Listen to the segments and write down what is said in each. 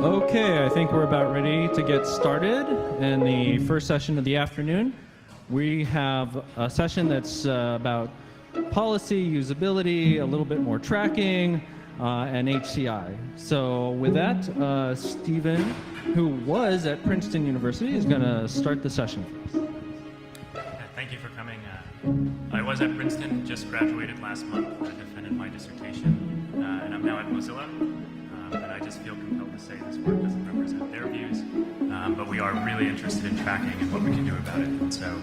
Okay, I think we're about ready to get started in the first session of the afternoon. We have a session that's about policy, usability, a little bit more tracking, and HCI. So with that, Stephen, who was at Princeton University, is going to start the session for us. Thank you for coming. I was at Princeton, just graduated last month. I defended my dissertation, and I'm now at Mozilla. And I just feel compelled to say this work doesn't represent their views, but we are really interested in tracking and what we can do about it. And so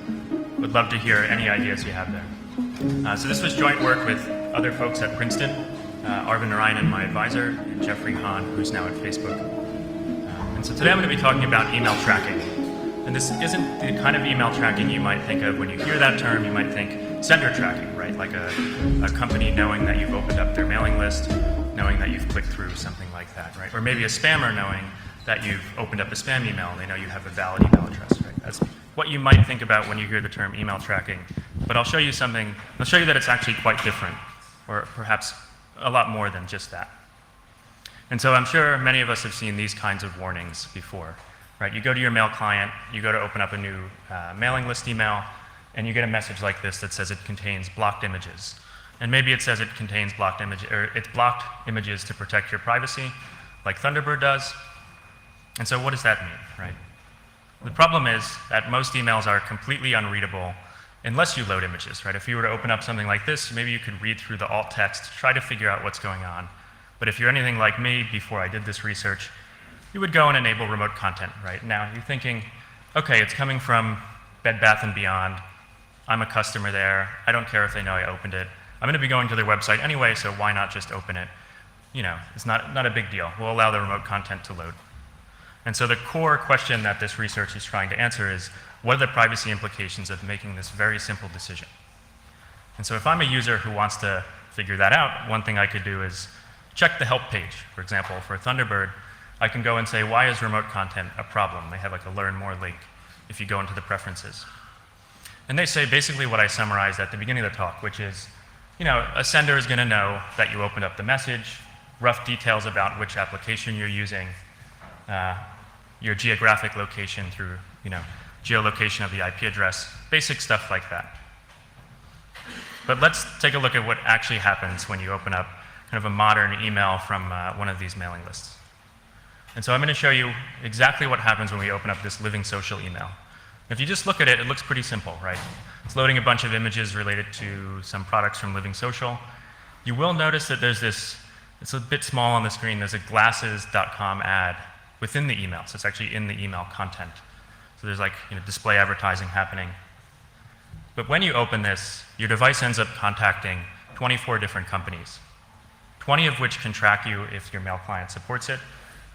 would love to hear any ideas you have there. So this was joint work with other folks at Princeton, Arvind Narayanan, my advisor, and Jeffrey Hahn, who's now at Facebook. And so today I'm going to be talking about email tracking. And this isn't the kind of email tracking you might think of when you hear that term. You might think sender tracking, right? Like a company knowing that you've opened up their mailing list, knowing that you've clicked through something like that, right? Or maybe a spammer knowing that you've opened up a spam email and they know you have a valid email address, right? That's what you might think about when you hear the term email tracking. But I'll show you something, I'll show you that it's actually quite different, or perhaps a lot more than just that. And so I'm sure many of us have seen these kinds of warnings before, right? You go to your mail client, you go to open up a new mailing list email, and you get a message like this that says it contains blocked images. And maybe it says it contains blocked images, or it's blocked images to protect your privacy, like Thunderbird does. And so what does that mean, right? The problem is that most emails are completely unreadable unless you load images, right? If you were to open up something like this, maybe you could read through the alt text, try to figure out what's going on. But if you're anything like me, before I did this research, you would go and enable remote content, right? Now you're thinking, okay, it's coming from Bed Bath & Beyond. I'm a customer there. I don't care if they know I opened it. I'm going to be going to their website anyway, so why not just open it? You know, it's not a big deal. We'll allow the remote content to load. And so the core question that this research is trying to answer is, what are the privacy implications of making this very simple decision? And so if I'm a user who wants to figure that out, one thing I could do is check the help page. For example, for Thunderbird, I can go and say, why is remote content a problem? They have like a learn more link if you go into the preferences. And they say basically what I summarized at the beginning of the talk, which is, you know, a sender is going to know that you opened up the message. rough details about which application you're using, your geographic location through, geolocation of the IP address, basic stuff like that. But let's take a look at what actually happens when you open up kind of a modern email from one of these mailing lists. And so I'm going to show you exactly what happens when we open up this Living Social email. If you just look at it, it looks pretty simple, right? It's loading a bunch of images related to some products from Living Social. You will notice that there's this, it's a bit small on the screen, there's a glasses.com ad within the email, so it's actually in the email content. So there's like display advertising happening. But when you open this, your device ends up contacting 24 different companies, 20 of which can track you if your mail client supports it,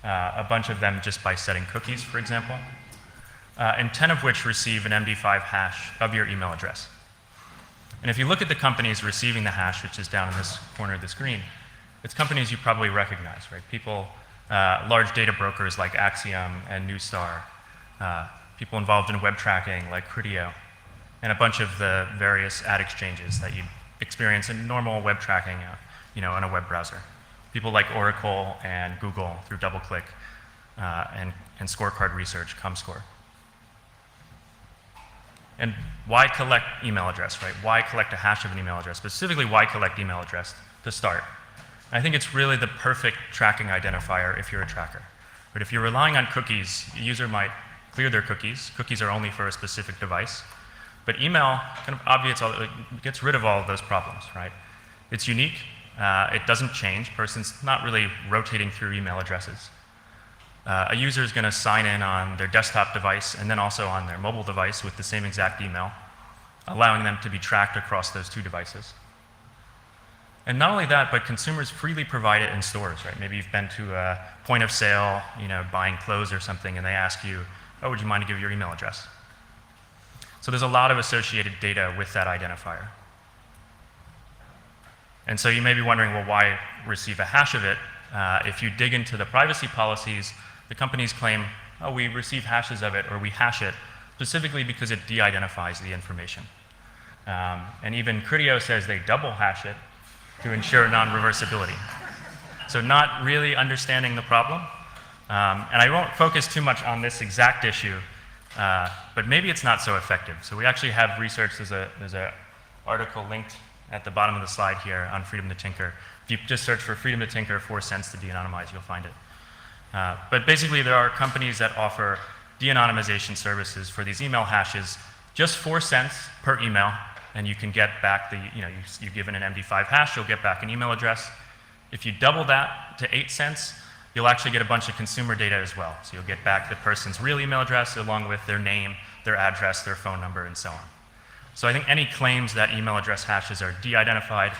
a bunch of them just by setting cookies, for example, and 10 of which receive an MD5 hash of your email address. And if you look at the companies receiving the hash, which is down in this corner of the screen, it's companies you probably recognize, right? People, large data brokers like Acxiom and Neustar, people involved in web tracking like Criteo, and a bunch of the various ad exchanges that you experience in normal web tracking, on a web browser. People like Oracle and Google through DoubleClick and Scorecard Research, Comscore. And why collect email address, right? Why collect a hash of an email address? Specifically, why collect email address to start? And I think it's really the perfect tracking identifier if you're a tracker. But if you're relying on cookies, a user might clear their cookies. Cookies are only for a specific device. But email kind of obviates gets rid of all of those problems, right? It's unique. It doesn't change. Person's not really rotating through email addresses. A user is going to sign in on their desktop device and then also on their mobile device with the same exact email, allowing them to be tracked across those two devices. And not only that, but consumers freely provide it in stores, right? Maybe you've been to a point of sale, buying clothes or something, and they ask you, oh, would you mind to give your email address? So there's a lot of associated data with that identifier. And so you may be wondering, well, why receive a hash of it? If you dig into the privacy policies, the companies claim, oh, we receive hashes of it, or we hash it, specifically because it de-identifies the information. And even Criteo says they double hash it to ensure non-reversibility. So not really understanding the problem. And I won't focus too much on this exact issue, but maybe it's not so effective. So we actually have research, there's an article linked at the bottom of the slide here on Freedom to Tinker. If you just search for Freedom to Tinker 4 cents to de-anonymize, you'll find it. But basically, there are companies that offer de-anonymization services for these email hashes, just 4 cents per email, and you can get back you've given an MD5 hash, you'll get back an email address. If you double that to 8 cents, you'll actually get a bunch of consumer data as well. So you'll get back the person's real email address along with their name, their address, their phone number, and so on. So I think any claims that email address hashes are de-identified,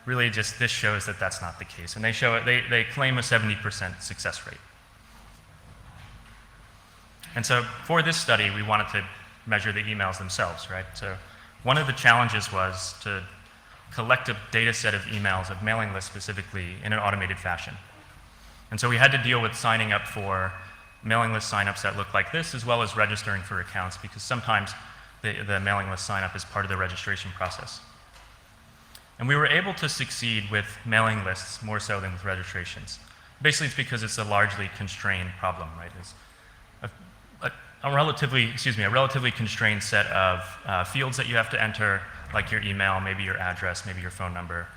really just this shows that that's not the case. And they claim a 70% success rate. And so for this study, we wanted to measure the emails themselves, right? So one of the challenges was to collect a data set of emails, of mailing lists specifically, in an automated fashion. And so we had to deal with signing up for mailing list signups that look like this, as well as registering for accounts, because sometimes the mailing list sign-up is part of the registration process. And we were able to succeed with mailing lists more so than with registrations. Basically, it's because it's a largely constrained problem, right? It's a relatively constrained set of fields that you have to enter, like your email, maybe your address, maybe your phone number.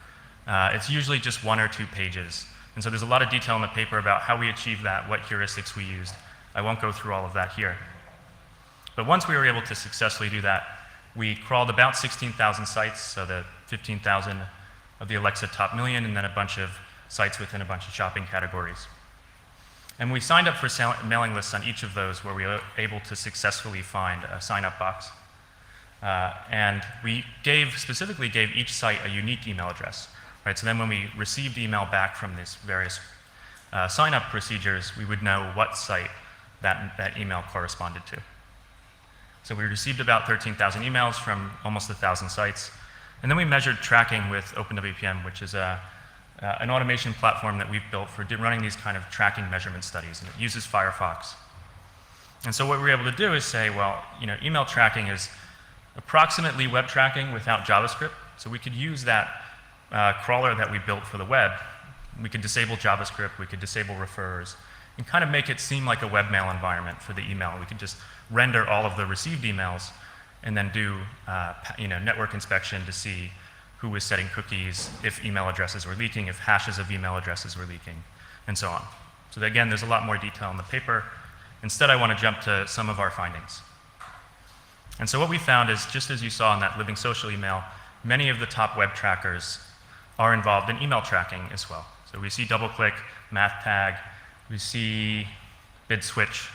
It's usually just 1 or 2 pages. And so there's a lot of detail in the paper about how we achieved that, what heuristics we used. I won't go through all of that here. But once we were able to successfully do that, we crawled about 16,000 sites, so the 15,000 of the Alexa top million, and then a bunch of sites within a bunch of shopping categories. And we signed up for mailing lists on each of those where we were able to successfully find a sign-up box. And we specifically gave each site a unique email address. Right? So then when we received email back from these various sign-up procedures, we would know what site that email corresponded to. So we received about 13,000 emails from almost 1,000 sites. And then we measured tracking with OpenWPM, which is an automation platform that we've built for running these kind of tracking measurement studies, and it uses Firefox. And so what we were able to do is say, well, email tracking is approximately web tracking without JavaScript. So we could use that crawler that we built for the web We could disable JavaScript, we could disable referrers, and kind of make it seem like a webmail environment for the email. We could just render all of the received emails and then do network inspection to see who was setting cookies, if email addresses were leaking, if hashes of email addresses were leaking, and so on. So again, there's a lot more detail in the paper. Instead, I want to jump to some of our findings. And so what we found is, just as you saw in that Living Social email, many of the top web trackers are involved in email tracking as well. So we see DoubleClick, MathTag, we see BidSwitch.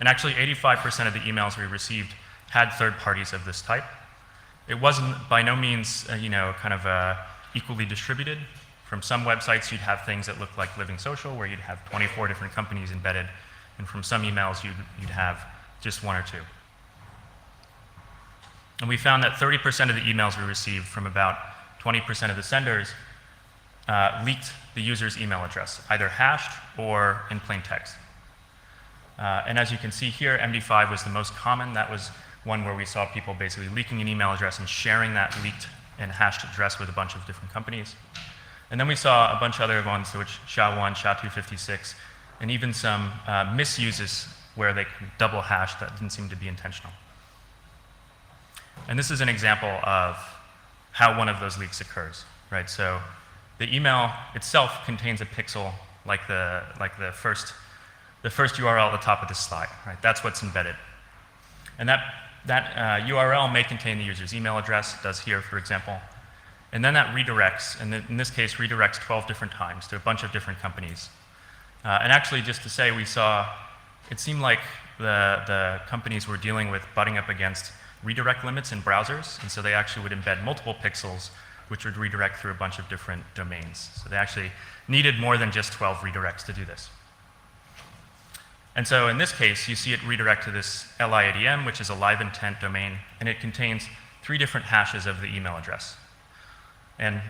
And actually, 85% of the emails we received had third parties of this type. It wasn't by no means, equally distributed. From some websites, you'd have things that looked like Living Social, where you'd have 24 different companies embedded. And from some emails, you'd have just one or two. And we found that 30% of the emails we received from about 20% of the senders leaked the user's email address, either hashed or in plain text. And as you can see here, MD5 was the most common. That was one where we saw people basically leaking an email address and sharing that leaked and hashed address with a bunch of different companies. And then we saw a bunch of other ones, which SHA-1, SHA-256, and even some misuses where they could double hash that didn't seem to be intentional. And this is an example of how one of those leaks occurs, right? So the email itself contains a pixel like the first URL at the top of this slide, right? That's what's embedded. And that URL may contain the user's email address, does here, for example. And then that redirects, and in this case, redirects 12 different times to a bunch of different companies. And actually, just to say, it seemed like the companies were dealing with butting up against redirect limits in browsers, and so they actually would embed multiple pixels, which would redirect through a bunch of different domains. So they actually needed more than just 12 redirects to do this. And so in this case, you see it redirect to this LIADM, which is a live intent domain, and it contains 3 different hashes of the email address. And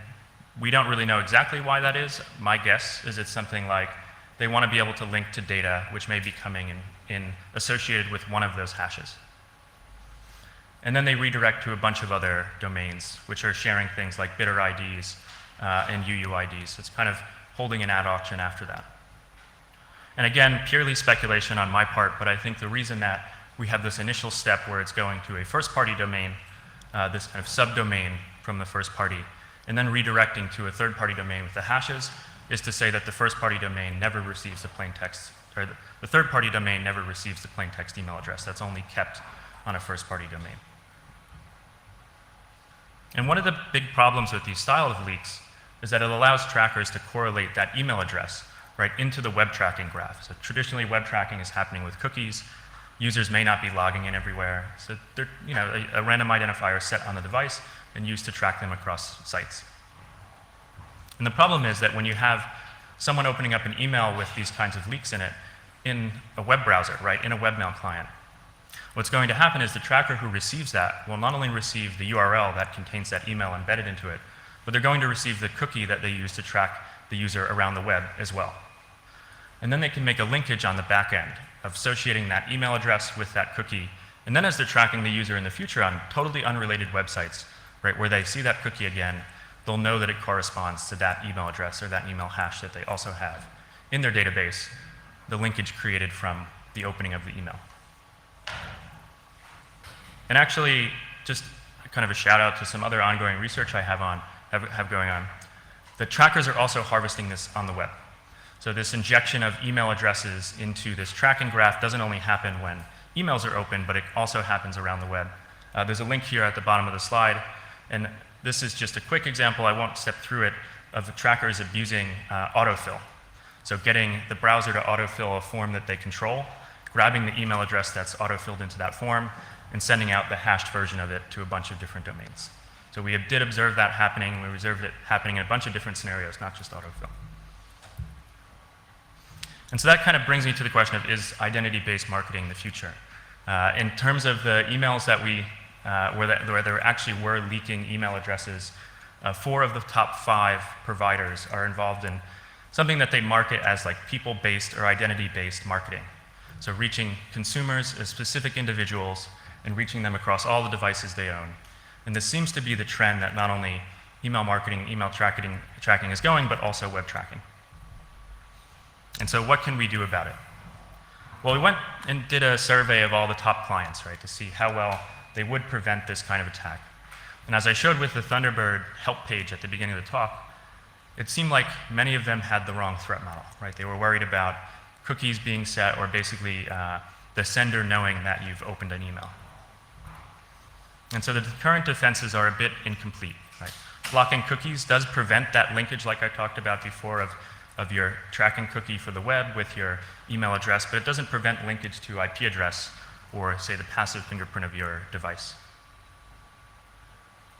we don't really know exactly why that is. My guess is it's something like they want to be able to link to data which may be coming in associated with one of those hashes. And then they redirect to a bunch of other domains, which are sharing things like bidder IDs and UUIDs. So it's kind of holding an ad auction after that. And again, purely speculation on my part, but I think the reason that we have this initial step where it's going to a first-party domain, this kind of subdomain from the first party, and then redirecting to a third-party domain with the hashes, is to say that the first-party domain never receives the plain text, or the third-party domain never receives the plain text email address. That's only kept on a first-party domain. And one of the big problems with these style of leaks is that it allows trackers to correlate that email address right into the web tracking graph. So traditionally, web tracking is happening with cookies. Users may not be logging in everywhere. So they're, a random identifier set on the device and used to track them across sites. And the problem is that when you have someone opening up an email with these kinds of leaks in it in a web browser, right, in a webmail client, what's going to happen is the tracker who receives that will not only receive the URL that contains that email embedded into it, but they're going to receive the cookie that they use to track the user around the web as well. And then they can make a linkage on the back end of associating that email address with that cookie. And then as they're tracking the user in the future on totally unrelated websites, right, where they see that cookie again, they'll know that it corresponds to that email address or that email hash that they also have in their database, the linkage created from the opening of the email. And actually, just kind of a shout out to some other ongoing research I have going on. The trackers are also harvesting this on the web. So this injection of email addresses into this tracking graph doesn't only happen when emails are open, but it also happens around the web. There's a link here at the bottom of the slide, and this is just a quick example, I won't step through it, of the trackers abusing autofill. So getting the browser to autofill a form that they control, grabbing the email address that's autofilled into that form, and sending out the hashed version of it to a bunch of different domains. So we did observe that happening. We observed it happening in a bunch of different scenarios, not just autofill. And so that kind of brings me to the question of, is identity-based marketing the future? In terms of the emails that where there actually were leaking email addresses, 4 of the top 5 providers are involved in something that they market as like people-based or identity-based marketing. So reaching consumers as specific individuals and reaching them across all the devices they own. And this seems to be the trend that not only email marketing, email tracking is going, but also web tracking. And so what can we do about it? Well, we went and did a survey of all the top clients, right, to see how well they would prevent this kind of attack. And as I showed with the Thunderbird help page at the beginning of the talk, it seemed like many of them had the wrong threat model, right? They were worried about cookies being set or basically the sender knowing that you've opened an email. And so the current defenses are a bit incomplete, right? Blocking cookies does prevent that linkage like I talked about before of your tracking cookie for the web with your email address, but it doesn't prevent linkage to IP address or, say, the passive fingerprint of your device.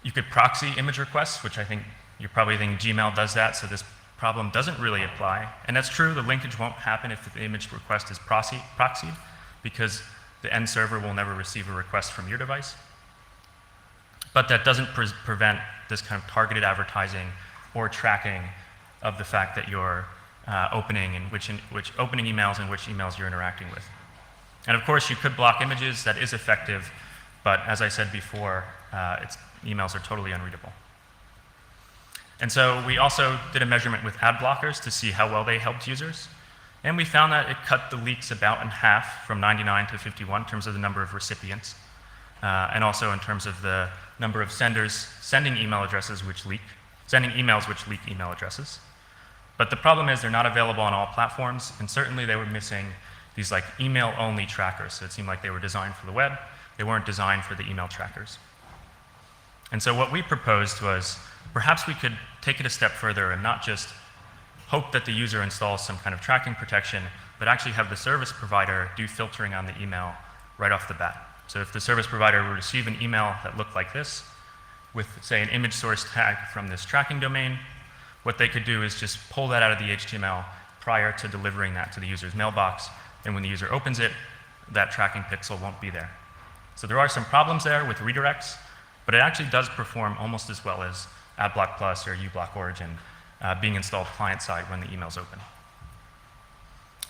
You could proxy image requests, which I think you're probably thinking Gmail does that, so this problem doesn't really apply. And that's true, the linkage won't happen if the image request is proxied, because the end server will never receive a request from your device. But that doesn't prevent this kind of targeted advertising or tracking of the fact that you're opening emails and which emails you're interacting with. And of course, you could block images. That is effective, but as I said before, emails are totally unreadable. And so we also did a measurement with ad blockers to see how well they helped users. And we found that it cut the leaks about in half, from 99 to 51, in terms of the number of recipients, and also in terms of the number of senders sending emails which leak email addresses. But the problem is they're not available on all platforms, and certainly they were missing these like email-only trackers. So it seemed like they were designed for the web. They weren't designed for the email trackers. And so what we proposed was perhaps we could take it a step further and not just hope that the user installs some kind of tracking protection, but actually have the service provider do filtering on the email right off the bat. So if the service provider would receive an email that looked like this, with, say, an image source tag from this tracking domain, what they could do is just pull that out of the HTML prior to delivering that to the user's mailbox, and when the user opens it, that tracking pixel won't be there. So there are some problems there with redirects, but it actually does perform almost as well as AdBlock Plus or uBlock Origin being installed client-side when the email's open.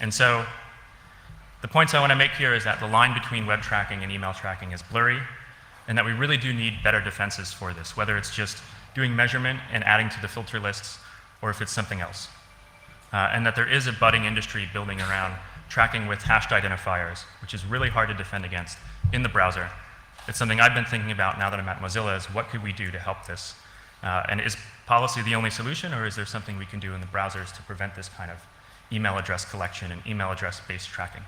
And so the points I want to make here is that the line between web tracking and email tracking is blurry, and that we really do need better defenses for this, whether it's just doing measurement and adding to the filter lists, or if it's something else. And that there is a budding industry building around tracking with hashed identifiers, which is really hard to defend against in the browser. It's something I've been thinking about now that I'm at Mozilla, is what could we do to help this? And is policy the only solution, or is there something we can do in the browsers to prevent this kind of email address collection and email address-based tracking?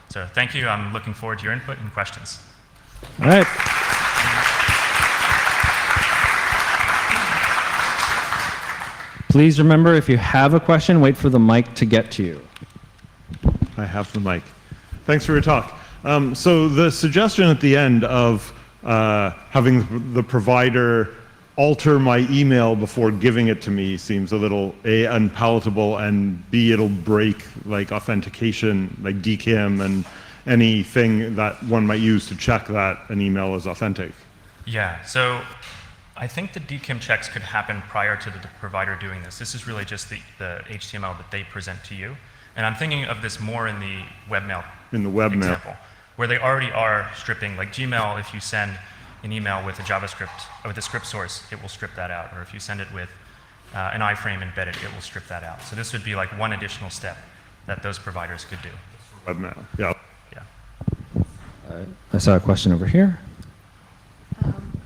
So thank you. I'm looking forward to your input and questions. All right. Please remember, if you have a question, wait for the mic to get to you. I have the mic. Thanks for your talk. So the suggestion at the end of having the provider alter my email before giving it to me seems a little A, unpalatable, and B, it'll break like authentication, like DKIM and anything that one might use to check that an email is authentic. Yeah, so I think the DKIM checks could happen prior to the provider doing this. This is really just the HTML that they present to you. And I'm thinking of this more in the webmail example, where they already are stripping, like Gmail, if you send an email with a JavaScript, or with a script source, it will strip that out. Or if you send it with an iframe embedded, it will strip that out. So this would be like one additional step that those providers could do. Webmail, yeah. Yeah. I saw a question over here.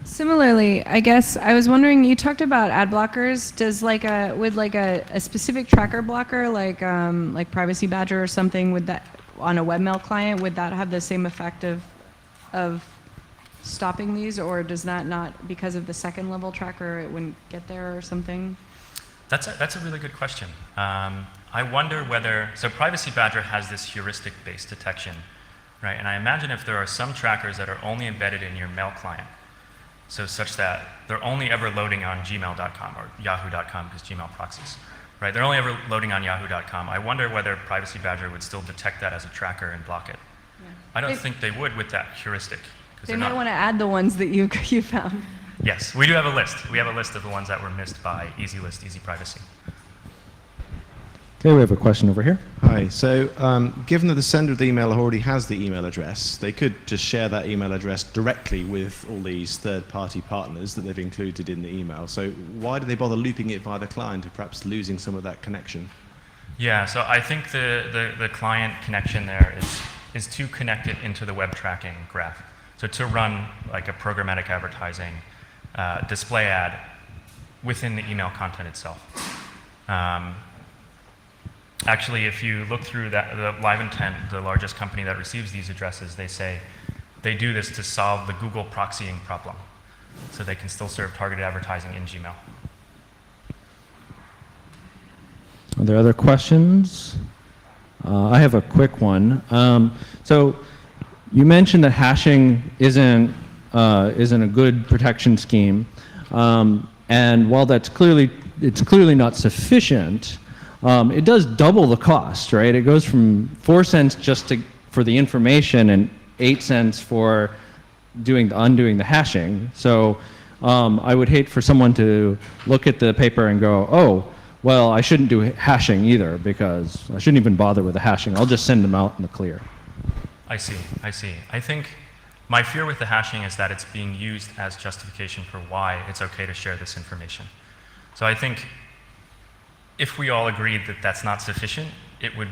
Similarly, I guess I was wondering, you talked about ad blockers. Does would a specific tracker blocker like Privacy Badger or something, would that on a webmail client, would that have the same effect of stopping these, or does that not, because of the second level tracker, it wouldn't get there or something? That's a really good question. I wonder whether, so Privacy Badger has this heuristic-based detection, right? And I imagine if there are some trackers that are only embedded in your mail client, so such that they're only ever loading on gmail.com or yahoo.com, because Gmail proxies, right? They're only ever loading on yahoo.com. I wonder whether Privacy Badger would still detect that as a tracker and block it. Yeah. I don't think they would with that heuristic. They might want to add the ones that you found. Yes, we do have a list. We have a list of the ones that were missed by EasyList, Easy Privacy. Okay, we have a question over here. Hi. So, given that the sender of the email already has the email address, they could just share that email address directly with all these third-party partners that they've included in the email. So, why do they bother looping it via the client and perhaps losing some of that connection? Yeah, so I think the client connection there is to connect it into the web tracking graph. So to run like a programmatic advertising display ad within the email content itself. Actually, if you look through that, the LiveIntent, the largest company that receives these addresses, they say they do this to solve the Google proxying problem. So they can still serve targeted advertising in Gmail. Are there other questions? I have a quick one. So you mentioned that hashing isn't a good protection scheme, and while it's clearly not sufficient, it does double the cost, right? It goes from 4 cents just for the information and 8 cents for undoing the hashing. So I would hate for someone to look at the paper and go, oh, well, I shouldn't do hashing either because I shouldn't even bother with the hashing. I'll just send them out in the clear. I see. I think my fear with the hashing is that it's being used as justification for why it's okay to share this information. So I think if we all agreed that that's not sufficient, it would,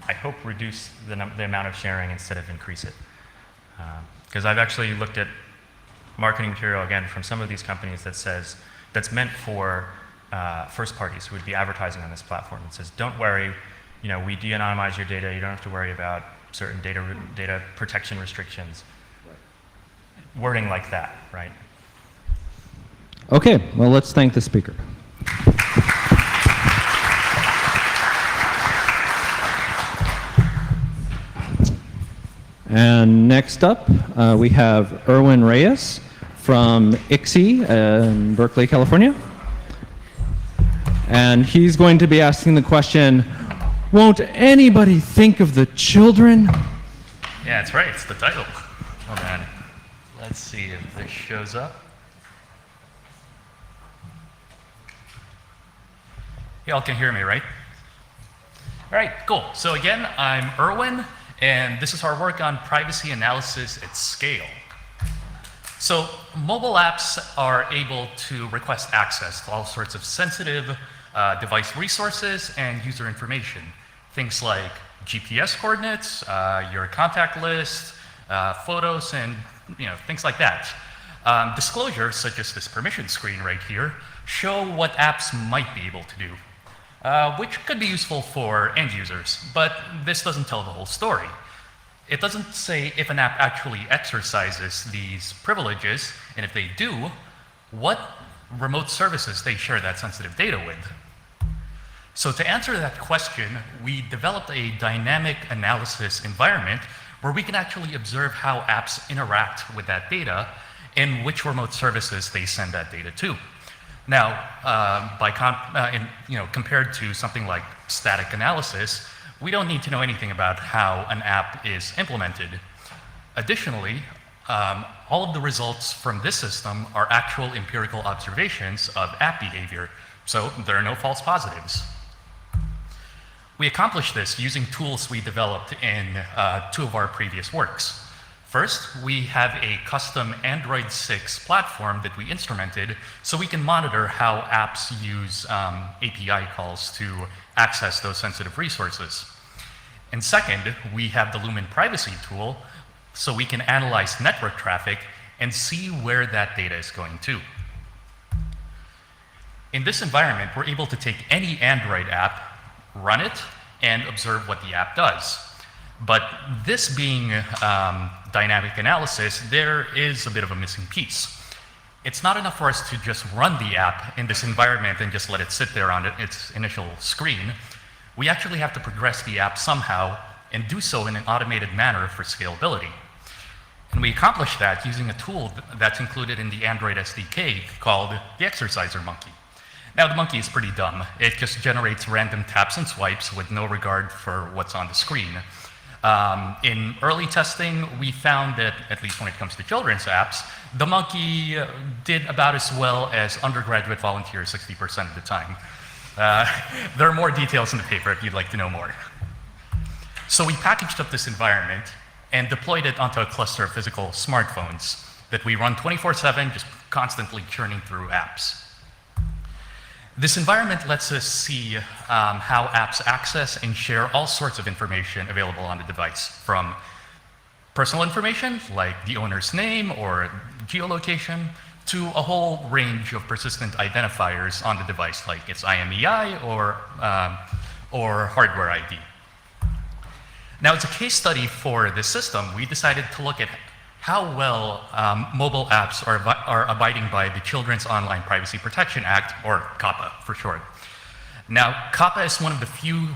I hope, reduce the amount of sharing instead of increase it. Because I've actually looked at marketing material, again, from some of these companies that's meant for first parties who would be advertising on this platform. It says, don't worry, we de-anonymize your data, you don't have to worry about certain data protection restrictions. Right. Wording like that, right? Okay, well, let's thank the speaker. And next up, we have Erwin Reyes from ICSI in Berkeley, California. And he's going to be asking the question, won't anybody think of the children? Yeah, that's right, it's the title. Oh man, let's see if this shows up. Y'all can hear me, right? All right, cool. So again, I'm Erwin, and this is our work on privacy analysis at scale. So mobile apps are able to request access to all sorts of sensitive device resources and user information. Things like GPS coordinates, your contact list, photos, and things like that. Disclosures, such as this permission screen right here, show what apps might be able to do, which could be useful for end users, but this doesn't tell the whole story. It doesn't say if an app actually exercises these privileges, and if they do, what remote services they share that sensitive data with. So to answer that question, we developed a dynamic analysis environment where we can actually observe how apps interact with that data and which remote services they send that data to. Now, compared to something like static analysis, we don't need to know anything about how an app is implemented. Additionally, all of the results from this system are actual empirical observations of app behavior, so there are no false positives. We accomplished this using tools we developed in 2 of our previous works. First, we have a custom Android 6 platform that we instrumented so we can monitor how apps use API calls to access those sensitive resources. And second, we have the Lumen privacy tool so we can analyze network traffic and see where that data is going to. In this environment, we're able to take any Android app, run it, and observe what the app does. But this being dynamic analysis, there is a bit of a missing piece. It's not enough for us to just run the app in this environment and just let it sit there on its initial screen. We actually have to progress the app somehow and do so in an automated manner for scalability. And we accomplish that using a tool that's included in the Android SDK called the Exerciser Monkey. Now, the monkey is pretty dumb. It just generates random taps and swipes with no regard for what's on the screen. In early testing, we found that, at least when it comes to children's apps, the monkey did about as well as undergraduate volunteers 60% of the time. There are more details in the paper if you'd like to know more. So we packaged up this environment and deployed it onto a cluster of physical smartphones that we run 24/7, just constantly churning through apps. This environment lets us see how apps access and share all sorts of information available on the device, from personal information like the owner's name or geolocation, to a whole range of persistent identifiers on the device, like its IMEI or hardware ID. Now, as a case study for this system, we decided to look at how well mobile apps are abiding by the Children's Online Privacy Protection Act, or COPPA for short. Now, COPPA is one of the few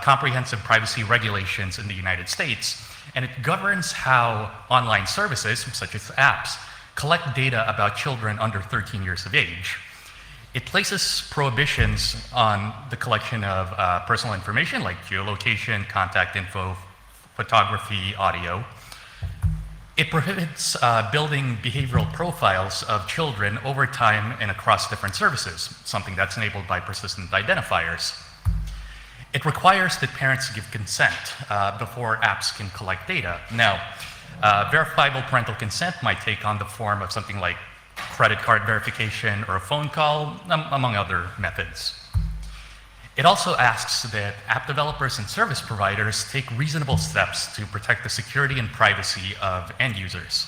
comprehensive privacy regulations in the United States, and it governs how online services, such as apps, collect data about children under 13 years of age. It places prohibitions on the collection of personal information like geolocation, contact info, photography, audio. It prohibits building behavioral profiles of children over time and across different services, something that's enabled by persistent identifiers. It requires that parents give consent before apps can collect data. Now, verifiable parental consent might take on the form of something like credit card verification or a phone call, among other methods. It also asks that app developers and service providers take reasonable steps to protect the security and privacy of end users.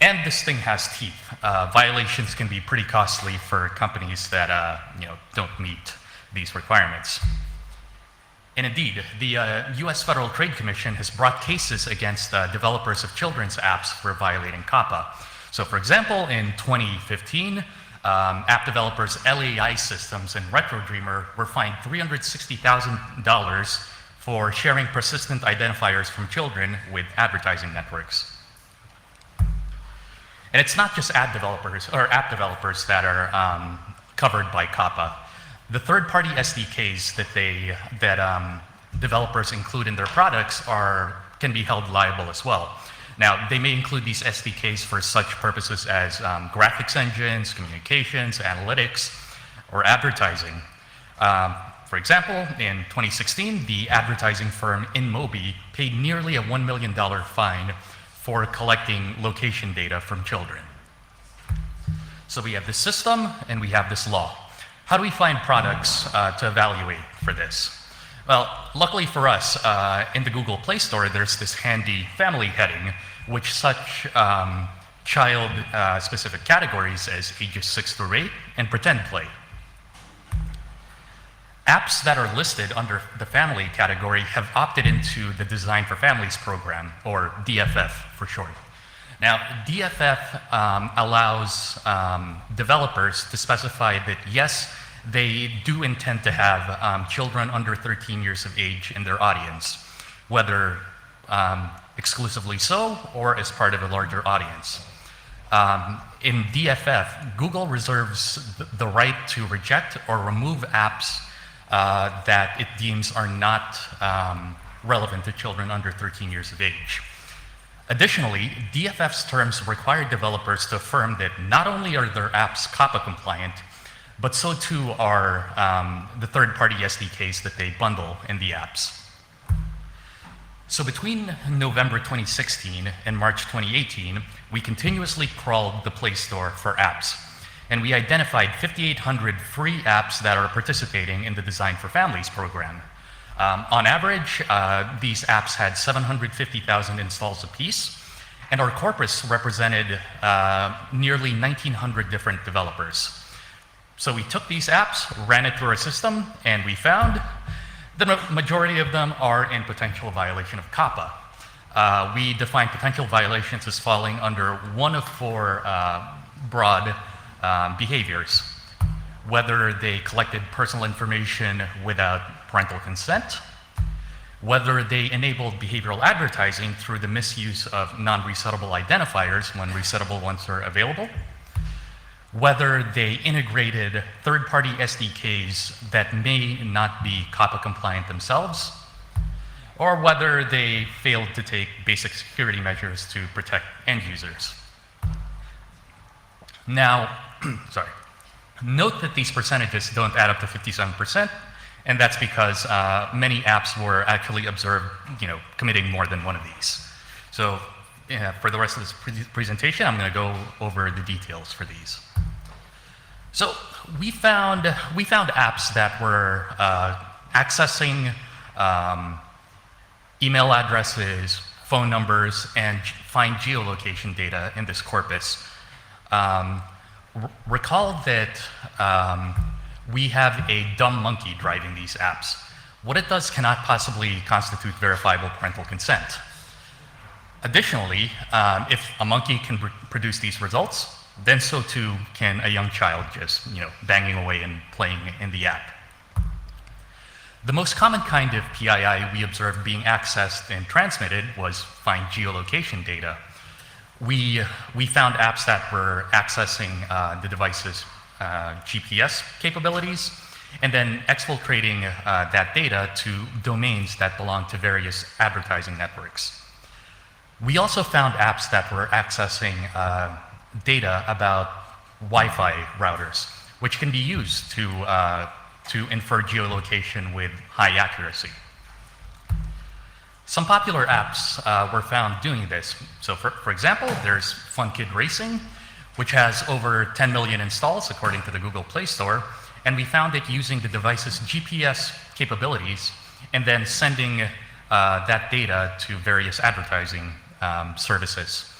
And this thing has teeth. Violations can be pretty costly for companies that don't meet these requirements. And indeed, the US Federal Trade Commission has brought cases against developers of children's apps for violating COPPA. So for example, in 2015, app developers LAI Systems and RetroDreamer were fined $360,000 for sharing persistent identifiers from children with advertising networks. And it's not just app developers that are covered by COPPA. The third-party SDKs that developers include in their products can be held liable as well. Now, they may include these SDKs for such purposes as graphics engines, communications, analytics, or advertising. For example, in 2016, the advertising firm InMobi paid nearly a $1 million fine for collecting location data from children. So we have this system and we have this law. How do we find products to evaluate for this? Well, luckily for us, in the Google Play Store, there's this handy family heading, which such child-specific categories as ages 6 through 8 and pretend play. Apps that are listed under the family category have opted into the Design for Families program, or DFF for short. Now, DFF allows developers to specify that, yes, they do intend to have children under 13 years of age in their audience, whether exclusively so or as part of a larger audience. In DFF, Google reserves the right to reject or remove apps that it deems are not relevant to children under 13 years of age. Additionally, DFF's terms require developers to affirm that not only are their apps COPPA compliant, but so too are the third-party SDKs that they bundle in the apps. So between November 2016 and March 2018, we continuously crawled the Play Store for apps, and we identified 5,800 free apps that are participating in the Design for Families program. On average, these apps had 750,000 installs apiece, and our corpus represented nearly 1,900 different developers. So we took these apps, ran it through our system, and we found the majority of them are in potential violation of COPPA. We define potential violations as falling under one of four broad behaviors: whether they collected personal information without parental consent, whether they enabled behavioral advertising through the misuse of non-resettable identifiers when resettable ones are available, whether they integrated third-party SDKs that may not be COPPA compliant themselves, or whether they failed to take basic security measures to protect end users. Now, sorry. Note that these percentages don't add up to 57%, and that's because many apps were actually observed, committing more than one of these. So for the rest of this presentation, I'm going to go over the details for these. So we found apps that were accessing email addresses, phone numbers, and find geolocation data in this corpus. Recall that we have a dumb monkey driving these apps. What it does cannot possibly constitute verifiable parental consent. Additionally, if a monkey can produce these results, then so too can a young child just, banging away and playing in the app. The most common kind of PII we observed being accessed and transmitted was find geolocation data. We found apps that were accessing the device's GPS capabilities and then exfiltrating that data to domains that belong to various advertising networks. We also found apps that were accessing data about Wi-Fi routers, which can be used to infer geolocation with high accuracy. Some popular apps were found doing this. So for example, there's FunKid Racing, which has over 10 million installs according to the Google Play Store, and we found it using the device's GPS capabilities and then sending that data to various advertising services.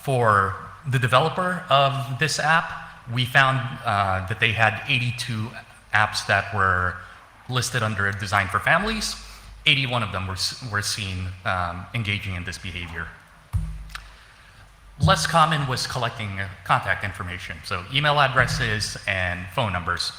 For the developer of this app, we found that they had 82 apps that were listed under Design for Families. 81 of them were seen engaging in this behavior. Less common was collecting contact information, so email addresses and phone numbers.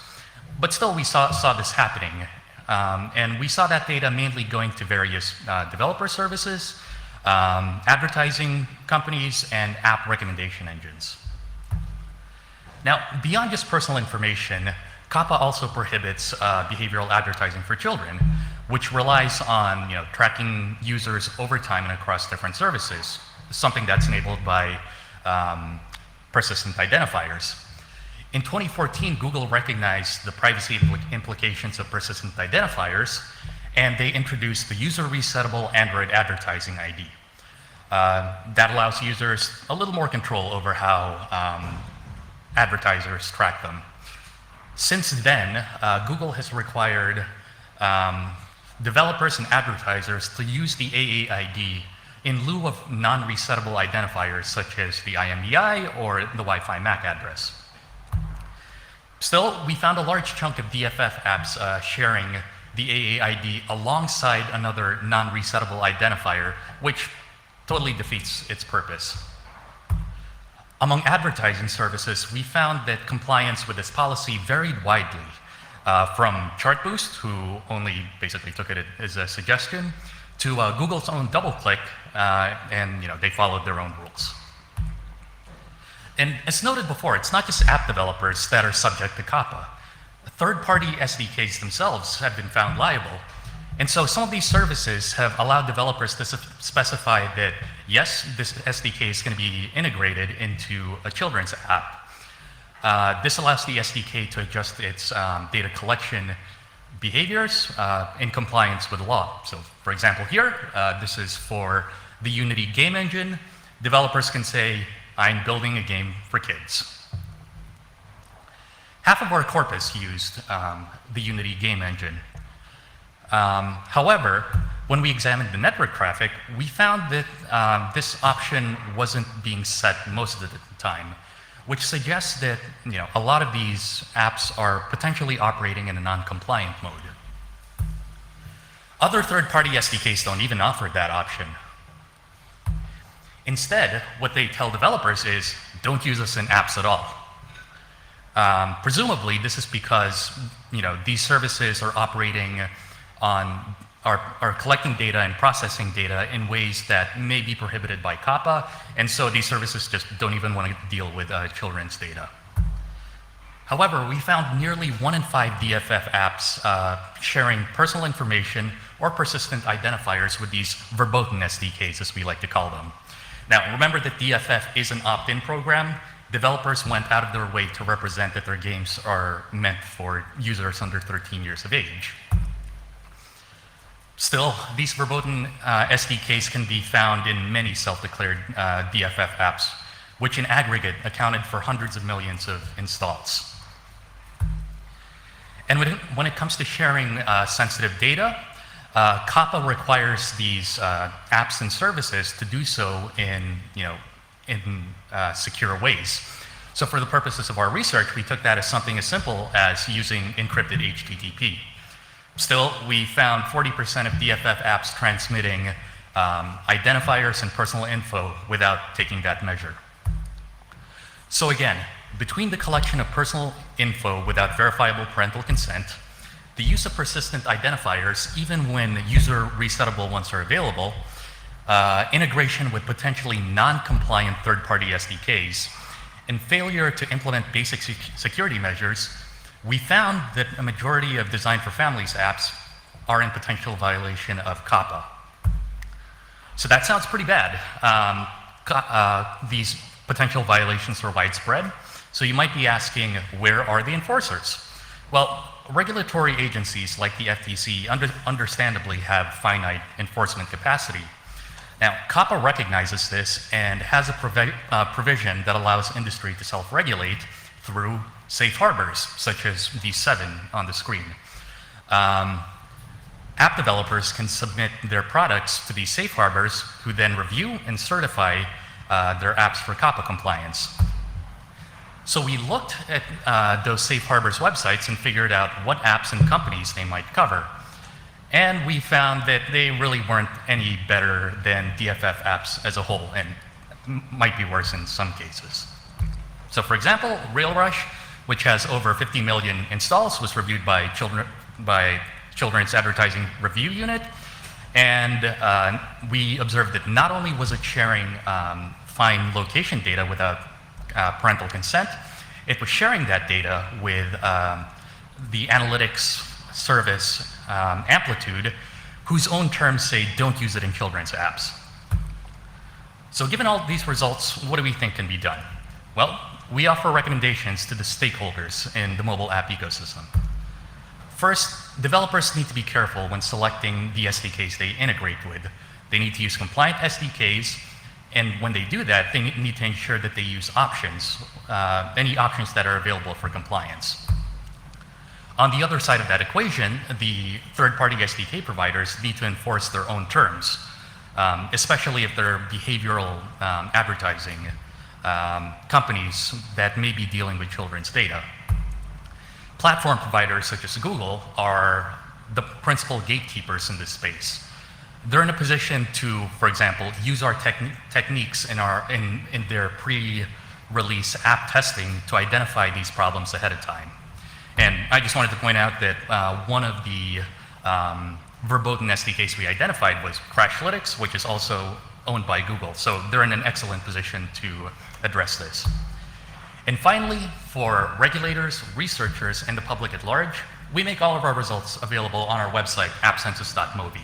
But still, we saw this happening. And we saw that data mainly going to various developer services, advertising companies, and app recommendation engines. Now, beyond just personal information, COPPA also prohibits behavioral advertising for children, which relies on tracking users over time and across different services, something that's enabled by persistent identifiers. In 2014, Google recognized the privacy implications of persistent identifiers, and they introduced the user resettable Android advertising ID. That allows users a little more control over how advertisers track them. Since then, Google has required developers and advertisers to use the AAID in lieu of non-resettable identifiers such as the IMEI or the Wi-Fi MAC address. Still, we found a large chunk of DFF apps sharing the AAID alongside another non-resettable identifier, which totally defeats its purpose. Among advertising services, we found that compliance with this policy varied widely, from Chartboost, who only basically took it as a suggestion, to Google's own DoubleClick, and they followed their own rules. And as noted before, it's not just app developers that are subject to COPPA. Third-party SDKs themselves have been found liable. And so some of these services have allowed developers to specify that, yes, this SDK is going to be integrated into a children's app. This allows the SDK to adjust its data collection behaviors in compliance with law. So for example here, this is for the Unity game engine. Developers can say, I'm building a game for kids. Half of our corpus used the Unity game engine. However, when we examined the network traffic, we found that this option wasn't being set most of the time, which suggests that a lot of these apps are potentially operating in a non-compliant mode. Other third-party SDKs don't even offer that option. Instead, what they tell developers is, don't use us in apps at all. Presumably, this is because these services are operating on, are collecting data and processing data in ways that may be prohibited by COPPA, and so these services just don't even want to deal with children's data. However, we found nearly 1 in 5 DFF apps sharing personal information or persistent identifiers with these verboten SDKs, as we like to call them. Now, remember that DFF is an opt-in program, developers went out of their way to represent that their games are meant for users under 13 years of age. Still, these verboten SDKs can be found in many self-declared DFF apps, which in aggregate accounted for hundreds of millions of installs. And when it comes to sharing sensitive data, COPPA requires these apps and services to do so in secure ways. So for the purposes of our research, we took that as something as simple as using encrypted HTTP. Still, we found 40% of DFF apps transmitting identifiers and personal info without taking that measure. So again, between the collection of personal info without verifiable parental consent, the use of persistent identifiers, even when user resettable ones are available, integration with potentially non-compliant third-party SDKs, and failure to implement basic security measures, we found that a majority of Design for Families apps are in potential violation of COPPA. So that sounds pretty bad. These potential violations are widespread. So you might be asking, where are the enforcers? Well, regulatory agencies like the FTC understandably have finite enforcement capacity. Now, COPPA recognizes this and has a provision that allows industry to self-regulate through safe harbors, such as these 7 on the screen. App developers can submit their products to these safe harbors, who then review and certify their apps for COPPA compliance. So we looked at those safe harbors websites and figured out what apps and companies they might cover. And we found that they really weren't any better than DFF apps as a whole, and might be worse in some cases. So for example, RailRush, which has over 50 million installs, was reviewed by Children's Advertising Review Unit. And we observed that not only was it sharing fine location data without parental consent, it was sharing that data with the analytics service Amplitude, whose own terms say don't use it in children's apps. So given all these results, what do we think can be done? Well, we offer recommendations to the stakeholders in the mobile app ecosystem. First, developers need to be careful when selecting the SDKs they integrate with. They need to use compliant SDKs, and when they do that, they need to ensure that they use options, any options that are available for compliance. On the other side of that equation, the third-party SDK providers need to enforce their own terms, especially if they're behavioral advertising companies that may be dealing with children's data. Platform providers such as Google are the principal gatekeepers in this space. They're in a position to, for example, use our techniques in their pre-release app testing to identify these problems ahead of time. And I just wanted to point out that one of the verboten SDKs we identified was Crashlytics, which is also owned by Google. So they're in an excellent position to address this. And finally, for regulators, researchers, and the public at large, we make all of our results available on our website, appcensus.mobi.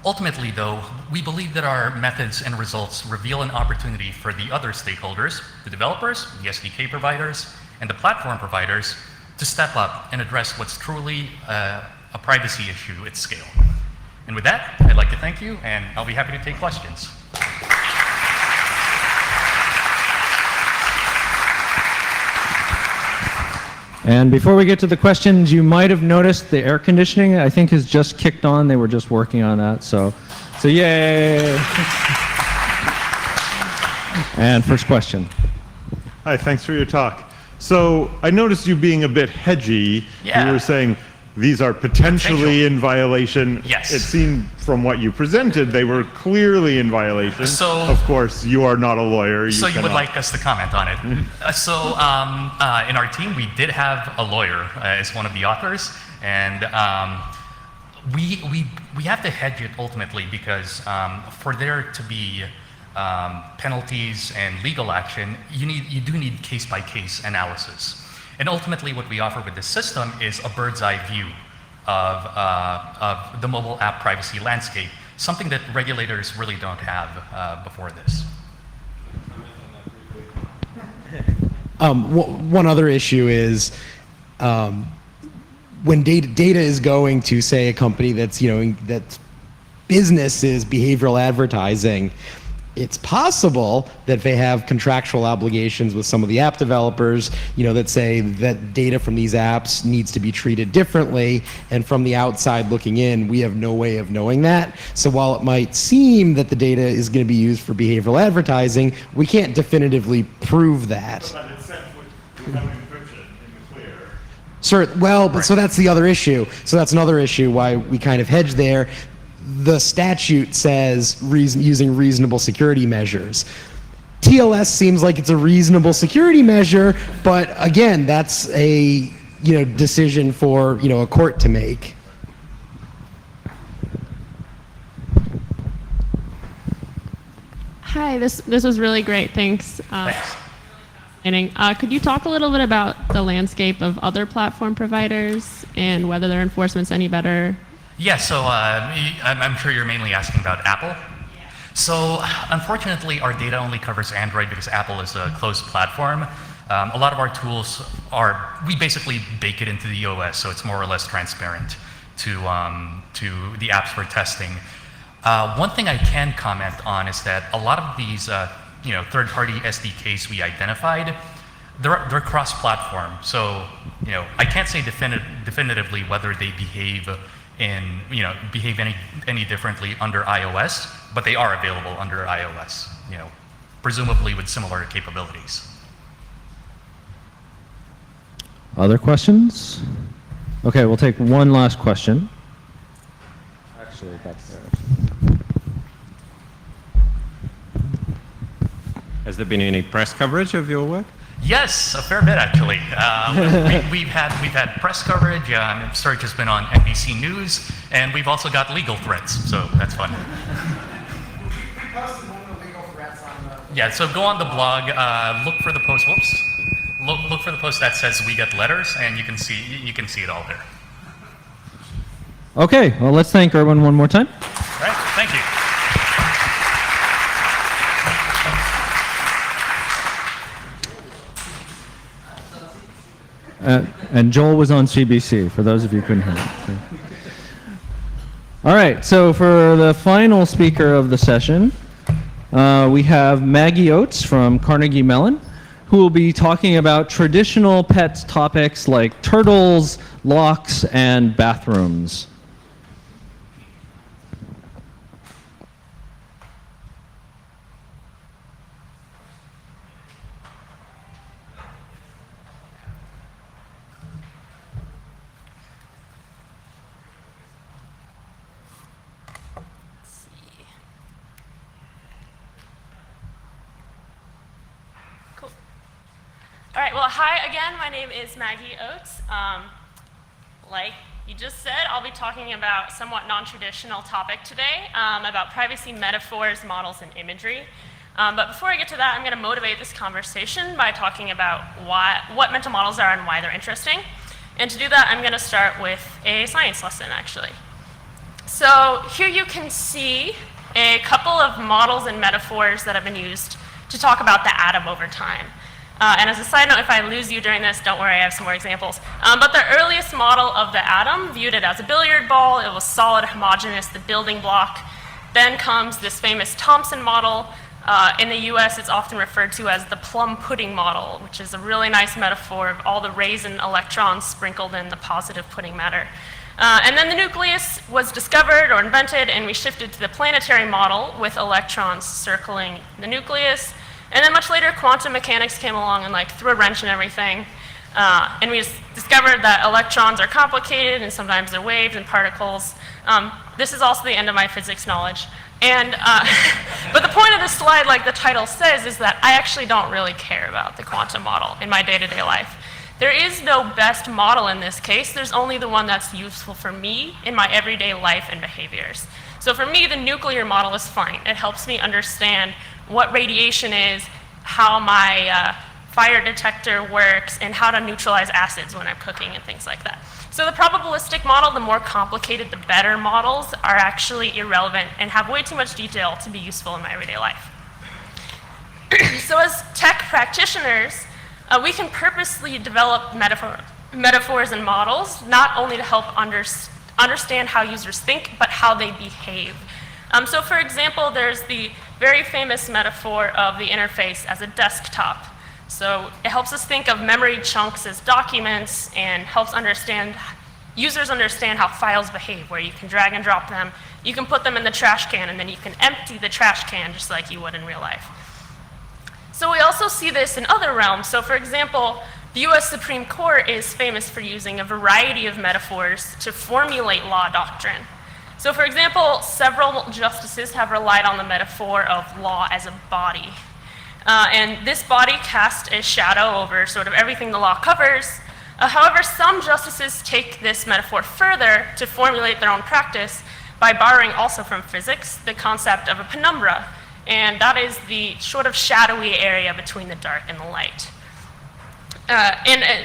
Ultimately, though, we believe that our methods and results reveal an opportunity for the other stakeholders, the developers, the SDK providers, and the platform providers to step up and address what's truly a privacy issue at scale. And with that, I'd like to thank you, and I'll be happy to take questions. And before we get to the questions, you might have noticed the air conditioning, I think, has just kicked on. They were just working on that, so yay! And first question. Hi, thanks for your talk. So I noticed you being a bit hedgy. Yeah. You were saying these are potentially in violation. Yes. It seemed from what you presented, they were clearly in violation. So- of course, you are not a lawyer. So you would cannot- like us to comment on it. In our team, we did have a lawyer as one of the authors, and we have to hedge it ultimately because for there to be penalties and legal action, you do need case-by-case analysis. And ultimately, what we offer with this system is a bird's-eye view of the mobile app privacy landscape, something that regulators really don't have before this. One other issue is when data is going to, say, a company that's, that business is behavioral advertising, it's possible that they have contractual obligations with some of the app developers, that say that data from these apps needs to be treated differently. And from the outside looking in, we have no way of knowing that. So while it might seem that the data is going to be used for behavioral advertising, we can't definitively prove that. But it's set without encryption in the clear. Sure. Well, but so that's the other issue. So that's another issue why we kind of hedge there. The statute says using reasonable security measures. TLS seems like it's a reasonable security measure, but again, that's a decision for a court to make. Hi, this was really great. Thanks. Could you talk a little bit about the landscape of other platform providers and whether their enforcement's any better? Yeah, so I'm sure you're mainly asking about Apple. So unfortunately, our data only covers Android because Apple is a closed platform. A lot of our tools we basically bake it into the OS, so it's more or less transparent to the apps we're testing. One thing I can comment on is that a lot of these third-party SDKs we identified, they're cross-platform. So I can't say definitively whether they behave any differently under iOS, but they are available under iOS, presumably with similar capabilities. Other questions? Okay, we'll take one last question. Actually, back there. Has there been any press coverage of your work? Yes, a fair bit actually. We've had press coverage. Serge has been on NBC News, and we've also got legal threats, so that's fun. Yeah, so go on the blog, look for the post. Whoops, look for the post that says "We Get Letters," and you can see it all there. Okay, well, let's thank Erwin one more time. All right, thank you. And Joel was on CBC, for those of you who couldn't hear it. All right, so for the final speaker of the session, we have Maggie Oates from Carnegie Mellon, who will be talking about traditional pets topics like turtles, locks, and bathrooms. All right, well, hi again. My name is Maggie Oates. Like you just said, I'll be talking about a somewhat non-traditional topic today, about privacy metaphors, models, and imagery. But before I get to that, I'm going to motivate this conversation by talking about what mental models are and why they're interesting. And to do that, I'm going to start with a science lesson, actually. So here you can see a couple of models and metaphors that have been used to talk about the atom over time. And as a side note, if I lose you during this, don't worry, I have some more examples. But the earliest model of the atom viewed it as a billiard ball. It was solid, homogeneous, the building block. Then comes this famous Thomson model. In the US, it's often referred to as the plum pudding model, which is a really nice metaphor of all the raisin electrons sprinkled in the positive pudding matter. And then the nucleus was discovered or invented, and we shifted to the planetary model with electrons circling the nucleus. And then much later, quantum mechanics came along and threw a wrench in everything. And we discovered that electrons are complicated, and sometimes they're waves and particles. This is also the end of my physics knowledge. And but the point of this slide, like the title says, is that I actually don't really care about the quantum model in my day-to-day life. There is no best model in this case. There's only the one that's useful for me in my everyday life and behaviors. So for me, the nuclear model is fine. It helps me understand what radiation is, how my fire detector works, and how to neutralize acids when I'm cooking and things like that. So the probabilistic model, the more complicated, the better models are actually irrelevant and have way too much detail to be useful in my everyday life. So as tech practitioners, we can purposely develop metaphors and models, not only to help understand how users think, but how they behave. So for example, there's the very famous metaphor of the interface as a desktop. So it helps us think of memory chunks as documents and helps users understand how files behave, where you can drag and drop them, you can put them in the trash can, and then you can empty the trash can just like you would in real life. So we also see this in other realms. So for example, the US Supreme Court is famous for using a variety of metaphors to formulate law doctrine. So for example, several justices have relied on the metaphor of law as a body. And this body casts a shadow over sort of everything the law covers. However, some justices take this metaphor further to formulate their own practice by borrowing also from physics the concept of a penumbra. And that is the sort of shadowy area between the dark and the light.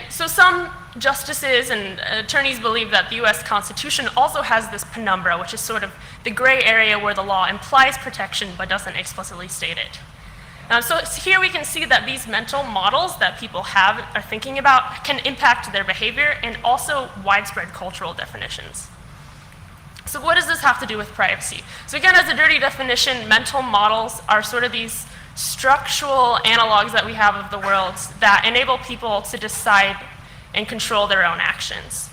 So some justices and attorneys believe that the US Constitution also has this penumbra, which is sort of the gray area where the law implies protection but doesn't explicitly state it. So here we can see that these mental models that people are thinking about can impact their behavior and also widespread cultural definitions. So what does this have to do with privacy? So again, as a dirty definition, mental models are sort of these structural analogs that we have of the world that enable people to decide and control their own actions.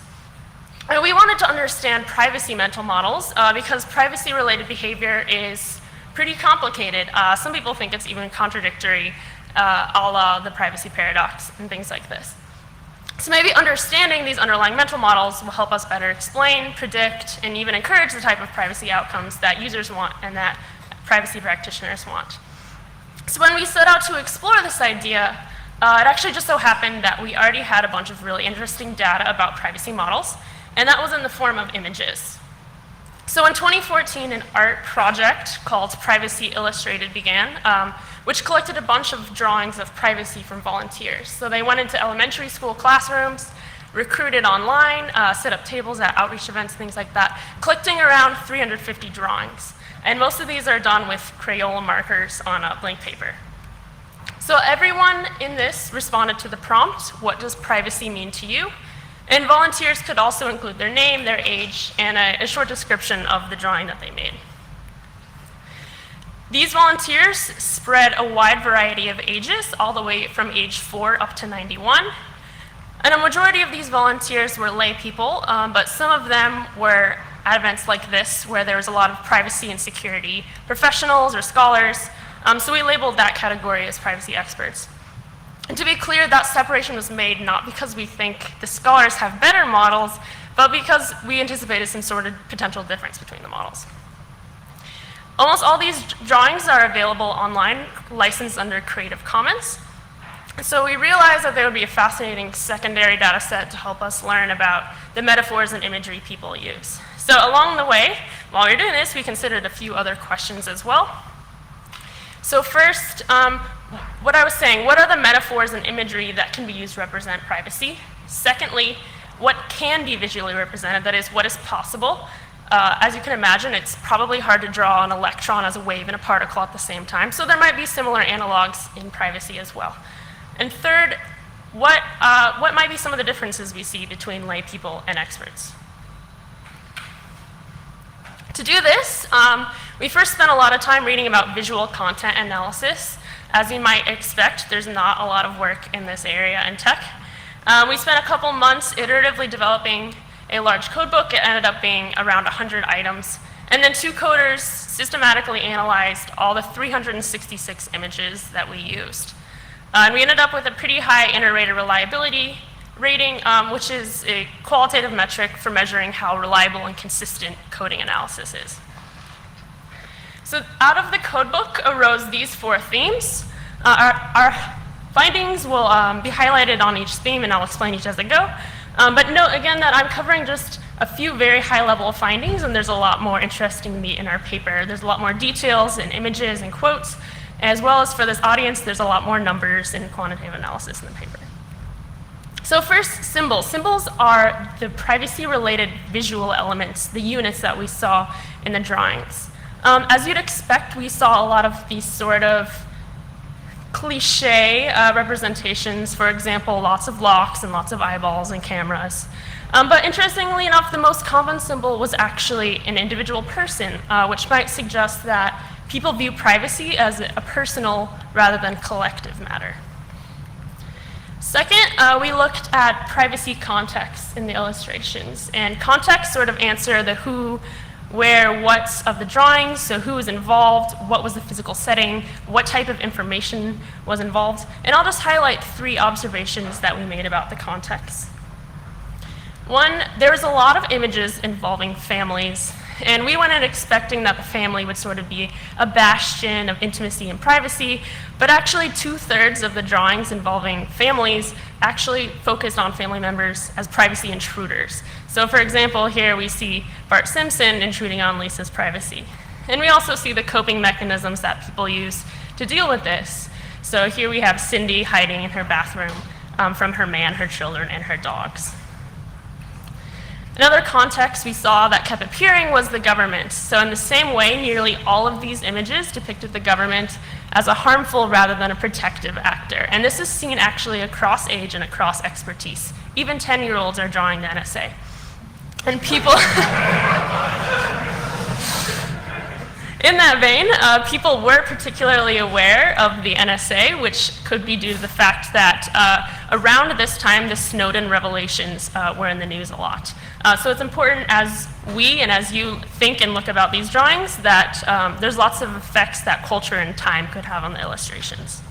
And we wanted to understand privacy mental models because privacy-related behavior is pretty complicated. Some people think it's even contradictory, a la the privacy paradox and things like this. So maybe understanding these underlying mental models will help us better explain, predict, and even encourage the type of privacy outcomes that users want and that privacy practitioners want. So when we set out to explore this idea, it actually just so happened that we already had a bunch of really interesting data about privacy models, and that was in the form of images. So in 2014, an art project called Privacy Illustrated began, which collected a bunch of drawings of privacy from volunteers. So they went into elementary school classrooms, recruited online, set up tables at outreach events, things like that, collecting around 350 drawings. And most of these are done with Crayola markers on a blank paper. So everyone in this responded to the prompt, what does privacy mean to you? And volunteers could also include their name, their age, and a short description of the drawing that they made. These volunteers spread a wide variety of ages, all the way from age 4 up to 91. And a majority of these volunteers were lay people, but some of them were at events like this, where there was a lot of privacy and security professionals or scholars. So we labeled that category as privacy experts. And to be clear, that separation was made not because we think the scholars have better models, but because we anticipated some sort of potential difference between the models. Almost all these drawings are available online, licensed under Creative Commons. So we realized that there would be a fascinating secondary data set to help us learn about the metaphors and imagery people use. So along the way, while we were doing this, we considered a few other questions as well. So first, what I was saying, what are the metaphors and imagery that can be used to represent privacy? Secondly, what can be visually represented, that is, what is possible? As you can imagine, it's probably hard to draw an electron as a wave and a particle at the same time, so there might be similar analogs in privacy as well. And third, what might be some of the differences we see between lay people and experts? To do this, we first spent a lot of time reading about visual content analysis. As you might expect, there's not a lot of work in this area in tech. We spent a couple months iteratively developing a large code book. It ended up being around 100 items. And then 2 coders systematically analyzed all the 366 images that we used. And we ended up with a pretty high inter-rater reliability rating, which is a qualitative metric for measuring how reliable and consistent coding analysis is. So out of the codebook arose these 4 themes. Our findings will be highlighted on each theme, and I'll explain each as I go. But note again that I'm covering just a few very high-level findings, and there's a lot more interesting meat in our paper. There's a lot more details and images and quotes, as well as for this audience, there's a lot more numbers and quantitative analysis in the paper. So first, symbols. Symbols are the privacy-related visual elements, the units that we saw in the drawings. As you'd expect, we saw a lot of these sort of cliche representations, for example, lots of locks and lots of eyeballs and cameras. But interestingly enough, the most common symbol was actually an individual person, which might suggest that people view privacy as a personal rather than collective matter. Second, we looked at privacy contexts in the illustrations. And contexts sort of answer the who, where, what of the drawings, so who was involved, what was the physical setting, what type of information was involved. And I'll just highlight 3 observations that we made about the context. One, there was a lot of images involving families, and we went in expecting that the family would sort of be a bastion of intimacy and privacy, but actually 2/3 of the drawings involving families actually focused on family members as privacy intruders. So for example, here we see Bart Simpson intruding on Lisa's privacy. And we also see the coping mechanisms that people use to deal with this. So here we have Cindy hiding in her bathroom from her man, her children, and her dogs. Another context we saw that kept appearing was the government. So in the same way, nearly all of these images depicted the government as a harmful rather than a protective actor. And this is seen actually across age and across expertise. Even 10-year-olds are drawing the NSA. And people, in that vein, people were particularly aware of the NSA, which could be due to the fact that around this time, the Snowden revelations were in the news a lot. So it's important as we and as you think and look about these drawings that there's lots of effects that culture and time could have on the illustrations.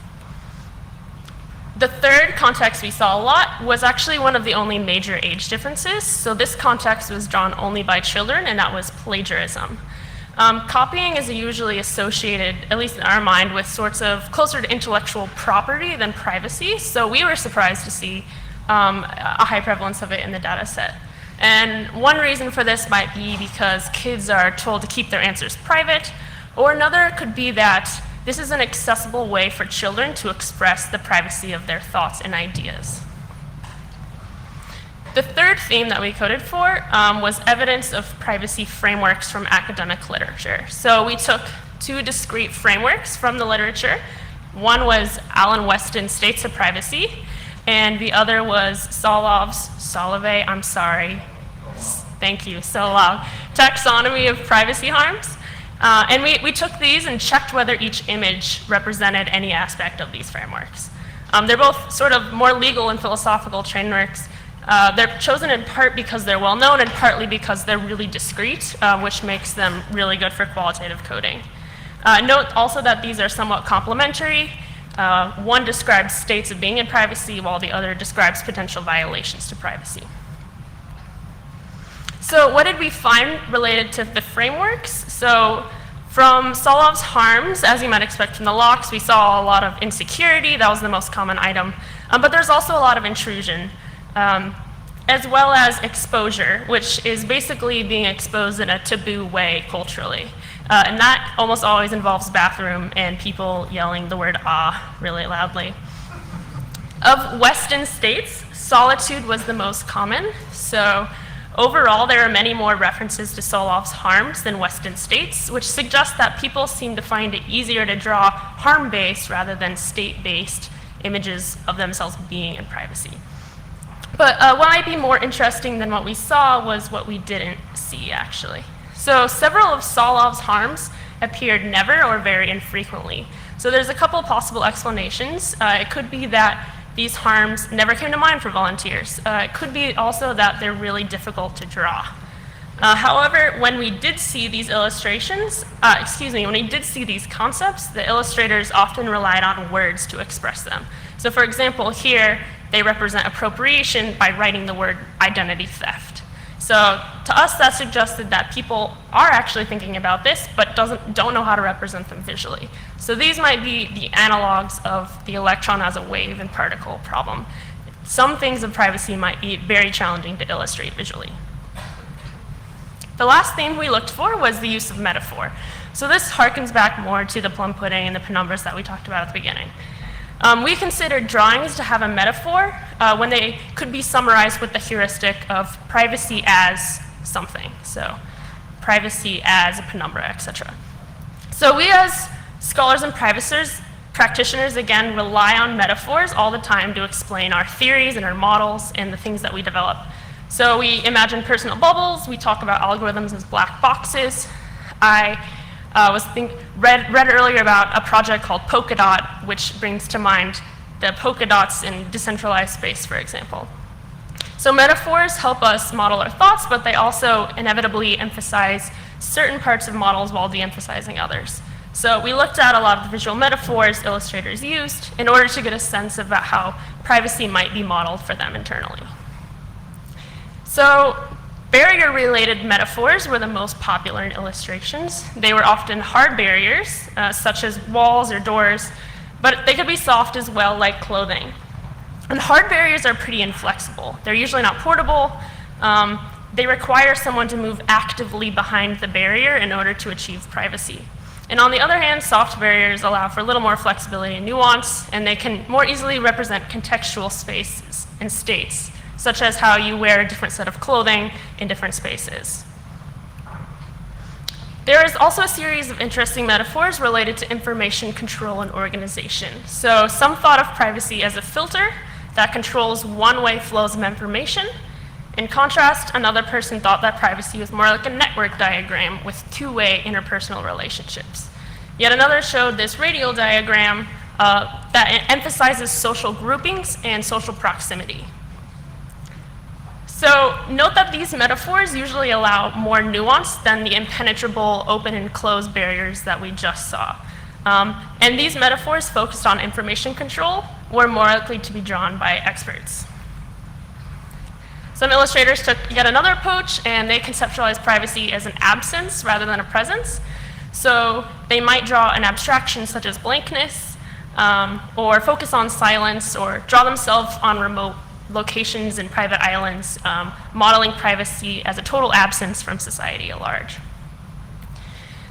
The third context we saw a lot was actually one of the only major age differences. So this context was drawn only by children, and that was plagiarism. Copying is usually associated, at least in our mind, with sorts of closer to intellectual property than privacy. So we were surprised to see a high prevalence of it in the data set. And one reason for this might be because kids are told to keep their answers private, or another could be that this is an accessible way for children to express the privacy of their thoughts and ideas. The third theme that we coded for was evidence of privacy frameworks from academic literature. So we took 2 discrete frameworks from the literature. One was Alan Weston's States of Privacy, and the other was Solov's Taxonomy of Privacy Harms. And we took these and checked whether each image represented any aspect of these frameworks. They're both sort of more legal and philosophical frameworks. They're chosen in part because they're well known and partly because they're really discrete, which makes them really good for qualitative coding. Note also that these are somewhat complementary. One describes states of being in privacy, while the other describes potential violations to privacy. So what did we find related to the frameworks? So from Solov's harms, as you might expect from the locks, we saw a lot of insecurity. That was the most common item. But there's also a lot of intrusion, as well as exposure, which is basically being exposed in a taboo way culturally. And that almost always involves bathroom and people yelling the word "ah" really loudly. Of Weston states, solitude was the most common. So overall, there are many more references to Solov's harms than Weston states, which suggests that people seem to find it easier to draw harm-based rather than state-based images of themselves being in privacy. But what might be more interesting than what we saw was what we didn't see, actually. So several of Solov's harms appeared never or very infrequently. So there's a couple possible explanations. It could be that these harms never came to mind for volunteers. It could be also that they're really difficult to draw. However, when we did see these illustrations, when we did see these concepts, the illustrators often relied on words to express them. So for example, here, they represent appropriation by writing the word identity theft. So to us, that suggested that people are actually thinking about this, but don't know how to represent them visually. So these might be the analogs of the electron as a wave and particle problem. Some things of privacy might be very challenging to illustrate visually. The last theme we looked for was the use of metaphor. So this harkens back more to the plum pudding and the penumbras that we talked about at the beginning. We considered drawings to have a metaphor when they could be summarized with the heuristic of privacy as something. So privacy as a penumbra, etc. So we as scholars and privaciers Practitioners, again, rely on metaphors all the time to explain our theories and our models and the things that we develop. So we imagine personal bubbles, we talk about algorithms as black boxes. I read earlier about a project called Polkadot, which brings to mind the polka dots in decentralized space, for example. So metaphors help us model our thoughts, but they also inevitably emphasize certain parts of models while de-emphasizing others. So we looked at a lot of the visual metaphors illustrators used in order to get a sense about how privacy might be modeled for them internally. So barrier-related metaphors were the most popular in illustrations. They were often hard barriers, such as walls or doors, but they could be soft as well, like clothing. And hard barriers are pretty inflexible. They're usually not portable. They require someone to move actively behind the barrier in order to achieve privacy. And on the other hand, soft barriers allow for a little more flexibility and nuance, and they can more easily represent contextual spaces and states, such as how you wear a different set of clothing in different spaces. There is also a series of interesting metaphors related to information control and organization. So some thought of privacy as a filter that controls one-way flows of information. In contrast, another person thought that privacy was more like a network diagram with two-way interpersonal relationships. Yet another showed this radial diagram that emphasizes social groupings and social proximity. So note that these metaphors usually allow more nuance than the impenetrable open and closed barriers that we just saw. And these metaphors focused on information control were more likely to be drawn by experts. Some illustrators took yet another approach, and they conceptualized privacy as an absence rather than a presence. So they might draw an abstraction such as blankness, or focus on silence, or draw themselves on remote locations and private islands, modeling privacy as a total absence from society at large.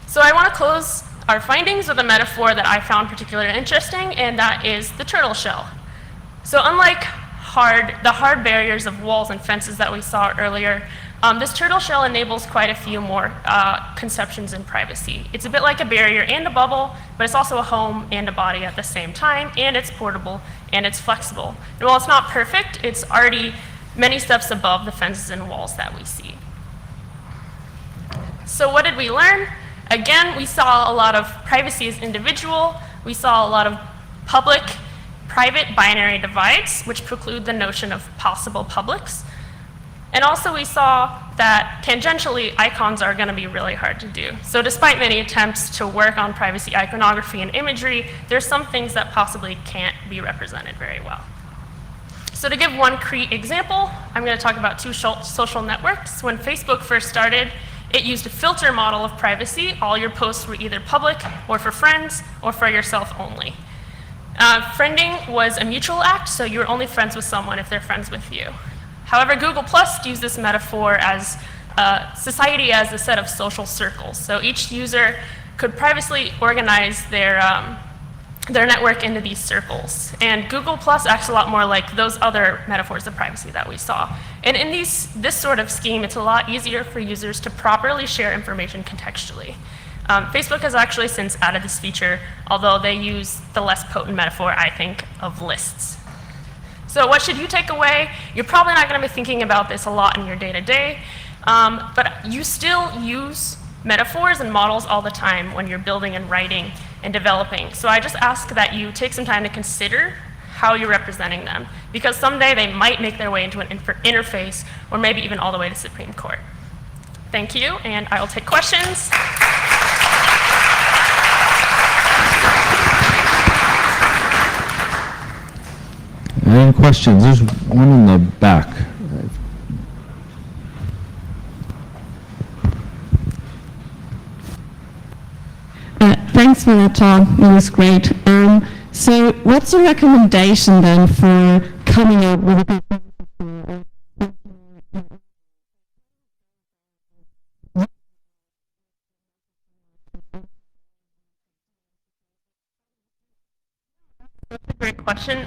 So I want to close our findings with a metaphor that I found particularly interesting, and that is the turtle shell. So unlike the hard barriers of walls and fences that we saw earlier, this turtle shell enables quite a few more conceptions in privacy. It's a bit like a barrier and a bubble, but it's also a home and a body at the same time, and it's portable and it's flexible. And while it's not perfect, it's already many steps above the fences and walls that we see. So what did we learn? Again, we saw a lot of privacy as individual. We saw a lot of public-private binary divides, which preclude the notion of possible publics. And also we saw that tangentially, icons are going to be really hard to do. So despite many attempts to work on privacy iconography and imagery, there's some things that possibly can't be represented very well. So to give one concrete example, I'm going to talk about two social networks. When Facebook first started, it used a filter model of privacy. All your posts were either public or for friends or for yourself only. Friending was a mutual act, so you were only friends with someone if they're friends with you. However, Google Plus used this metaphor as society as a set of social circles. So each user could privately organize their network into these circles. And Google Plus acts a lot more like those other metaphors of privacy that we saw. And in this sort of scheme, it's a lot easier for users to properly share information contextually. Facebook has actually since added this feature, although they use the less potent metaphor, I think, of lists. So what should you take away? You're probably not going to be thinking about this a lot in your day-to-day, but you still use metaphors and models all the time when you're building and writing and developing. So I just ask that you take some time to consider how you're representing them, because someday they might make their way into an interface or maybe even all the way to Supreme Court. Thank you, and I will take questions. Any questions? There's one in the back. Thanks for that talk. It was great. So what's your recommendation then for coming up with a That's a great question.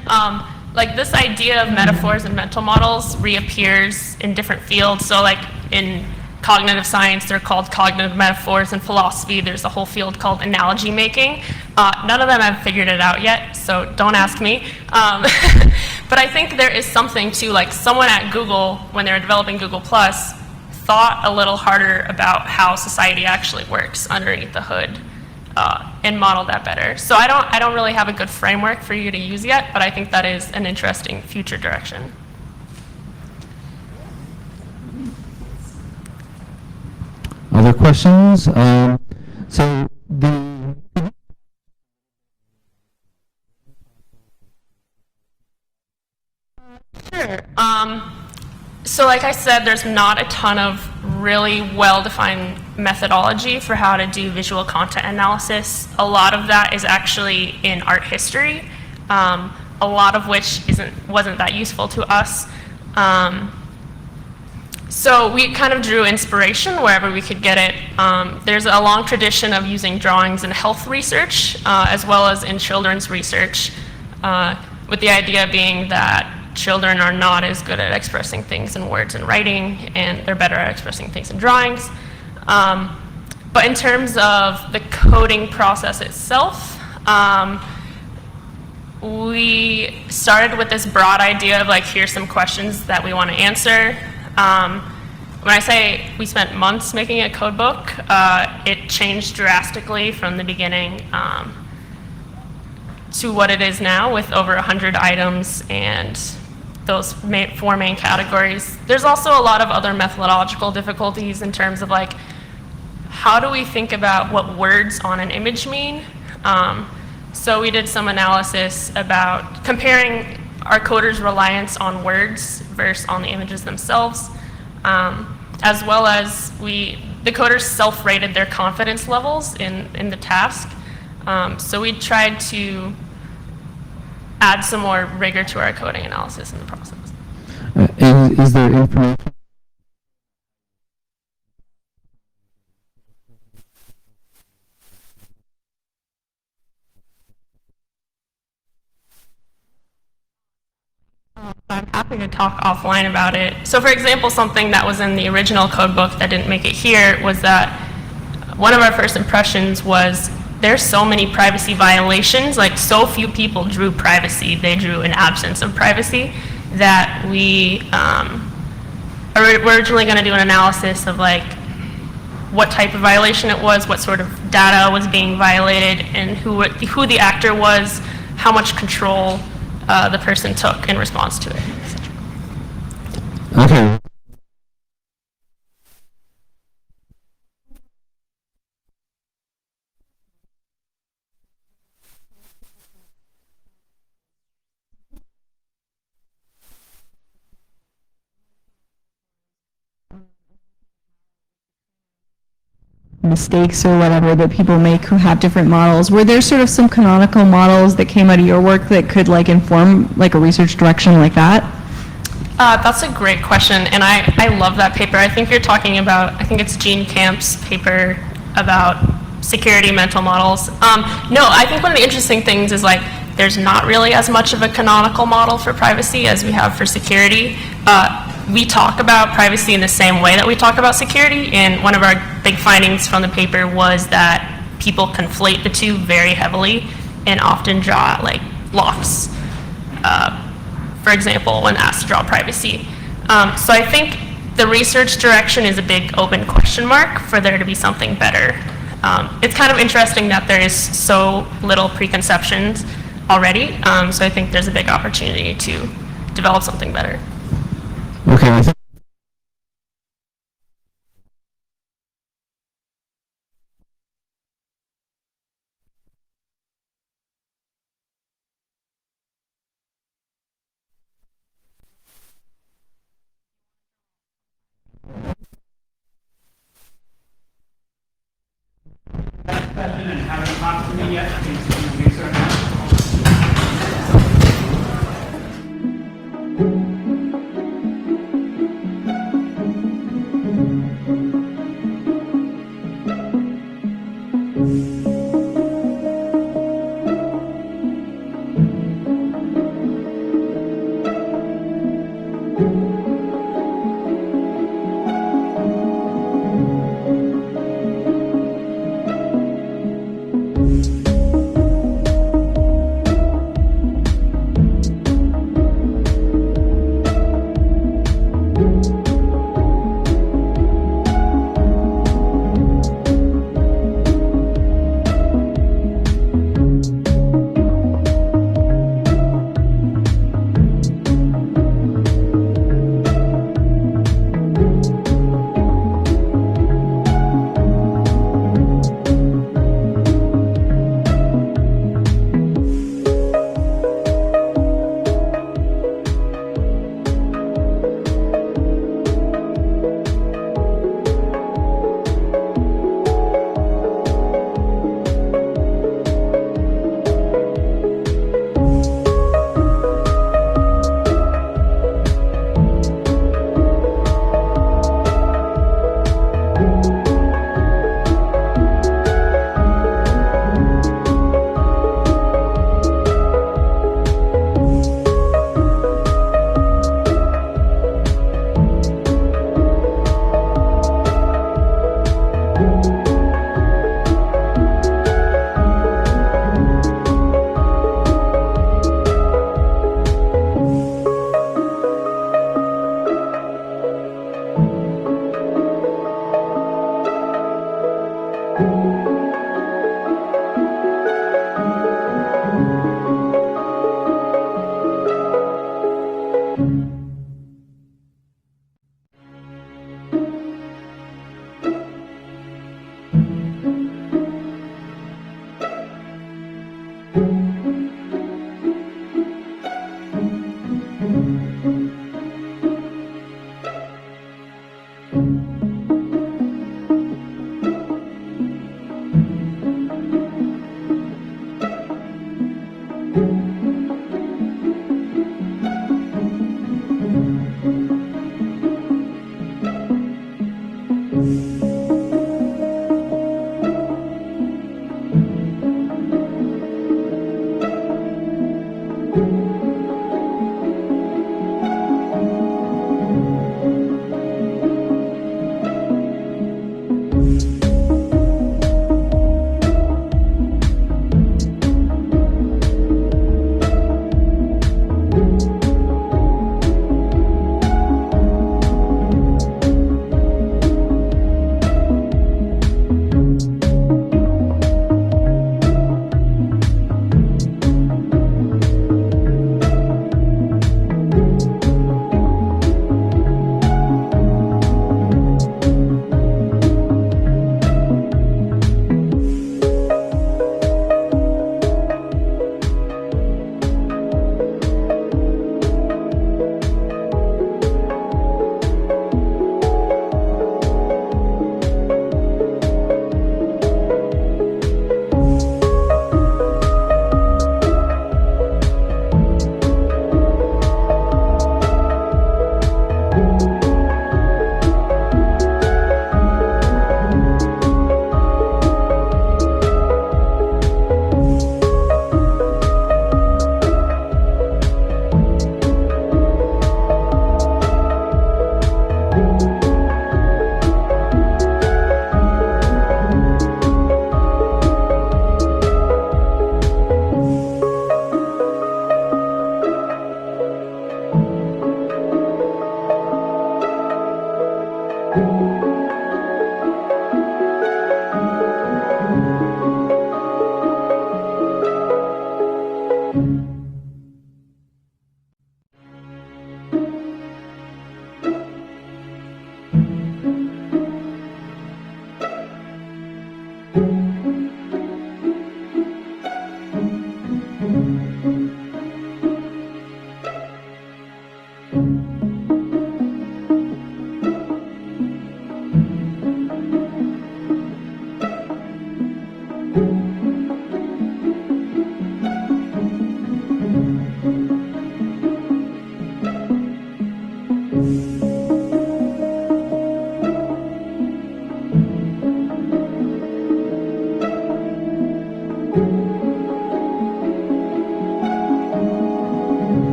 Like this idea of metaphors and mental models reappears in different fields. So like in cognitive science, they're called cognitive metaphors. In philosophy, there's a whole field called analogy making. None of them have figured it out yet, so don't ask me. But I think there is something to, like, someone at Google, when they were developing Google+, thought a little harder about how society actually works underneath the hood, and modeled that better. So I don't really have a good framework for you to use yet, but I think that is an interesting future direction. Other questions? So the Sure. So like I said, there's not a ton of really well-defined methodology for how to do visual content analysis. A lot of that is actually in art history, a lot of which wasn't that useful to us. So we kind of drew inspiration wherever we could get it. There's a long tradition of using drawings in health research, as well as in children's research, with the idea being that children are not as good at expressing things in words and writing, and they're better at expressing things in drawings. But in terms of the coding process itself, we started with this broad idea of, like, here's some questions that we want to answer. When I say we spent months making a code book, it changed drastically from the beginning to what it is now, with over 100 items and those four main categories. There's also a lot of other methodological difficulties in terms of, like, how do we think about what words on an image mean? So we did some analysis about comparing our coders' reliance on words versus on the images themselves, as well as the coders self-rated their confidence levels in the task. So we tried to add some more rigor to our coding analysis in the process. is there information? I'm happy to talk offline about it. So for example, something that was in the original code book that didn't make it here was that one of our first impressions was there's so many privacy violations, like so few people drew privacy, they drew an absence of privacy, that we were originally going to do an analysis of, like, what type of violation it was, what sort of data was being violated, and who the actor was, how much control the person took in response to it, etc. Okay. Mistakes or whatever that people make who have different models. Were there sort of some canonical models that came out of your work that could, like, inform, like, a research direction like that? That's a great question, and I love that paper. I think you're talking about, I think it's Gene Camp's paper about security mental models. No, I think one of the interesting things is, like, there's not really as much of a canonical model for privacy as we have for security. We talk about privacy in the same way that we talk about security, and one of our big findings from the paper was that people conflate the two very heavily and often draw, like, locks, for example, when asked to draw privacy. So I think the research direction is a big open question mark for there to be something better. It's kind of interesting that there is so little preconceptions already, so I think there's a big opportunity to develop something better. Okay, I think that question and haven't talked to me yet, please do research.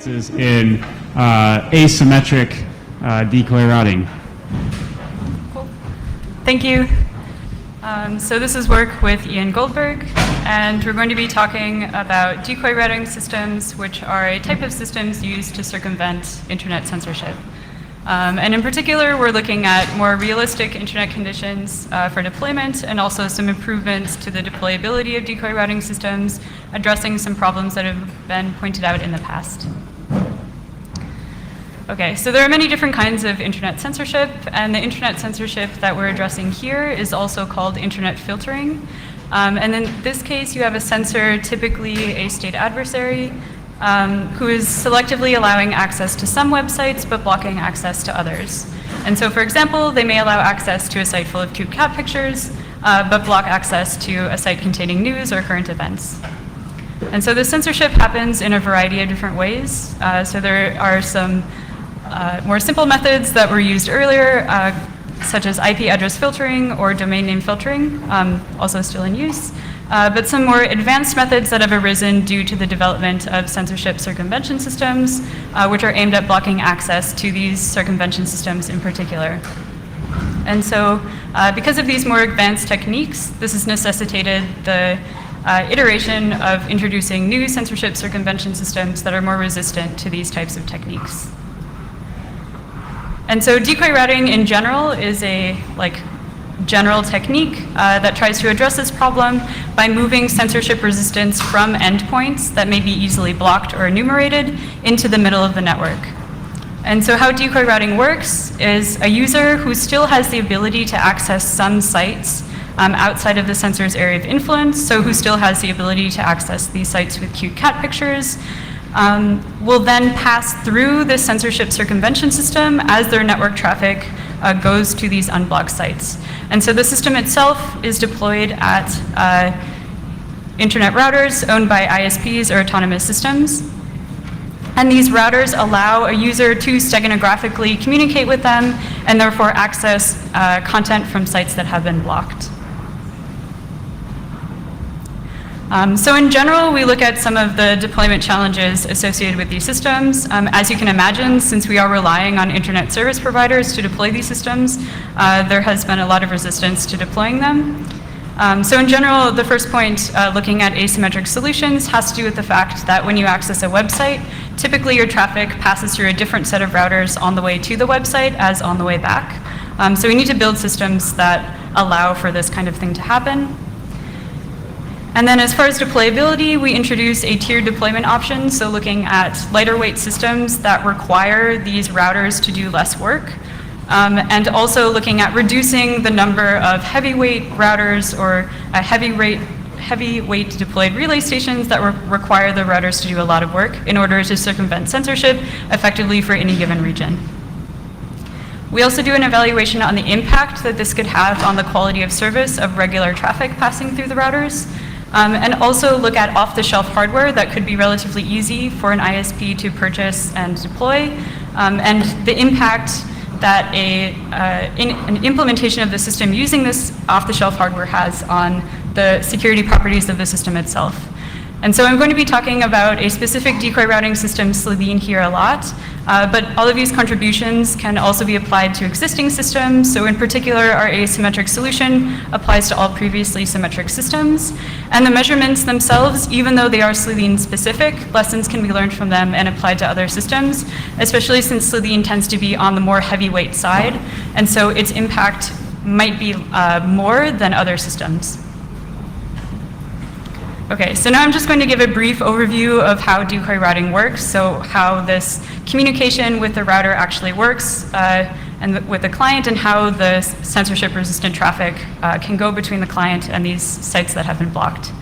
advances in asymmetric decoy routing. Thank you. So this is work with Ian Goldberg, and we're going to be talking about decoy routing systems, which are a type of systems used to circumvent internet censorship. And in particular, we're looking at more realistic internet conditions for deployment, and also some improvements to the deployability of decoy routing systems, addressing some problems that have been pointed out in the past. Okay, so there are many different kinds of internet censorship, and the internet censorship that we're addressing here is also called internet filtering. And in this case, you have a censor, typically a state adversary, who is selectively allowing access to some websites but blocking access to others. And so, for example, they may allow access to a site full of cute cat pictures, but block access to a site containing news or current events. And so the censorship happens in a variety of different ways. So there are some more simple methods that were used earlier, such as IP address filtering or domain name filtering, also still in use. But some more advanced methods that have arisen due to the development of censorship circumvention systems, which are aimed at blocking access to these circumvention systems in particular. And so because of these more advanced techniques, this has necessitated the iteration of introducing new censorship circumvention systems that are more resistant to these types of techniques. And so decoy routing in general is a general technique that tries to address this problem by moving censorship resistance from endpoints that may be easily blocked or enumerated into the middle of the network. And so how decoy routing works is a user who still has the ability to access some sites outside of the censor's area of influence, so who still has the ability to access these sites with cute cat pictures, will then pass through the censorship circumvention system as their network traffic goes to these unblocked sites. And so the system itself is deployed at internet routers owned by ISPs or autonomous systems. And these routers allow a user to steganographically communicate with them and therefore access content from sites that have been blocked. So in general, we look at some of the deployment challenges associated with these systems. As you can imagine, since we are relying on internet service providers to deploy these systems, there has been a lot of resistance to deploying them. So in general, the first point looking at asymmetric solutions has to do with the fact that when you access a website, typically your traffic passes through a different set of routers on the way to the website as on the way back. So we need to build systems that allow for this kind of thing to happen. And then as far as deployability, we introduce a tiered deployment option, so looking at lighter weight systems that require these routers to do less work, and also looking at reducing the number of heavyweight routers or heavyweight deployed relay stations that require the routers to do a lot of work in order to circumvent censorship effectively for any given region. We also do an evaluation on the impact that this could have on the quality of service of regular traffic passing through the routers. And also look at off-the-shelf hardware that could be relatively easy for an ISP to purchase and deploy, and the impact that an implementation of the system using this off-the-shelf hardware has on the security properties of the system itself. And so I'm going to be talking about a specific decoy routing system, Slitheen, here a lot, but all of these contributions can also be applied to existing systems. So in particular, our asymmetric solution applies to all previously symmetric systems. And the measurements themselves, even though they are Slitheen specific, lessons can be learned from them and applied to other systems, especially since Slitheen tends to be on the more heavyweight side. And so its impact might be more than other systems. Okay, so now I'm just going to give a brief overview of how decoy routing works, so how this communication with the router actually works and with the client, and how the censorship-resistant traffic can go between the client and these sites that have been blocked.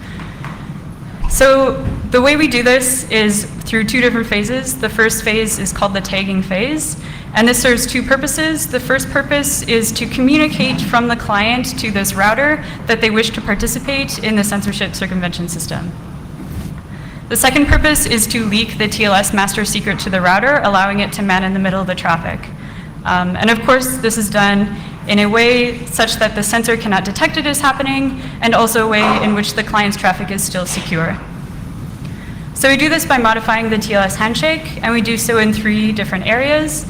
So the way we do this is through two different phases. The first phase is called the tagging phase, and this serves two purposes. The first purpose is to communicate from the client to this router that they wish to participate in the censorship circumvention system. The second purpose is to leak the TLS master secret to the router, allowing it to man in the middle of the traffic. And of course, this is done in a way such that the censor cannot detect it as happening, and also a way in which the client's traffic is still secure. So we do this by modifying the TLS handshake, and we do so in 3 different areas,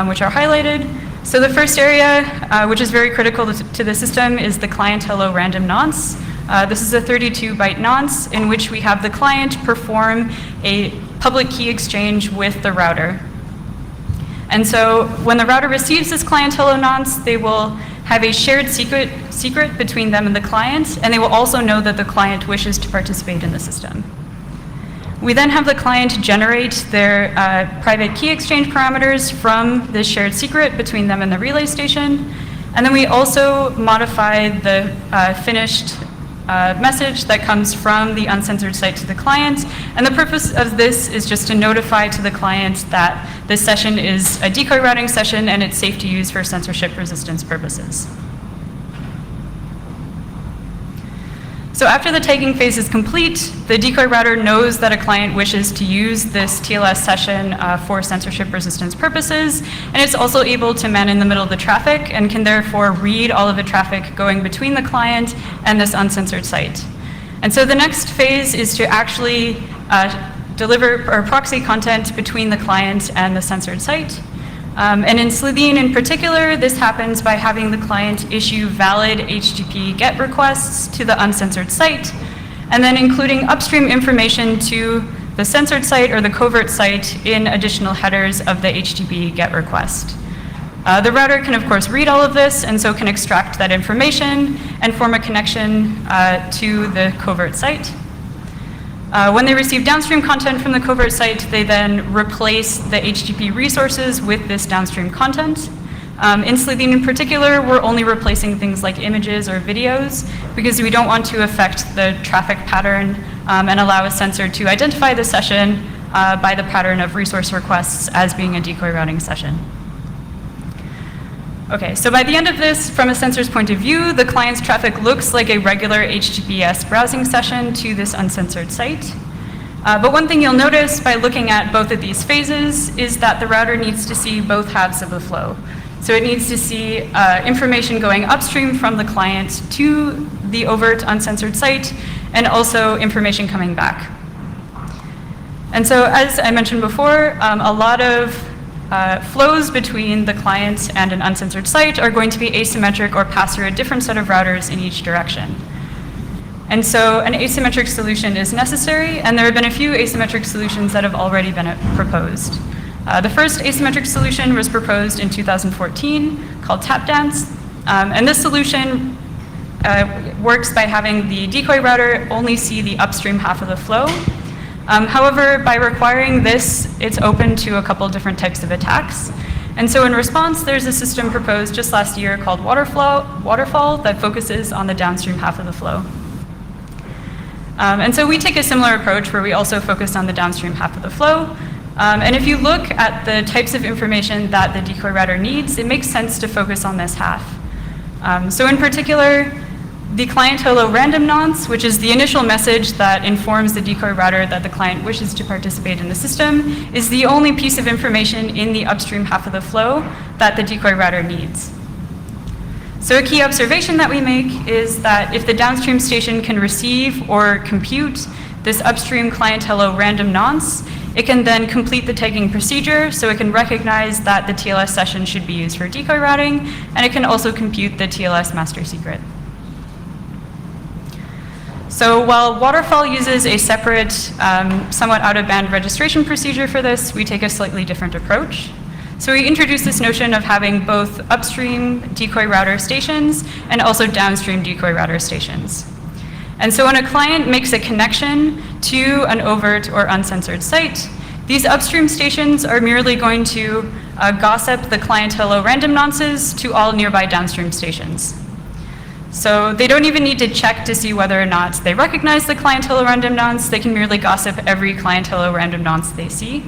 which are highlighted. So the first area, which is very critical to the system, is the client hello random nonce. This is a 32-byte nonce in which we have the client perform a public key exchange with the router. And so when the router receives this client hello nonce, they will have a shared secret between them and the client, and they will also know that the client wishes to participate in the system. We then have the client generate their private key exchange parameters from this shared secret between them and the relay station. And then we also modify the finished message that comes from the uncensored site to the client. And the purpose of this is just to notify to the client that this session is a decoy routing session and it's safe to use for censorship resistance purposes. So after the tagging phase is complete, the decoy router knows that a client wishes to use this TLS session for censorship resistance purposes, and it's also able to man in the middle of the traffic and can therefore read all of the traffic going between the client and this uncensored site. And so the next phase is to actually deliver or proxy content between the client and the censored site. And in Slitheen in particular, this happens by having the client issue valid HTTP GET requests to the uncensored site, and then including upstream information to the censored site or the covert site in additional headers of the HTTP GET request. The router can, of course, read all of this, and so can extract that information and form a connection to the covert site. When they receive downstream content from the covert site, they then replace the HTTP resources with this downstream content. In Slitheen in particular, we're only replacing things like images or videos because we don't want to affect the traffic pattern and allow a sensor to identify the session by the pattern of resource requests as being a decoy routing session. Okay, so by the end of this, from a sensor's point of view, the client's traffic looks like a regular HTTPS browsing session to this uncensored site. But one thing you'll notice by looking at both of these phases is that the router needs to see both halves of the flow. So it needs to see information going upstream from the client to the overt uncensored site, and also information coming back. And so as I mentioned before, a lot of flows between the client and an uncensored site are going to be asymmetric or pass through a different set of routers in each direction. And so an asymmetric solution is necessary, and there have been a few asymmetric solutions that have already been proposed. The first asymmetric solution was proposed in 2014 called TapDance, and this solution works by having the decoy router only see the upstream half of the flow. However, by requiring this, it's open to a couple different types of attacks. And so in response, there's a system proposed just last year called Waterfall that focuses on the downstream half of the flow. And so we take a similar approach where we also focus on the downstream half of the flow. And if you look at the types of information that the decoy router needs, it makes sense to focus on this half. So in particular, the client hello random nonce, which is the initial message that informs the decoy router that the client wishes to participate in the system, is the only piece of information in the upstream half of the flow that the decoy router needs. So a key observation that we make is that if the downstream station can receive or compute this upstream client hello random nonce, it can then complete the tagging procedure, so it can recognize that the TLS session should be used for decoy routing, and it can also compute the TLS master secret. So while Waterfall uses a separate, somewhat out-of-band registration procedure for this, we take a slightly different approach. So we introduce this notion of having both upstream decoy router stations and also downstream decoy router stations. And so when a client makes a connection to an overt or uncensored site, these upstream stations are merely going to gossip the client hello random nonces to all nearby downstream stations. So they don't even need to check to see whether or not they recognize the client hello random nonce. They can merely gossip every client hello random nonce they see,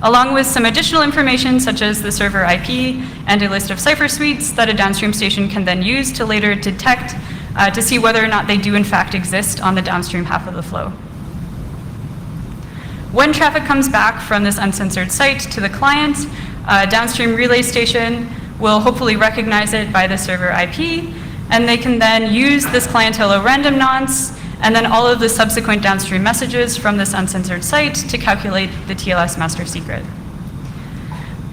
along with some additional information such as the server IP and a list of cipher suites that a downstream station can then use to later detect to see whether or not they do in fact exist on the downstream half of the flow. When traffic comes back from this uncensored site to the client, a downstream relay station will hopefully recognize it by the server IP, and they can then use this client hello random nonce and then all of the subsequent downstream messages from this uncensored site to calculate the TLS master secret.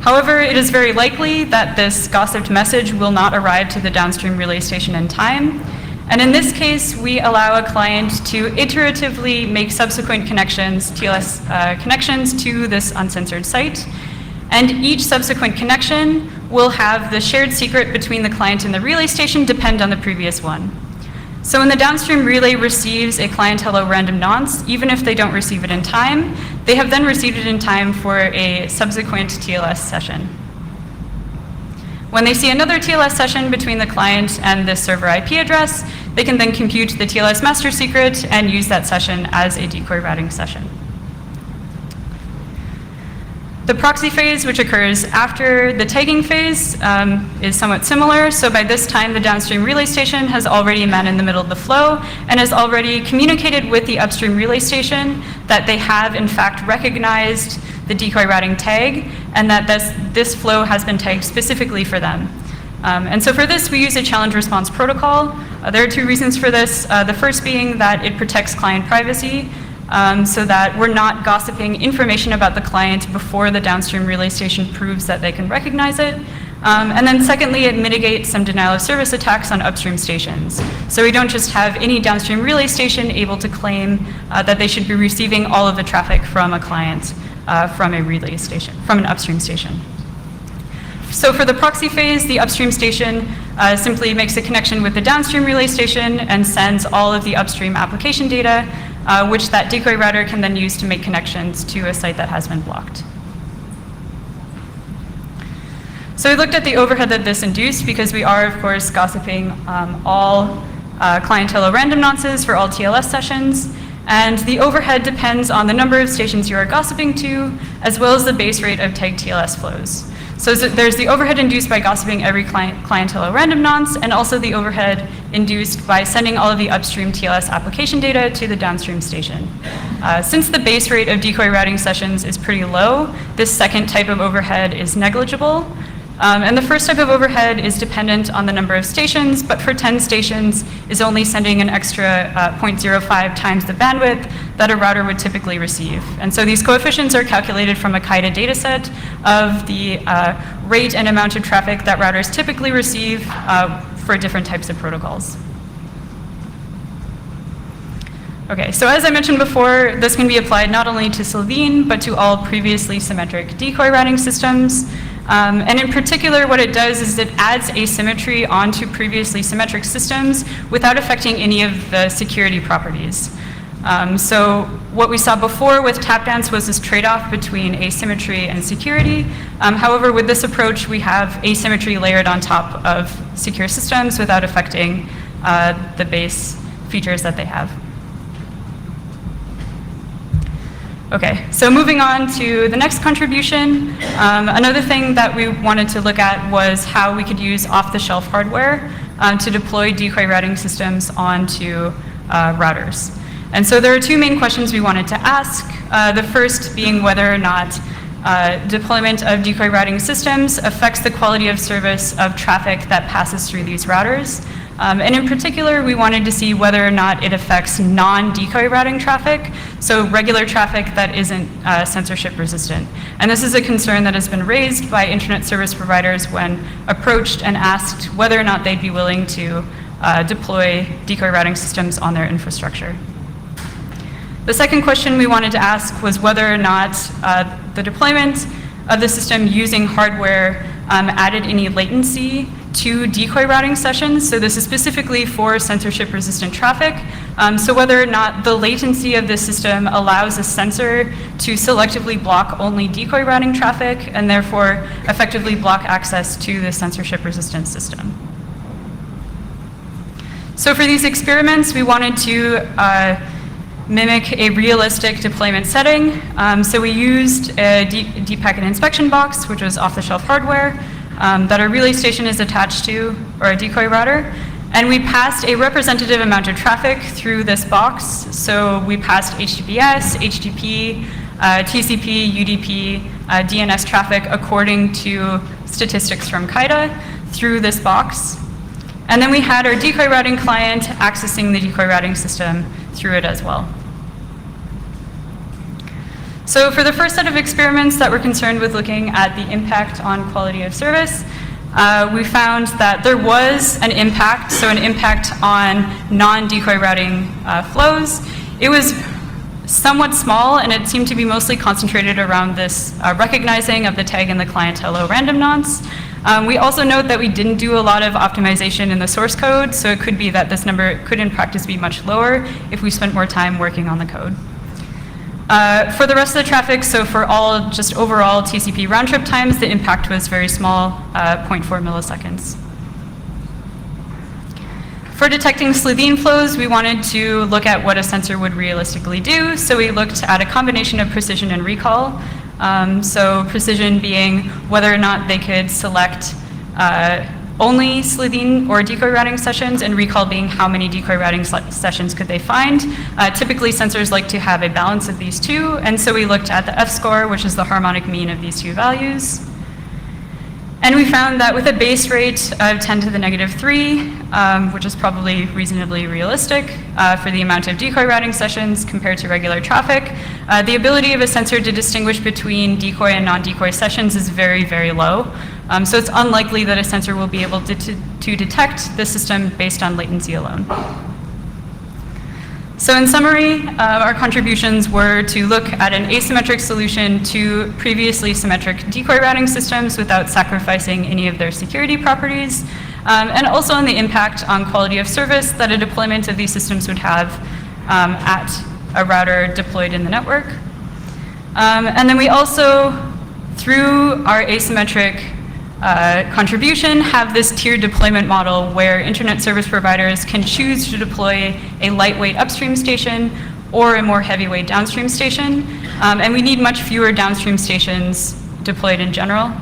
However, it is very likely that this gossiped message will not arrive to the downstream relay station in time. And in this case, we allow a client to iteratively make subsequent connections, TLS connections to this uncensored site. And each subsequent connection will have the shared secret between the client and the relay station depend on the previous one. So when the downstream relay receives a client hello random nonce, even if they don't receive it in time, they have then received it in time for a subsequent TLS session. When they see another TLS session between the client and this server IP address, they can then compute the TLS master secret and use that session as a decoy routing session. The proxy phase, which occurs after the tagging phase, is somewhat similar. So by this time, the downstream relay station has already met in the middle of the flow and has already communicated with the upstream relay station that they have, in fact, recognized the decoy routing tag and that this flow has been tagged specifically for them. And so for this, we use a challenge response protocol. There are two reasons for this. The first being that it protects client privacy, so that we're not gossiping information about the client before the downstream relay station proves that they can recognize it. And then secondly, it mitigates some denial of service attacks on upstream stations. So we don't just have any downstream relay station able to claim that they should be receiving all of the traffic from a client from a relay station, from an upstream station. So for the proxy phase, the upstream station simply makes a connection with the downstream relay station and sends all of the upstream application data, which that decoy router can then use to make connections to a site that has been blocked. So we looked at the overhead that this induced because we are, of course, gossiping all client hello random nonces for all TLS sessions. And the overhead depends on the number of stations you are gossiping to, as well as the base rate of tagged TLS flows. So there's the overhead induced by gossiping every client hello random nonce, and also the overhead induced by sending all of the upstream TLS application data to the downstream station. Since the base rate of decoy routing sessions is pretty low, this second type of overhead is negligible. And the first type of overhead is dependent on the number of stations, but for 10 stations is only sending an extra 0.05 times the bandwidth that a router would typically receive. And so these coefficients are calculated from a KIDA dataset of the rate and amount of traffic that routers typically receive for different types of protocols. Okay, so as I mentioned before, this can be applied not only to Sylvine, but to all previously symmetric decoy routing systems. And in particular, what it does is it adds asymmetry onto previously symmetric systems without affecting any of the security properties. So what we saw before with Tapdance was this trade-off between asymmetry and security. However, with this approach, we have asymmetry layered on top of secure systems without affecting the base features that they have. Okay, so moving on to the next contribution. Another thing that we wanted to look at was how we could use off-the-shelf hardware to deploy decoy routing systems onto routers. And so there are two main questions we wanted to ask. The first being whether or not deployment of decoy routing systems affects the quality of service of traffic that passes through these routers. And in particular, we wanted to see whether or not it affects non-decoy routing traffic, so regular traffic that isn't censorship resistant. And this is a concern that has been raised by internet service providers when approached and asked whether or not they'd be willing to deploy decoy routing systems on their infrastructure. The second question we wanted to ask was whether or not the deployment of the system using hardware added any latency to decoy routing sessions. So this is specifically for censorship-resistant traffic. So whether or not the latency of the system allows a sensor to selectively block only decoy routing traffic and therefore effectively block access to the censorship-resistant system. So for these experiments, we wanted to mimic a realistic deployment setting. So we used a deep packet inspection box, which was off-the-shelf hardware, that our relay station is attached to, or a decoy router. And we passed a representative amount of traffic through this box. So we passed HTTPS, HTTP, TCP, UDP, DNS traffic according to statistics from KIDA through this box. And then we had our decoy routing client accessing the decoy routing system through it as well. So for the first set of experiments that were concerned with looking at the impact on quality of service, we found that there was an impact, so an impact on non-decoy routing flows. It was somewhat small, and it seemed to be mostly concentrated around this recognizing of the tag in the client hello random nonce. We also note that we didn't do a lot of optimization in the source code, so it could be that this number could in practice be much lower if we spent more time working on the code. For the rest of the traffic, so for all just overall TCP round trip times, the impact was very small, 0.4 milliseconds. For detecting Slitheen flows, we wanted to look at what a sensor would realistically do, so we looked at a combination of precision and recall. So precision being whether or not they could select only Slitheen or decoy routing sessions, and recall being how many decoy routing sessions could they find. Typically, sensors like to have a balance of these two, and so we looked at the F-score, which is the harmonic mean of these two values. And we found that with a base rate of 10 to the -3, which is probably reasonably realistic for the amount of decoy routing sessions compared to regular traffic, the ability of a sensor to distinguish between decoy and non-decoy sessions is very, very low. So it's unlikely that a sensor will be able to detect the system based on latency alone. So in summary, our contributions were to look at an asymmetric solution to previously symmetric decoy routing systems without sacrificing any of their security properties, and also on the impact on quality of service that a deployment of these systems would have at a router deployed in the network. And then we also, through our asymmetric contribution, have this tiered deployment model where internet service providers can choose to deploy a lightweight upstream station or a more heavyweight downstream station. And we need much fewer downstream stations deployed in general.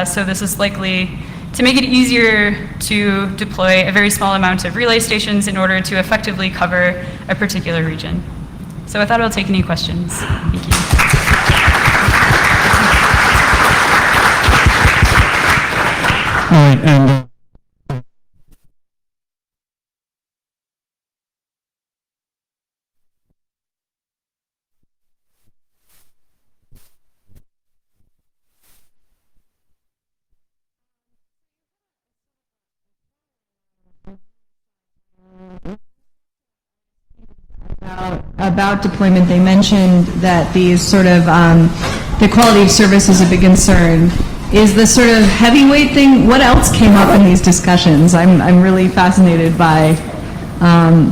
So this is likely to make it easier to deploy a very small amount of relay stations in order to effectively cover a particular region. So I thought I'll take any questions. Thank you. All right, and about deployment, they mentioned that these sort of the quality of service is a big concern. Is the sort of heavyweight thing? What else came up in these discussions? I'm really fascinated by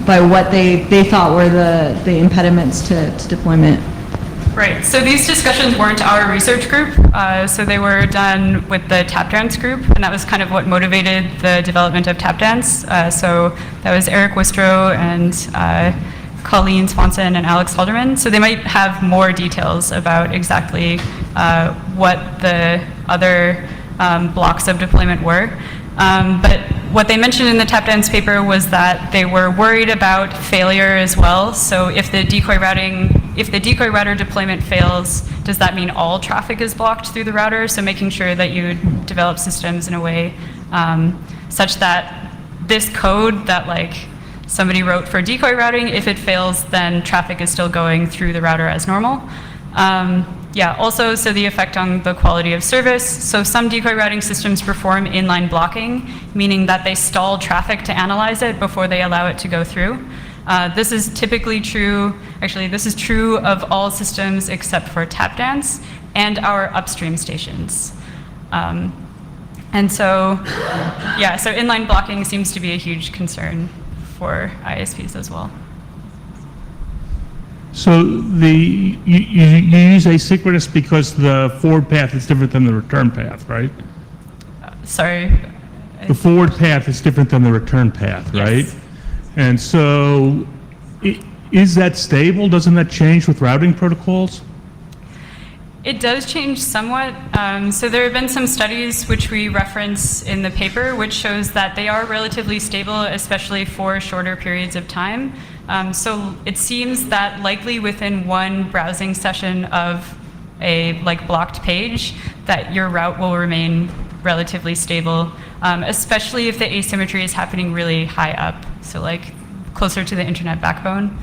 what they thought were the impediments to deployment. Right, so these discussions weren't our research group, so they were done with the TapDance group, and that was kind of what motivated the development of TapDance. So that was Eric Wistro and Colleen Swanson and Alex Halderman. So they might have more details about exactly what the other blocks of deployment were. But what they mentioned in the TapDance paper was that they were worried about failure as well. So if the decoy router deployment fails, does that mean all traffic is blocked through the router? So making sure that you develop systems in a way such that this code that somebody wrote for decoy routing, if it fails, then traffic is still going through the router as normal. Yeah, also, so the effect on the quality of service. So some decoy routing systems perform inline blocking, meaning that they stall traffic to analyze it before they allow it to go through. This is typically true, actually this is true of all systems except for TapDance and our upstream stations. And so, yeah, so inline blocking seems to be a huge concern for ISPs as well. so you use asynchronous because the forward path is different than the return path, right? Sorry. The forward path is different than the return path, right? Yes. And so is that stable? Doesn't that change with routing protocols? It does change somewhat. So there have been some studies which we reference in the paper, which shows that they are relatively stable, especially for shorter periods of time. So it seems that likely within one browsing session of a blocked page, that your route will remain relatively stable, especially if the asymmetry is happening really high up, so closer to the internet backbone.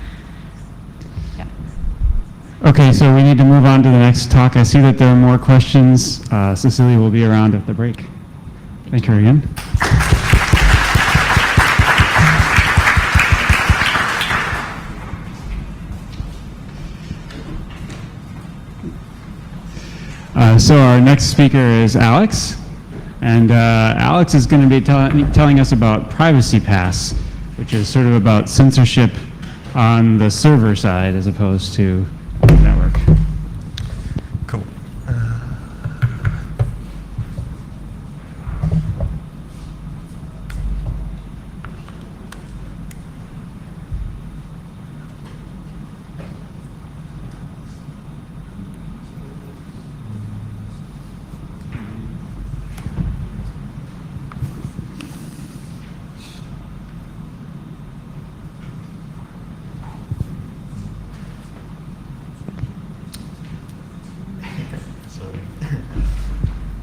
Okay, so we need to move on to the next talk. I see that there are more questions. Cecilia will be around at the break. Thank you again. So our next speaker is Alex, and Alex is going to be telling us about Privacy Pass, which is sort of about censorship on the server side as opposed to the network. Cool.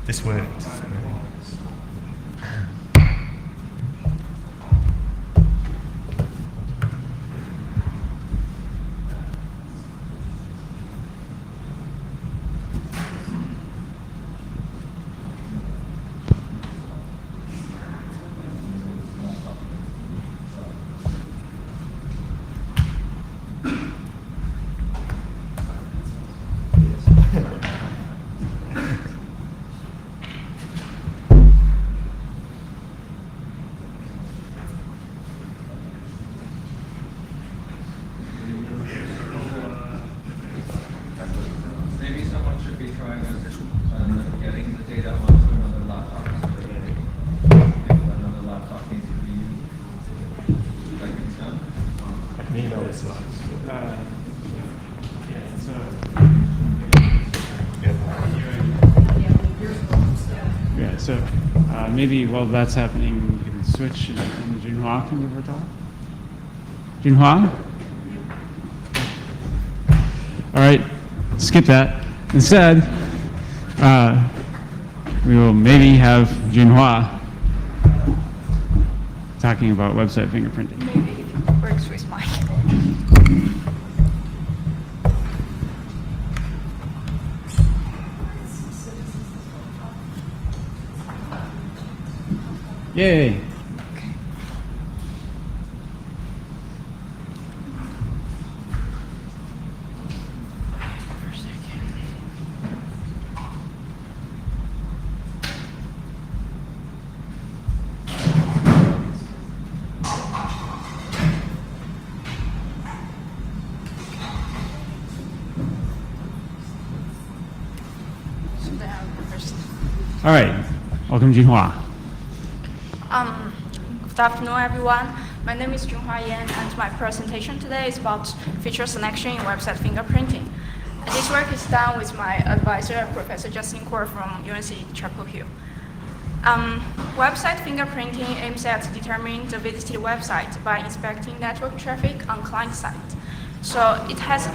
This worked. Maybe someone should be trying getting the data onto another laptop. If another laptop needs to be used, like it's done. I can email the slides. Yeah, so maybe while that's happening, we can switch and Junhua can give her talk. Junhua? All right, skip that. Instead, we will maybe have Junhua talking about website fingerprinting. Maybe it works with mine. Yay! All right, welcome Junhua. Good afternoon, everyone. My name is Junhua Yan, and my presentation today is about feature selection in website fingerprinting. This work is done with my advisor, Professor Justin Core from UNC Chapel Hill. Website fingerprinting aims at determining the visited website by inspecting network traffic on client side. So it has,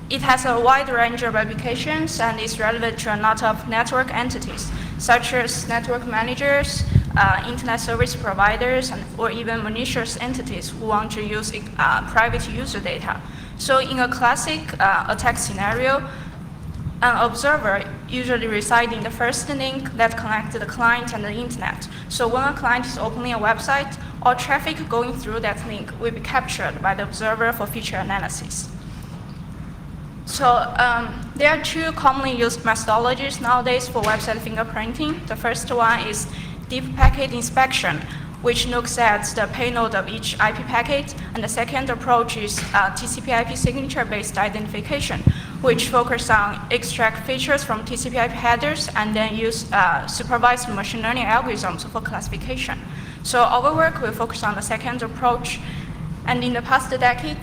it has a wide range of applications and is relevant to a lot of network entities, such as network managers, internet service providers, or even malicious entities who want to use private user data. So in a classic attack scenario, an observer usually resides in the first link that connects the client and the internet. So when a client is opening a website, all traffic going through that link will be captured by the observer for feature analysis. So there are two commonly used methodologies nowadays for website fingerprinting. The first one is deep packet inspection, which looks at the payload of each IP packet. And the second approach is TCP/IP signature-based identification, which focuses on extract features from TCP/IP headers and then use supervised machine learning algorithms for classification. So our work will focus on the second approach. And in the past decade,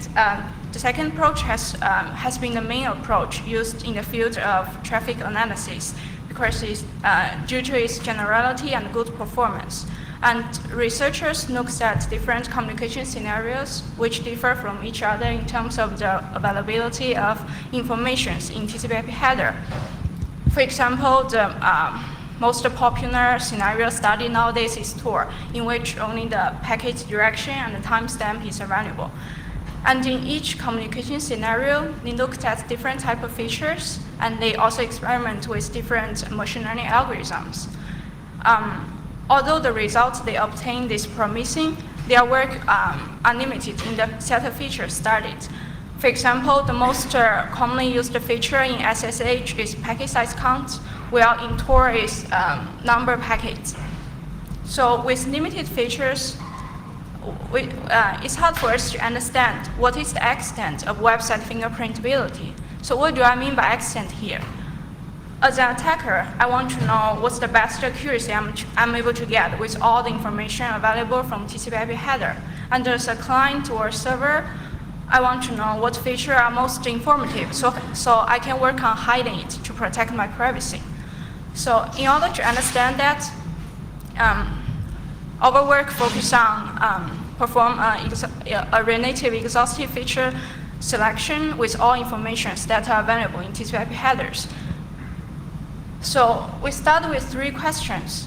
the second approach has been the main approach used in the field of traffic analysis because it's due to its generality and good performance. And researchers looked at different communication scenarios which differ from each other in terms of the availability of information in TCP/IP header. For example, the most popular scenario study nowadays is Tor, in which only the packet direction and the timestamp is available. And in each communication scenario, they looked at different type of features, and they also experiment with different machine learning algorithms. Although the results they obtained is promising, their work are limited in the set of features studied. For example, the most commonly used feature in SSH is packet size count, while in Tor is number packets. So with limited features, it's hard for us to understand what is the extent of website fingerprintability. So what do I mean by extent here? As an attacker, I want to know what's the best accuracy I'm able to get with all the information available from TCP/IP header. And as a client or server, I want to know what features are most informative so I can work on hiding it to protect my privacy. So in order to understand that, our work focuses on perform a relative exhaustive feature selection with all informations that are available in TCP/IP headers. So we start with 3 questions.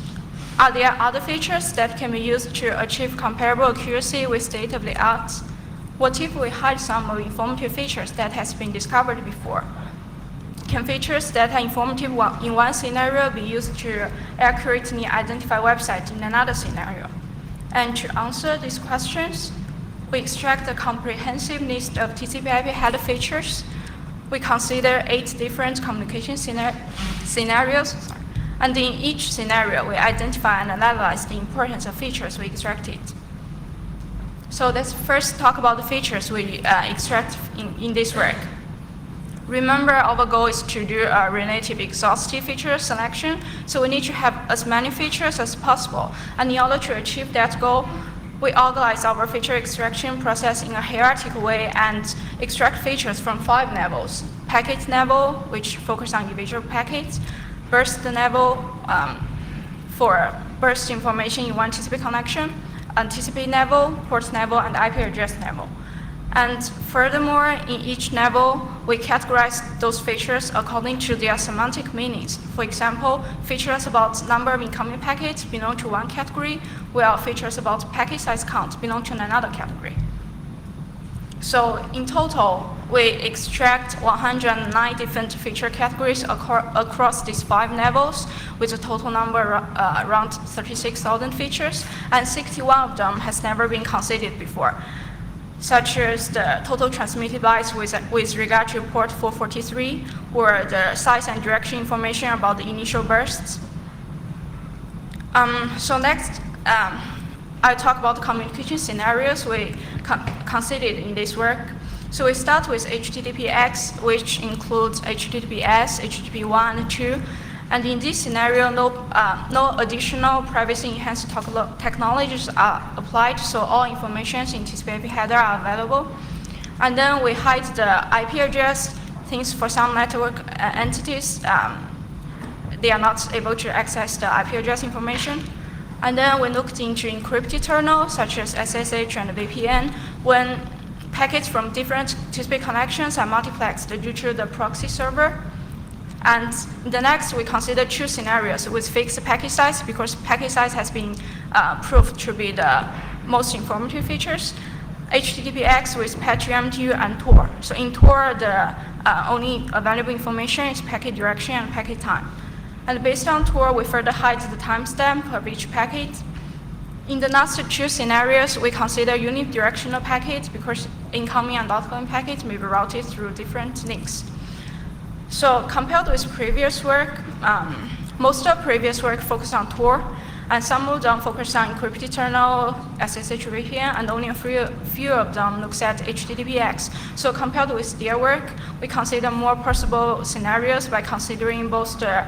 Are there other features that can be used to achieve comparable accuracy with state-of-the-art? What if we hide some of informative features that has been discovered before? Can features that are informative in one scenario be used to accurately identify websites in another scenario? And to answer these questions, we extract a comprehensive list of TCP/IP header features. We consider 8 different communication scenarios, and in each scenario, we identify and analyze the importance of features we extracted. So let's first talk about the features we extract in this work. Remember, our goal is to do a relative exhaustive feature selection, so we need to have as many features as possible. And in order to achieve that goal, we organize our feature extraction process in a hierarchical way and extract features from 5 levels. Packet level, which focus on individual packets. Burst level, for burst information in one TCP connection. And TCP level, port level, and IP address level. And furthermore, in each level, we categorize those features according to their semantic meanings. For example, features about number of incoming packets belong to one category, while features about packet size count belong to another category. So in total, we extract 109 different feature categories across these 5 levels, with a total number around 36,000 features, and 61 of them has never been considered before, such as the total transmitted bytes with regard to port 443, or the size and direction information about the initial bursts. So next, I'll talk about the communication scenarios we considered in this work. So we start with HTTPX, which includes HTTPS, HTTP1 and 2. And in this scenario, no additional privacy-enhanced technologies are applied, so all information in TCP/IP header are available. And then we hide the IP address, since for some network entities, they are not able to access the IP address information. And then we looked into encrypted tunnels, such as SSH and VPN, when packets from different TCP connections are multiplexed due to the proxy server. And the next, we consider 2 scenarios with fixed packet size, because packet size has been proved to be the most informative features. HTTPX with PatriMTU and Tor. So in Tor, the only available information is packet direction and packet time. And based on Tor, we further hide the timestamp of each packet. In the last 2 scenarios, we consider unidirectional packets, because incoming and outgoing packets may be routed through different links. So compared with previous work, most of previous work focused on Tor, and some of them focus on encrypted tunnel, SSH VPN, and only a few of them looks at HTTPX. So compared with their work, we consider more possible scenarios by considering both the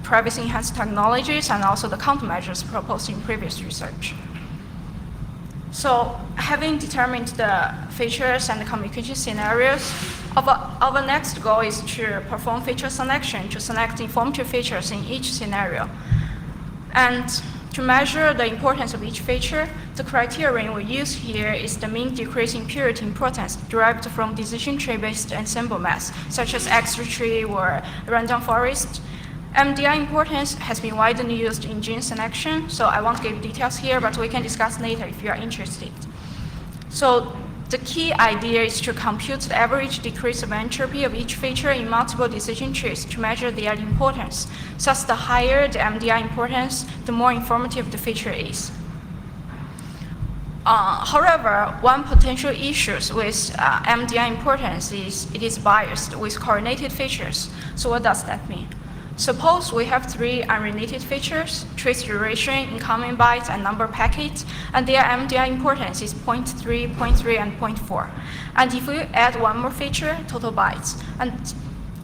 privacy-enhanced technologies and also the countermeasures proposed in previous research. So having determined the features and the communication scenarios, our next goal is to perform feature selection to select informative features in each scenario. And to measure the importance of each feature, the criterion we use here is the mean decrease in purity importance derived from decision tree-based ensemble math, such as X-tree or random forest. MDI importance has been widely used in gene selection, so I won't give details here, but we can discuss later if you are interested. So the key idea is to compute the average decrease of entropy of each feature in multiple decision trees to measure their importance. Thus, the higher the MDI importance, the more informative the feature is. However, one potential issue with MDI importance is it is biased with correlated features. So what does that mean? Suppose we have 3 unrelated features, trace duration, incoming bytes, and number packets, and their MDI importance is 0.3, 0.3, and 0.4. And if we add one more feature, total bytes, and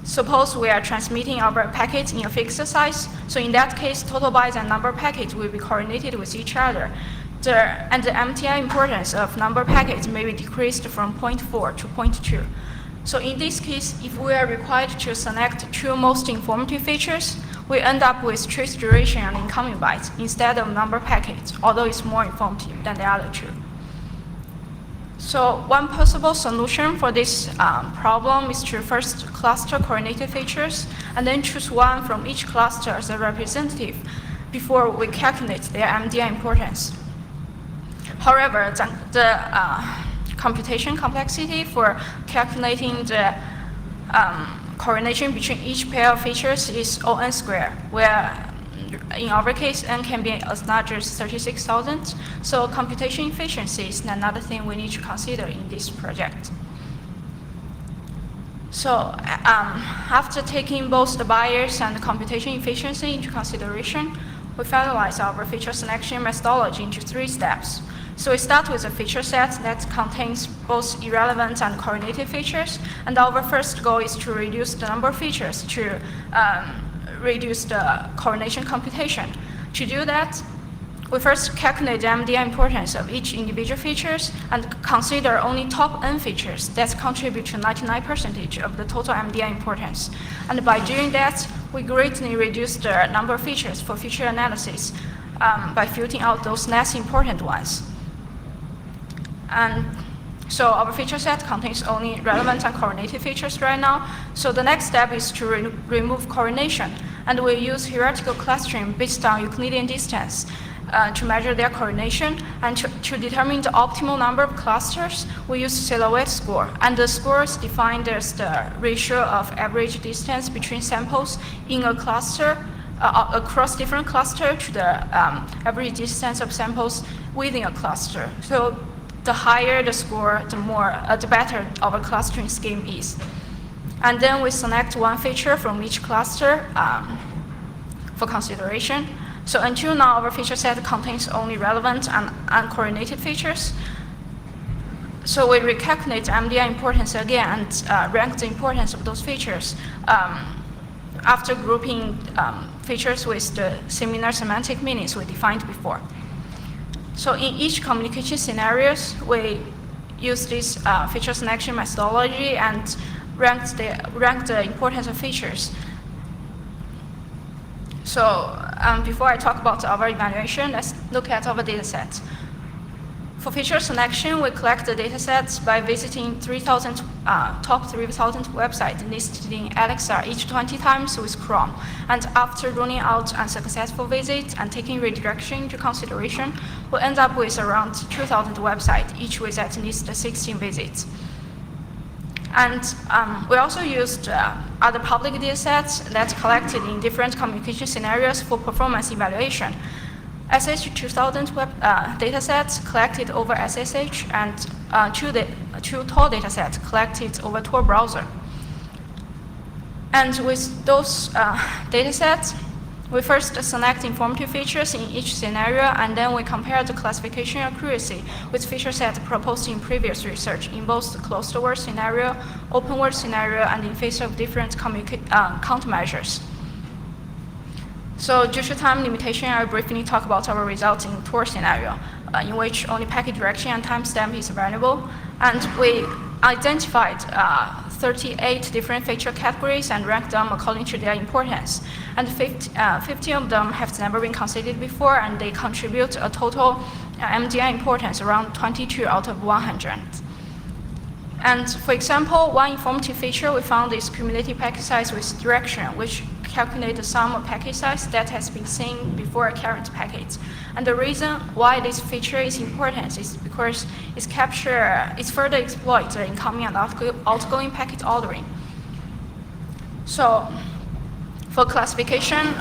suppose we are transmitting our packets in a fixed size, so in that case, total bytes and number packets will be correlated with each other. And the MDI importance of number packets may be decreased from 0.4 to 0.2. So in this case, if we are required to select 2 most informative features, we end up with trace duration and incoming bytes instead of number packets, although it's more informative than the other 2. So one possible solution for this problem is to first cluster coordinated features and then choose one from each cluster as a representative before we calculate their MDI importance. However, the computation complexity for calculating the correlation between each pair of features is O(n) squared, where in our case, n can be as large as 36,000. So computation efficiency is another thing we need to consider in this project. So after taking both the bias and the computation efficiency into consideration, we finalize our feature selection methodology into 3 steps. So we start with a feature set that contains both irrelevant and correlated features, and our first goal is to reduce the number of features to reduce the correlation computation. To do that, we first calculate the MDI importance of each individual features and consider only top n features that contribute to 99% of the total MDI importance. And by doing that, we greatly reduce the number of features for feature analysis by filtering out those less important ones. And so our feature set contains only relevant and correlated features right now. So the next step is to remove correlation. And we use hierarchical clustering based on Euclidean distance to measure their correlation. And to determine the optimal number of clusters, we use silhouette score. And the score is defined as the ratio of average distance between samples in a cluster across different clusters to the average distance of samples within a cluster. So the higher the score, the better our clustering scheme is. And then we select one feature from each cluster for consideration. So until now, our feature set contains only relevant and uncorrelated features. So we recalculate MDI importance again and rank the importance of those features after grouping features with the similar semantic meanings we defined before. So in each communication scenarios, we use this feature selection methodology and rank the importance of features. So before I talk about our evaluation, let's look at our data set. For feature selection, we collect the data sets by visiting top 3,000 websites listed in Elixir each 20 times with Chrome. And after ruling out unsuccessful visits and taking redirection into consideration, we end up with around 2,000 websites, each with at least 16 visits. And we also used other public data sets that's collected in different communication scenarios for performance evaluation. SSH 2000 datasets collected over SSH and two Tor datasets collected over Tor browser. And with those datasets, we first select informative features in each scenario, and then we compare the classification accuracy with feature sets proposed in previous research in both the closed world scenario, open world scenario, and in face of different countermeasures. So due to time limitation, I'll briefly talk about our results in Tor scenario, in which only packet direction and timestamp is available. And we identified 38 different feature categories and ranked them according to their importance. And 50 of them have never been considered before, and they contribute a total MDI importance around 22 out of 100. And for example, one informative feature we found is cumulative packet size with direction, which calculate the sum of packet size that has been seen before a current packet. And the reason why this feature is important is because it's further exploits the incoming and outgoing packet ordering. So for classification,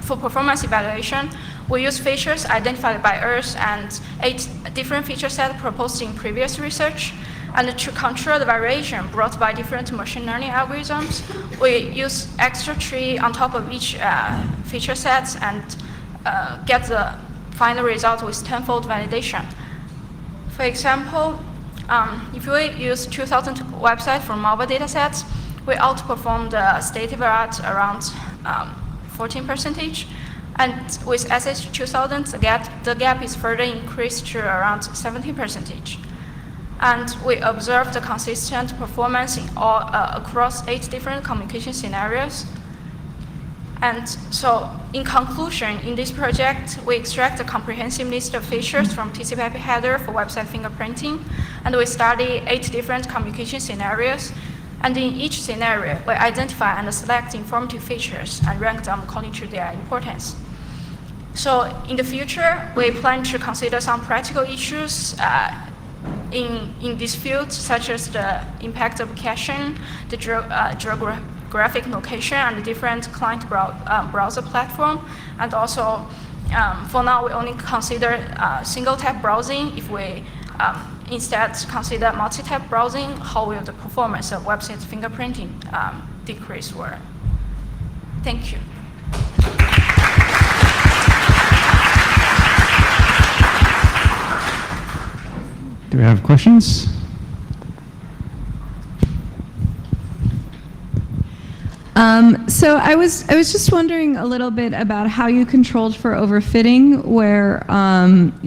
for performance evaluation, we use features identified by us and 8 different feature sets proposed in previous research. And to control the variation brought by different machine learning algorithms, we use extra tree on top of each feature set and get the final result with tenfold validation. For example, if we use 2,000 websites for mobile datasets, we outperform the state-of-the-art around 14%. And with SH2000, the gap is further increased to around 17%. And we observed the consistent performance in across 8 different communication scenarios. And so, in conclusion, in this project, we extract a comprehensive list of features from TCP/IP header for website fingerprinting, and we study 8 different communication scenarios. And in each scenario, we identify and select informative features and rank them according to their importance. So, in the future, we plan to consider some practical issues in this field, such as the impact of caching, the geographic location, and the different client browser platform. And also, for now, we only consider single-tab browsing. If we instead consider multi-tab browsing, how will the performance of website fingerprinting decrease? Thank you. Do we have questions? So I was just wondering a little bit about how you controlled for overfitting, where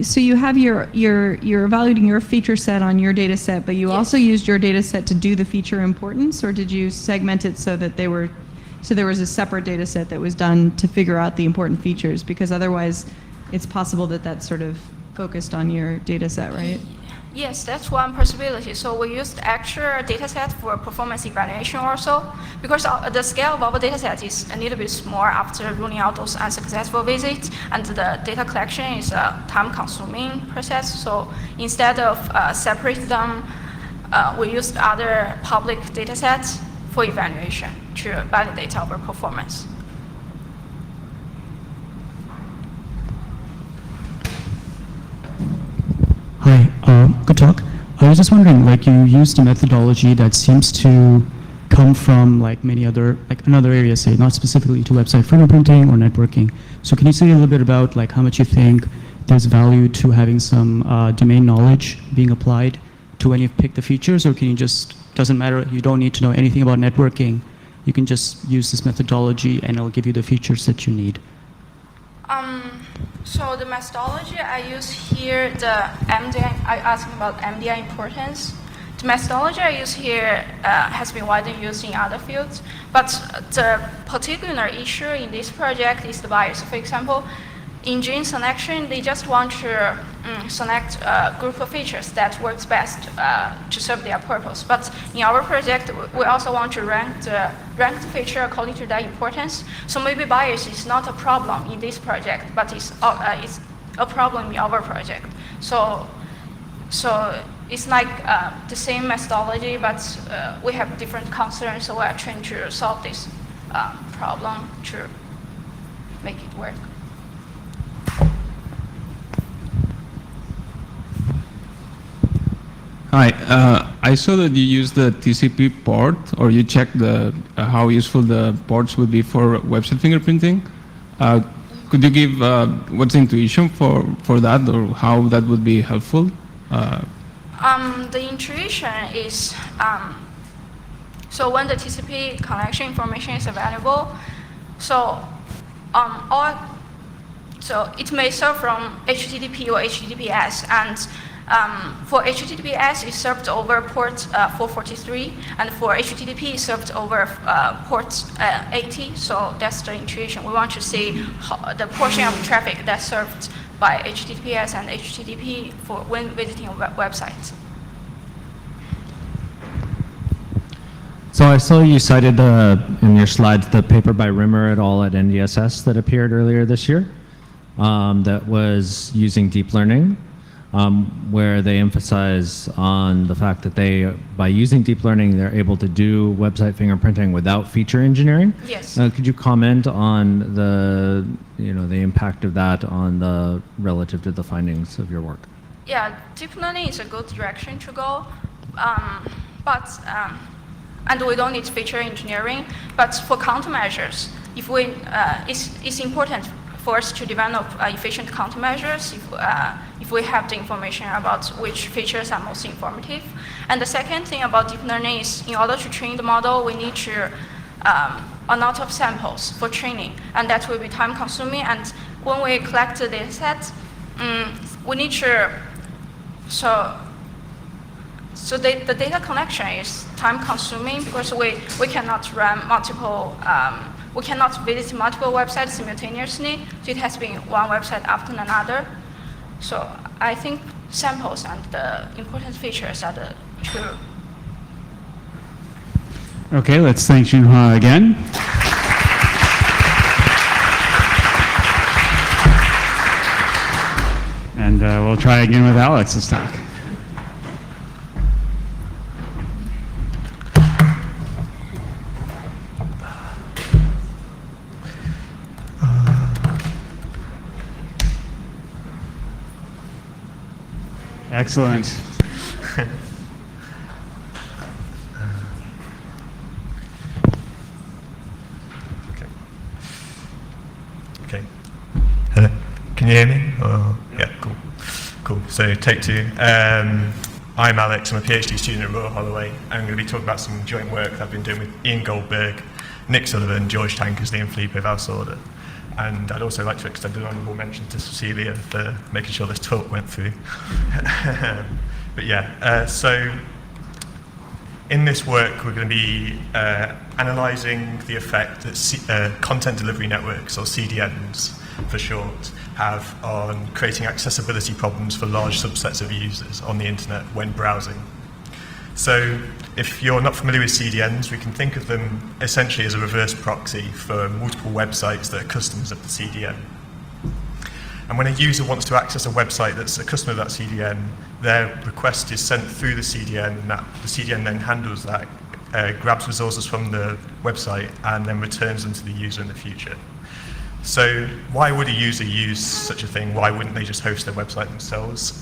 so you have you're evaluating your feature set on your data set, but you also used your data set to do the feature importance, or did you segment it so that there was a separate data set that was done to figure out the important features? Because otherwise, it's possible that that's sort of focused on your data set, right? Yes, that's one possibility. So we used actual data set for performance evaluation also, because the scale of our data set is a little bit small after ruling out those unsuccessful visits, and the data collection is a time-consuming process. So instead of separate them, we used other public data sets for evaluation to validate our performance. Hi, good talk. I was just wondering, like, you used a methodology that seems to come from like many other, like another area, say, not specifically to website fingerprinting or networking. So can you say a little bit about like how much you think there's value to having some domain knowledge being applied to when you pick the features, or can you just, doesn't matter, you don't need to know anything about networking, you can just use this methodology and it'll give you the features that you need? So the methodology I use here, the MDI, I asking about MDI importance. The methodology I use here has been widely used in other fields, but the particular issue in this project is the bias. For example, in gene selection, they just want to select a group of features that works best to serve their purpose. But in our project, we also want to rank the feature according to their importance. So maybe bias is not a problem in this project, but it's a problem in our project. So it's like the same methodology, but we have different concerns. So we are trying to solve this problem to make it work. Hi, I saw that you used the TCP port, or you checked the how useful the ports would be for website fingerprinting. Could you give what's the intuition for that, or how that would be helpful? The intuition is, so when the TCP connection information is available, so so it may serve from HTTP or HTTPS, and for HTTPS, it's served over port 443, and for HTTP, it's served over port 80. So that's the intuition. We want to see the portion of traffic that's served by HTTPS and HTTP for when visiting a website. So I saw you cited in your slides the paper by Rimmer et al. At NDSS that appeared earlier this year that was using deep learning, where they emphasize on the fact that by using deep learning, they're able to do website fingerprinting without feature engineering. Yes. Could you comment on the impact of that relative to the findings of your work? Yeah, deep learning is a good direction to go, and we don't need feature engineering. But for countermeasures, it's important for us to develop efficient countermeasures if we have the information about which features are most informative. And the second thing about deep learning is, in order to train the model, we need to a lot of samples for training, and that will be time consuming. And when we collect the data set, we need to So the data collection is time consuming because we cannot run multiple, we cannot visit multiple websites simultaneously. So it has been one website after another. So I think samples and the important features are the two. Okay, let's thank Junhua again. And we'll try again with Alex's talk. Excellent. Okay. Hello. Can you hear me? Yeah, cool. So take two. I'm Alex. I'm a PhD student at Royal Holloway. I'm going to be talking about some joint work that I've been doing with Ian Goldberg, Nick Sullivan, George Tankersley, and Filippo Valsorda. And I'd also like to extend an honourable mention to Cecilia for making sure this talk went through. But yeah, so in this work, we're going to be analysing the effect that content delivery networks, or CDNs for short, have on creating accessibility problems for large subsets of users on the internet when browsing. So if you're not familiar with CDNs, we can think of them essentially as a reverse proxy for multiple websites that are customers of the CDN. And when a user wants to access a website that's a customer of that CDN, their request is sent through the CDN, and the CDN then handles that, grabs resources from the website, and then returns them to the user in the future. So why would a user use such a thing? Why wouldn't they just host their website themselves?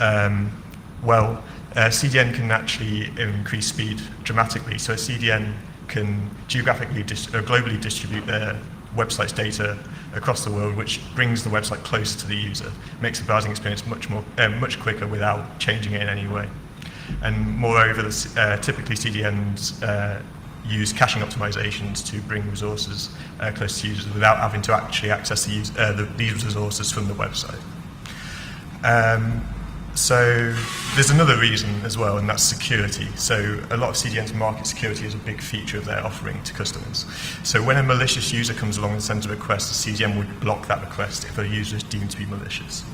Well, CDN can actually increase speed dramatically. So a CDN can geographically globally distribute their website's data across the world, which brings the website closer to the user, makes the browsing experience much quicker without changing it in any way. And moreover, typically CDNs use caching optimizations to bring resources close to users without having to actually access these resources from the website. So there's another reason as well, and that's security. So a lot of CDNs market security as a big feature of their offering to customers. So when a malicious user comes along and sends a request, the CDN would block that request if a user is deemed to be malicious.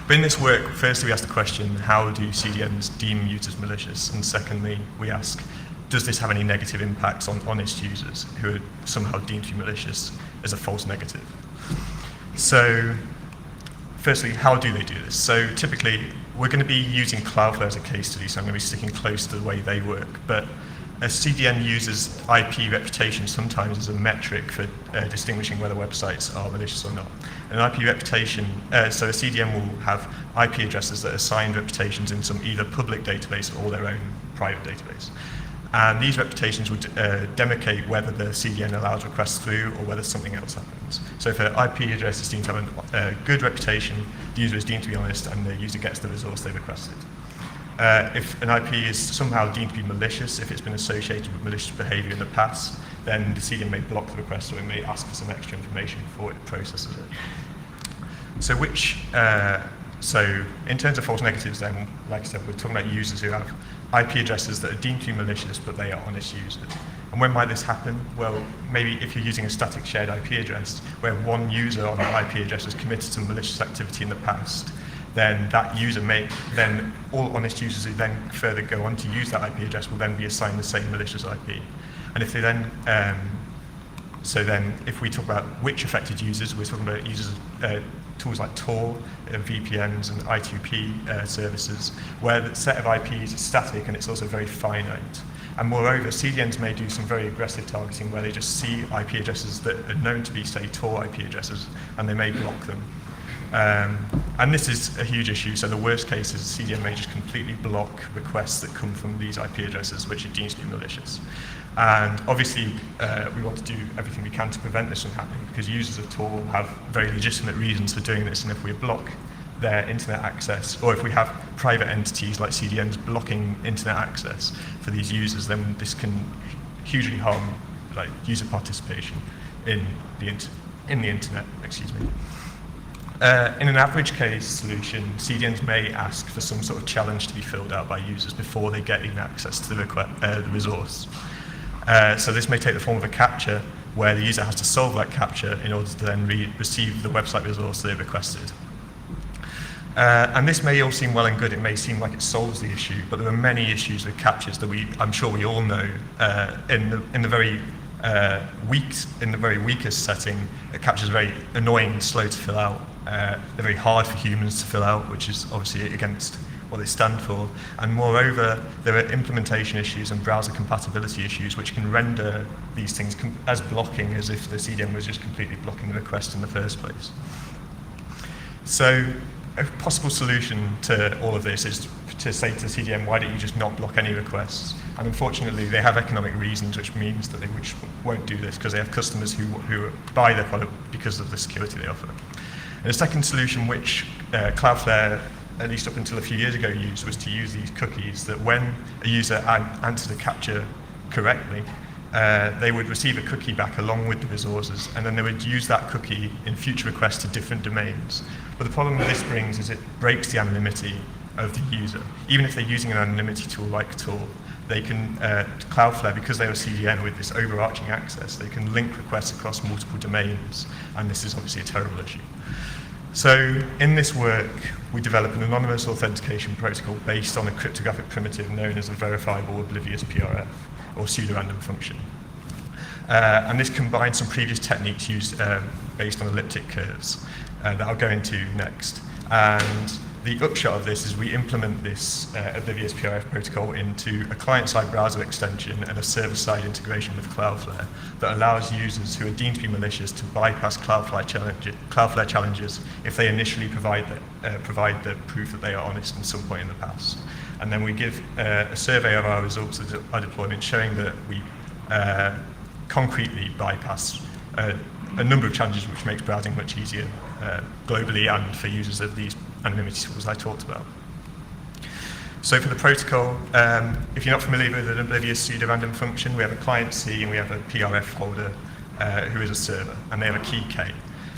But in this work, firstly we ask the question, how do CDNs deem users malicious? And secondly, we ask, does this have any negative impacts on honest users who are somehow deemed to be malicious as a false negative? So firstly, how do they do this? So typically, we're going to be using Cloudflare as a case study, so I'm going to be sticking close to the way they work. But a CDN uses IP reputation sometimes as a metric for distinguishing whether websites are malicious or not. An IP reputation, so a CDN will have IP addresses that are assigned reputations in some either public database or their own private database. And these reputations would demarcate whether the CDN allows requests through or whether something else happens. So if an IP address is deemed to have a good reputation, the user is deemed to be honest, and the user gets the resource they requested. If an IP is somehow deemed to be malicious, if it's been associated with malicious behavior in the past, then the CDN may block the request or it may ask for some extra information before it processes it. So in terms of false negatives then, like I said, we're talking about users who have IP addresses that are deemed to be malicious, but they are honest users. And when might this happen? Well, maybe if you're using a static shared IP address, where one user on that IP address has committed some malicious activity in the past, then that user then all honest users who then further go on to use that IP address will then be assigned the same malicious IP. And if they then, so then if we talk about which affected users, we're talking about users tools like Tor, VPNs and I2P services, where the set of IPs is static and it's also very finite. And moreover, CDNs may do some very aggressive targeting where they just see IP addresses that are known to be, say, Tor IP addresses, and they may block them. And this is a huge issue. So the worst case is CDN may just completely block requests that come from these IP addresses, which it deems to be malicious. And obviously, we want to do everything we can to prevent this from happening, because users of Tor have very legitimate reasons for doing this. And if we block their internet access, or if we have private entities like CDNs blocking internet access for these users, then this can hugely harm like user participation in the internet. Excuse me. In an average case solution, CDNs may ask for some sort of challenge to be filled out by users before they get even access to the resource. So this may take the form of a CAPTCHA, where the user has to solve that CAPTCHA in order to then receive the website resource they requested. And this may all seem well and good. It may seem like it solves the issue, but there are many issues with CAPTCHAs that I'm sure we all know. In the very weakest setting, a CAPTCHA is very annoying and slow to fill out. They're very hard for humans to fill out, which is obviously against what they stand for. And moreover, there are implementation issues and browser compatibility issues, which can render these things as blocking as if the CDN was just completely blocking the request in the first place. So a possible solution to all of this is to say to the CDN, why don't you just not block any requests? And unfortunately, they have economic reasons, which means that they won't do this because they have customers who buy their product because of the security they offer. And a second solution, which Cloudflare, at least up until a few years ago, used, was to use these cookies that when a user answered a CAPTCHA correctly, they would receive a cookie back along with the resources, and then they would use that cookie in future requests to different domains. But the problem that this brings is it breaks the anonymity of the user. Even if they're using an anonymity tool like Tor, they can, Cloudflare, because they are CDN with this overarching access, they can link requests across multiple domains, and this is obviously a terrible issue. So in this work, we develop an anonymous authentication protocol based on a cryptographic primitive known as a verifiable oblivious PRF, or pseudo-random function. And this combines some previous techniques used based on elliptic curves that I'll go into next. And the upshot of this is we implement this oblivious PRF protocol into a client-side browser extension and a server-side integration with Cloudflare that allows users who are deemed to be malicious to bypass Cloudflare challenges if they initially provide the proof that they are honest in some point in the past. And then we give a survey of our results of our deployment showing that we concretely bypass a number of challenges, which makes browsing much easier globally and for users of these anonymity tools I talked about. So for the protocol, if you're not familiar with an oblivious pseudo-random function, we have a client C and we have a PRF holder who is a server, and they have a key K.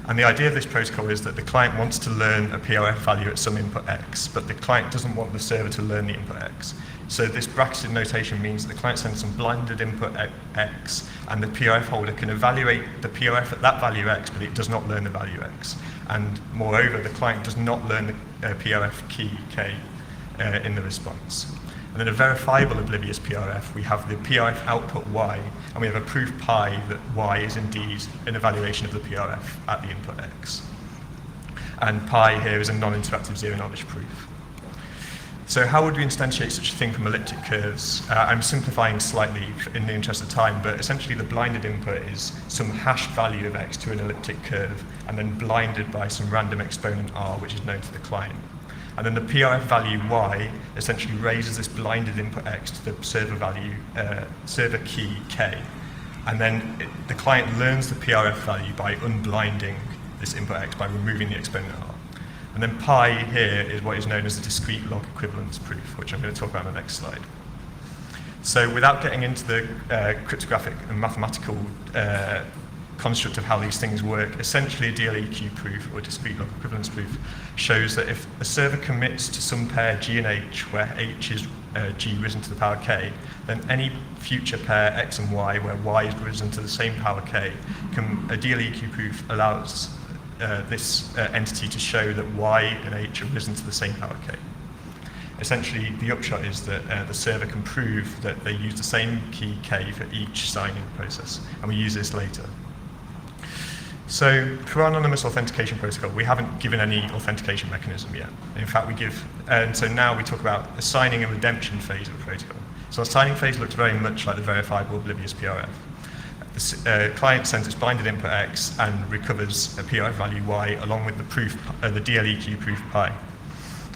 And the idea of this protocol is that the client wants to learn a PRF value at some input X, but the client doesn't want the server to learn the input X. So this bracketed notation means that the client sends some blinded input X, and the PRF holder can evaluate the PRF at that value X, but it does not learn the value X. And moreover, the client does not learn the PRF key K in the response. And then a verifiable oblivious PRF, we have the PRF output Y, and we have a proof pi that Y is indeed an evaluation of the PRF at the input X. And pi here is a non-interactive zero-knowledge proof. So how would we instantiate such a thing from elliptic curves? I'm simplifying slightly in the interest of time, but essentially the blinded input is some hashed value of X to an elliptic curve, and then blinded by some random exponent R, which is known to the client. And then the PRF value Y essentially raises this blinded input X to the server value, server key K. And then the client learns the PRF value by unblinding this input X by removing the exponent R. And then pi here is what is known as the discrete log equivalence proof, which I'm going to talk about in the next slide. So without getting into the cryptographic and mathematical construct of how these things work, essentially a DLEQ proof, or discrete log equivalence proof, shows that if a server commits to some pair G and H, where H is G risen to the power K, then any future pair X and Y, where Y is risen to the same power K, a DLEQ proof allows this entity to show that Y and H have risen to the same power k. Essentially, the upshot is that the server can prove that they use the same key k for each signing process, and we use this later. So for our anonymous authentication protocol, we haven't given any authentication mechanism yet. In fact, we give, and so now we talk about a signing and redemption phase of the protocol. So our signing phase looks very much like the verifiable oblivious PRF. The client sends its blinded input X and recovers a PRF value Y along with the proof, the DLEQ proof pi.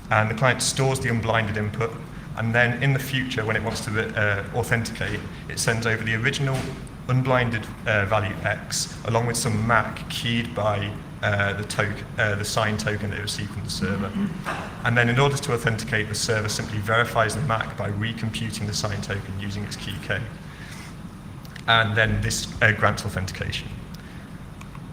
And the client stores the unblinded input, and then in the future, when it wants to authenticate, it sends over the original unblinded value X along with some MAC keyed by the signed token that it received from the server. And then in order to authenticate, the server simply verifies the MAC by recomputing the signed token using its key K. And then this grants authentication.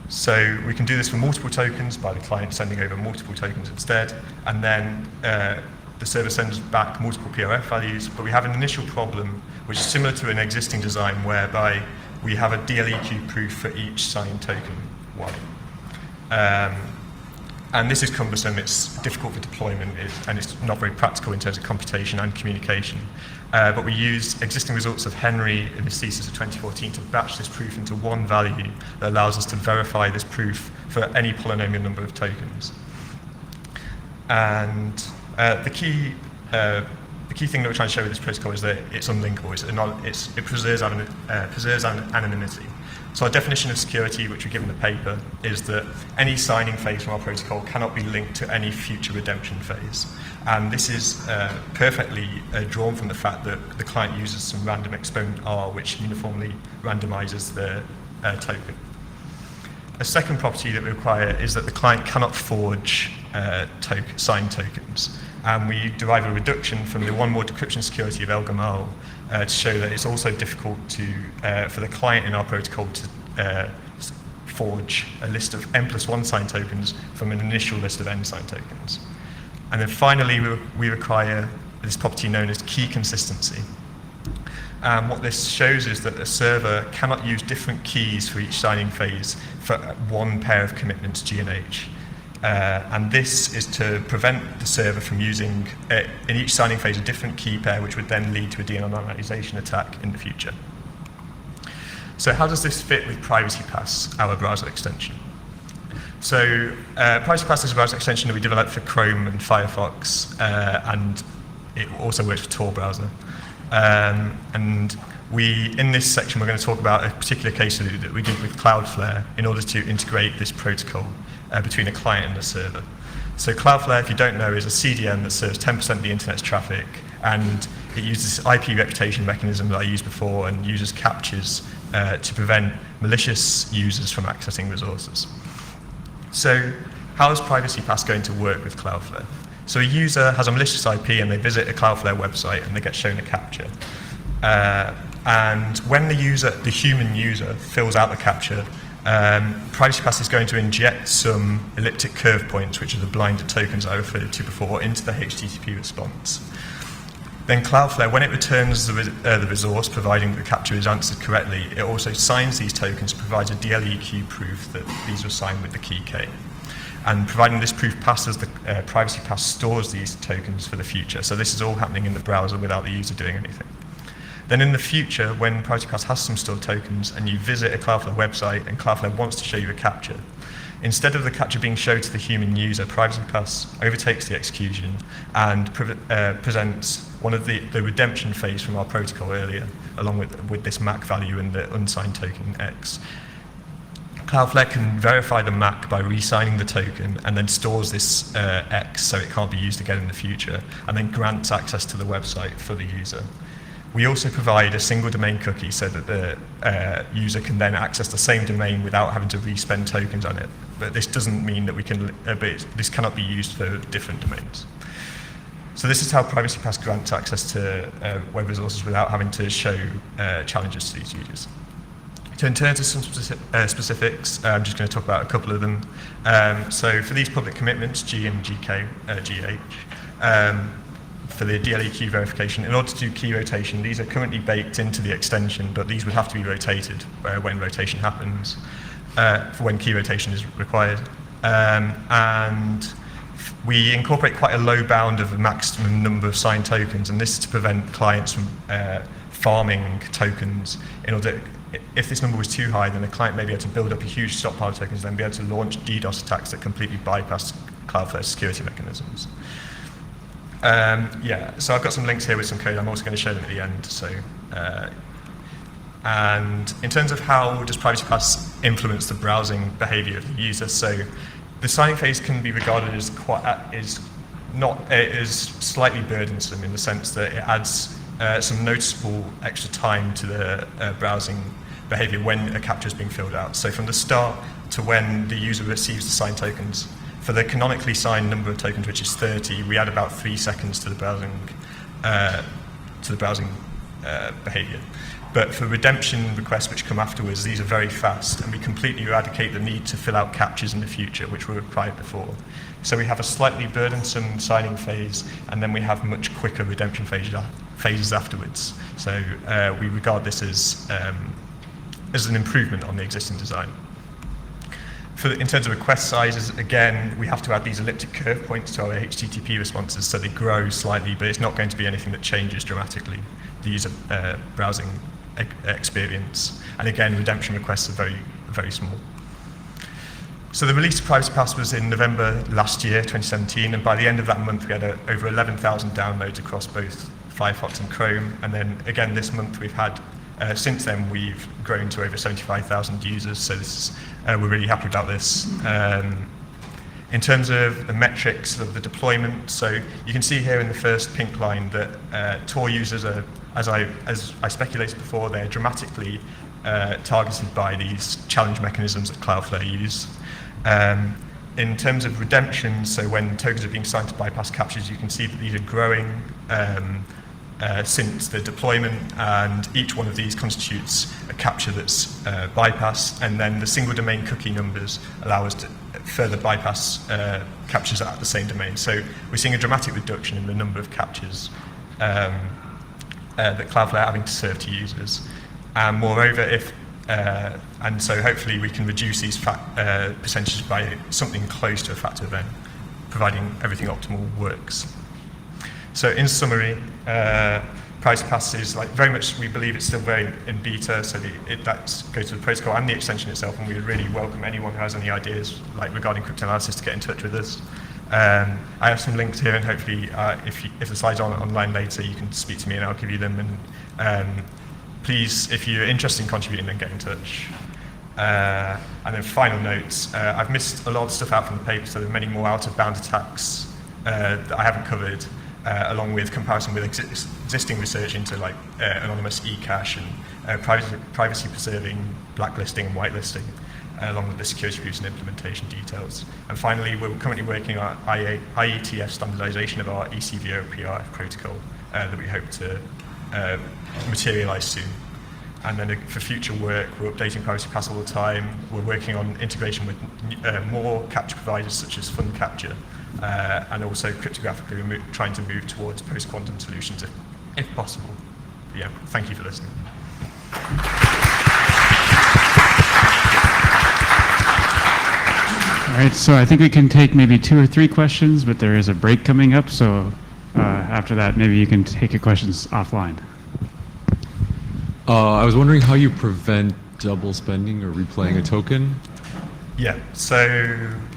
So we can do this for multiple tokens by the client sending over multiple tokens instead, and then the server sends back multiple PRF values, but we have an initial problem which is similar to an existing design whereby we have a DLEQ proof for each signed token Y. And this is cumbersome, it's difficult for deployment, and it's not very practical in terms of computation and communication. But we use existing results of Henry in his thesis of 2014 to batch this proof into one value that allows us to verify this proof for any polynomial number of tokens. And the key thing that we're trying to show with this protocol is that it's unlinkable. It preserves anonymity. So our definition of security, which we give in the paper, is that any signing phase from our protocol cannot be linked to any future redemption phase. And this is perfectly drawn from the fact that the client uses some random exponent R, which uniformly randomizes the token. A second property that we require is that the client cannot forge signed tokens. And we derive a reduction from the one more decryption security of El Gamal to show that it's also difficult for the client in our protocol to forge a list of n+1 signed tokens from an initial list of n signed tokens. And then finally, we require this property known as key consistency. And what this shows is that a server cannot use different keys for each signing phase for one pair of commitments G and H. And this is to prevent the server from using, in each signing phase, a different key pair, which would then lead to a de-anonymization attack in the future. So how does this fit with Privacy Pass, our browser extension? So Privacy Pass is a browser extension that we developed for Chrome and Firefox, and it also works for Tor browser. And in this section, we're going to talk about a particular case study that we did with Cloudflare in order to integrate this protocol between a client and a server. So Cloudflare, if you don't know, is a CDN that serves 10% of the internet's traffic, and it uses this IP reputation mechanism that I used before and uses captures to prevent malicious users from accessing resources. So how is Privacy Pass going to work with Cloudflare? So a user has a malicious IP and they visit a Cloudflare website and they get shown a captcha. And when the human user fills out the captcha, Privacy Pass is going to inject some elliptic curve points, which are the blinded tokens I referred to before, into the HTTP response. Then Cloudflare, when it returns the resource, providing the captcha is answered correctly, it also signs these tokens, provides a DLEQ proof that these were signed with the key K. And providing this proof passes, the Privacy Pass stores these tokens for the future. So this is all happening in the browser without the user doing anything. Then in the future, when Privacy Pass has some stored tokens and you visit a Cloudflare website and Cloudflare wants to show you a captcha, instead of the captcha being shown to the human user, Privacy Pass overtakes the execution and presents one of the redemption phase from our protocol earlier, along with this MAC value and the unsigned token X. Cloudflare can verify the MAC by re-signing the token and then stores this X so it can't be used again in the future, and then grants access to the website for the user. We also provide a single domain cookie so that the user can then access the same domain without having to re-spend tokens on it. But this doesn't mean that we can, this cannot be used for different domains. So this is how Privacy Pass grants access to web resources without having to show challenges to these users. So in terms of some specifics, I'm just going to talk about a couple of them. So for these public commitments, G and GK, GH, for the DLEQ verification, in order to do key rotation, these are currently baked into the extension, but these would have to be rotated when rotation happens, for when key rotation is required. and we incorporate quite a low bound of the maximum number of signed tokens, and this is to prevent clients from farming tokens. In order, if this number was too high, then the client may be able to build up a huge stockpile of tokens, and then be able to launch DDoS attacks that completely bypass Cloudflare's security mechanisms. So I've got some links here with some code. I'm also going to show them at the end. So, and in terms of how does Privacy Pass influence the browsing behavior of the user, so the signing phase can be regarded as slightly burdensome in the sense that it adds some noticeable extra time to the browsing behavior when a captcha is being filled out. So from the start to when the user receives the signed tokens, for the canonically signed number of tokens, which is 30, we add about 3 seconds to the browsing behavior. But for redemption requests which come afterwards, these are very fast, and we completely eradicate the need to fill out captchas in the future, which were required before. So we have a slightly burdensome signing phase, and then we have much quicker redemption phases afterwards. So we regard this as an improvement on the existing design. In terms of request sizes, again, we have to add these elliptic curve points to our HTTP responses, so they grow slightly, but it's not going to be anything that changes dramatically the user browsing experience. And again, redemption requests are very, very small. So the release of Privacy Pass was in November last year, 2017, and by the end of that month, we had over 11,000 downloads across both Firefox and Chrome. And then again, this month we've had since then, we've grown to over 75,000 users, so we're really happy about this. In terms of the metrics of the deployment, so you can see here in the first pink line that Tor users are, as I speculated before, they're dramatically targeted by these challenge mechanisms that Cloudflare use. In terms of redemption, so when tokens are being signed to bypass captchas, you can see that these are growing since the deployment, and each one of these constitutes a captcha that's bypassed, and then the single domain cookie numbers allow us to further bypass captchas at the same domain. So we're seeing a dramatic reduction in the number of captchas that Cloudflare are having to serve to users. And moreover, and so hopefully we can reduce these percentages by something close to a factor of n, providing everything optimal works. So in summary, Privacy Pass is very much, we believe it's still very in beta, so that goes to the protocol and the extension itself, and we would really welcome anyone who has any ideas regarding cryptanalysis to get in touch with us. I have some links here, and hopefully if the slides are online later, you can speak to me and I'll give you them. And please, if you're interested in contributing, then get in touch. And then final notes, I've missed a lot of stuff out from the paper, so there are many more out-of-bound attacks that I haven't covered, along with comparison with existing research into anonymous eCache and privacy-preserving blacklisting and whitelisting, along with the security reviews and implementation details. And finally, we're currently working on IETF standardization of our eCVO PRF protocol that we hope to materialize soon. And then for future work, we're updating Privacy Pass all the time. We're working on integration with more captcha providers such as FundCapture, and also cryptographically trying to move towards post-quantum solutions if possible. But yeah, thank you for listening. All right, so I think we can take maybe 2 or 3 questions, but there is a break coming up, so after that, maybe you can take your questions offline. I was wondering how you prevent double spending or replaying a token. Yeah, so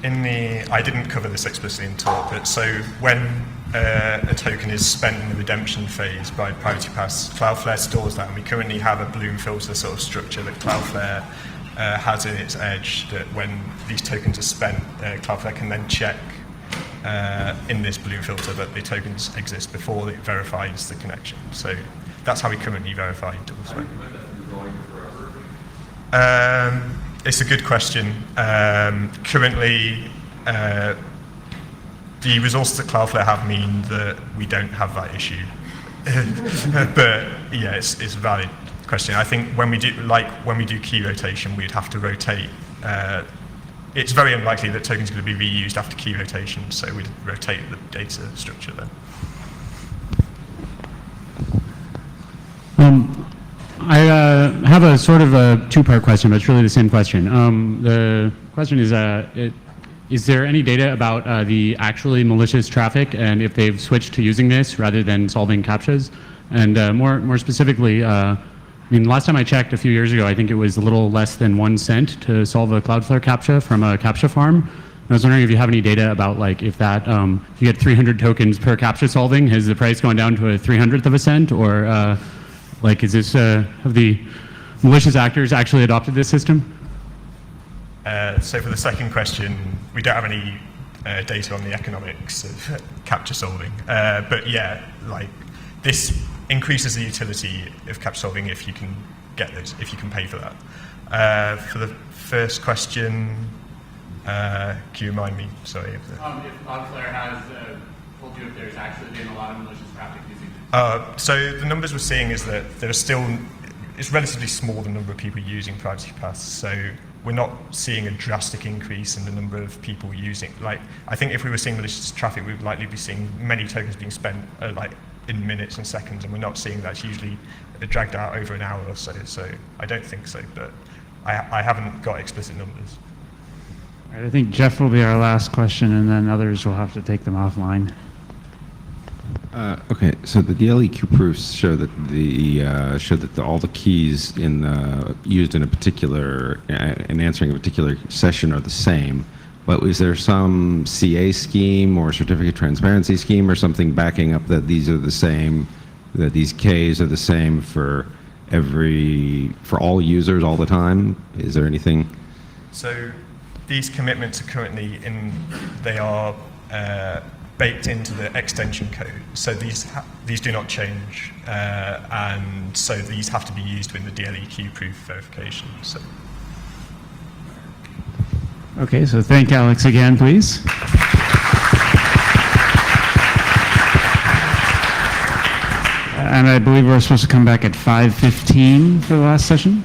I didn't cover this explicitly in talk, but so when a token is spent in the redemption phase by Privacy Pass, Cloudflare stores that, and we currently have a Bloom filter sort of structure that Cloudflare has in its edge, that when these tokens are spent, Cloudflare can then check in this Bloom filter that the tokens exist before it verifies the connection. So that's how we currently verify double spending. It's a good question. Currently, the resources that Cloudflare have mean that we don't have that issue. But yeah, it's a valid question. I think when we do key rotation, we'd have to rotate. It's very unlikely that tokens are going to be reused after key rotation, so we'd rotate the data structure then. I have a sort of a 2-part question, but it's really the same question. The question is, is there any data about the actually malicious traffic and if they've switched to using this rather than solving CAPTCHAs? And more specifically, I mean, last time I checked a few years ago, I think it was a little less than 1 cent to solve a Cloudflare CAPTCHA from a CAPTCHA farm. I was wondering if you have any data about like if that if you get 300 tokens per CAPTCHA solving, has the price gone down to a 300th of a cent, or like is this have the malicious actors actually adopted this system? So for the second question, we don't have any data on the economics of CAPTCHA solving, but yeah, like this increases the utility of CAPTCHA solving if you can get this, if you can pay for that. For the first question, can you remind me? Sorry. If Cloudflare has told you if there's actually been a lot of malicious traffic using it. So the numbers we're seeing is that there are still, it's relatively small the number of people using Privacy Pass. So we're not seeing a drastic increase in the number of people using. Like, I think if we were seeing malicious traffic, we would likely be seeing many tokens being spent like in minutes and seconds, and we're not seeing that. It's usually dragged out over an hour or so. So I don't think so, but I haven't got explicit numbers. All right, I think Jeff will be our last question, and then others will have to take them offline. Okay, so the DLEQ proofs show that all the keys used in a particular in answering a particular session are the same. But is there some CA scheme or certificate transparency scheme or something backing up that these are the same, that these Ks are the same for all users all the time? Is there anything? So these commitments are currently they are baked into the extension code. So these do not change, and so these have to be used in the DLEQ proof verification. So. Okay, so thank Alex again, please. And I believe we're supposed to come back at 5:15 for the last session.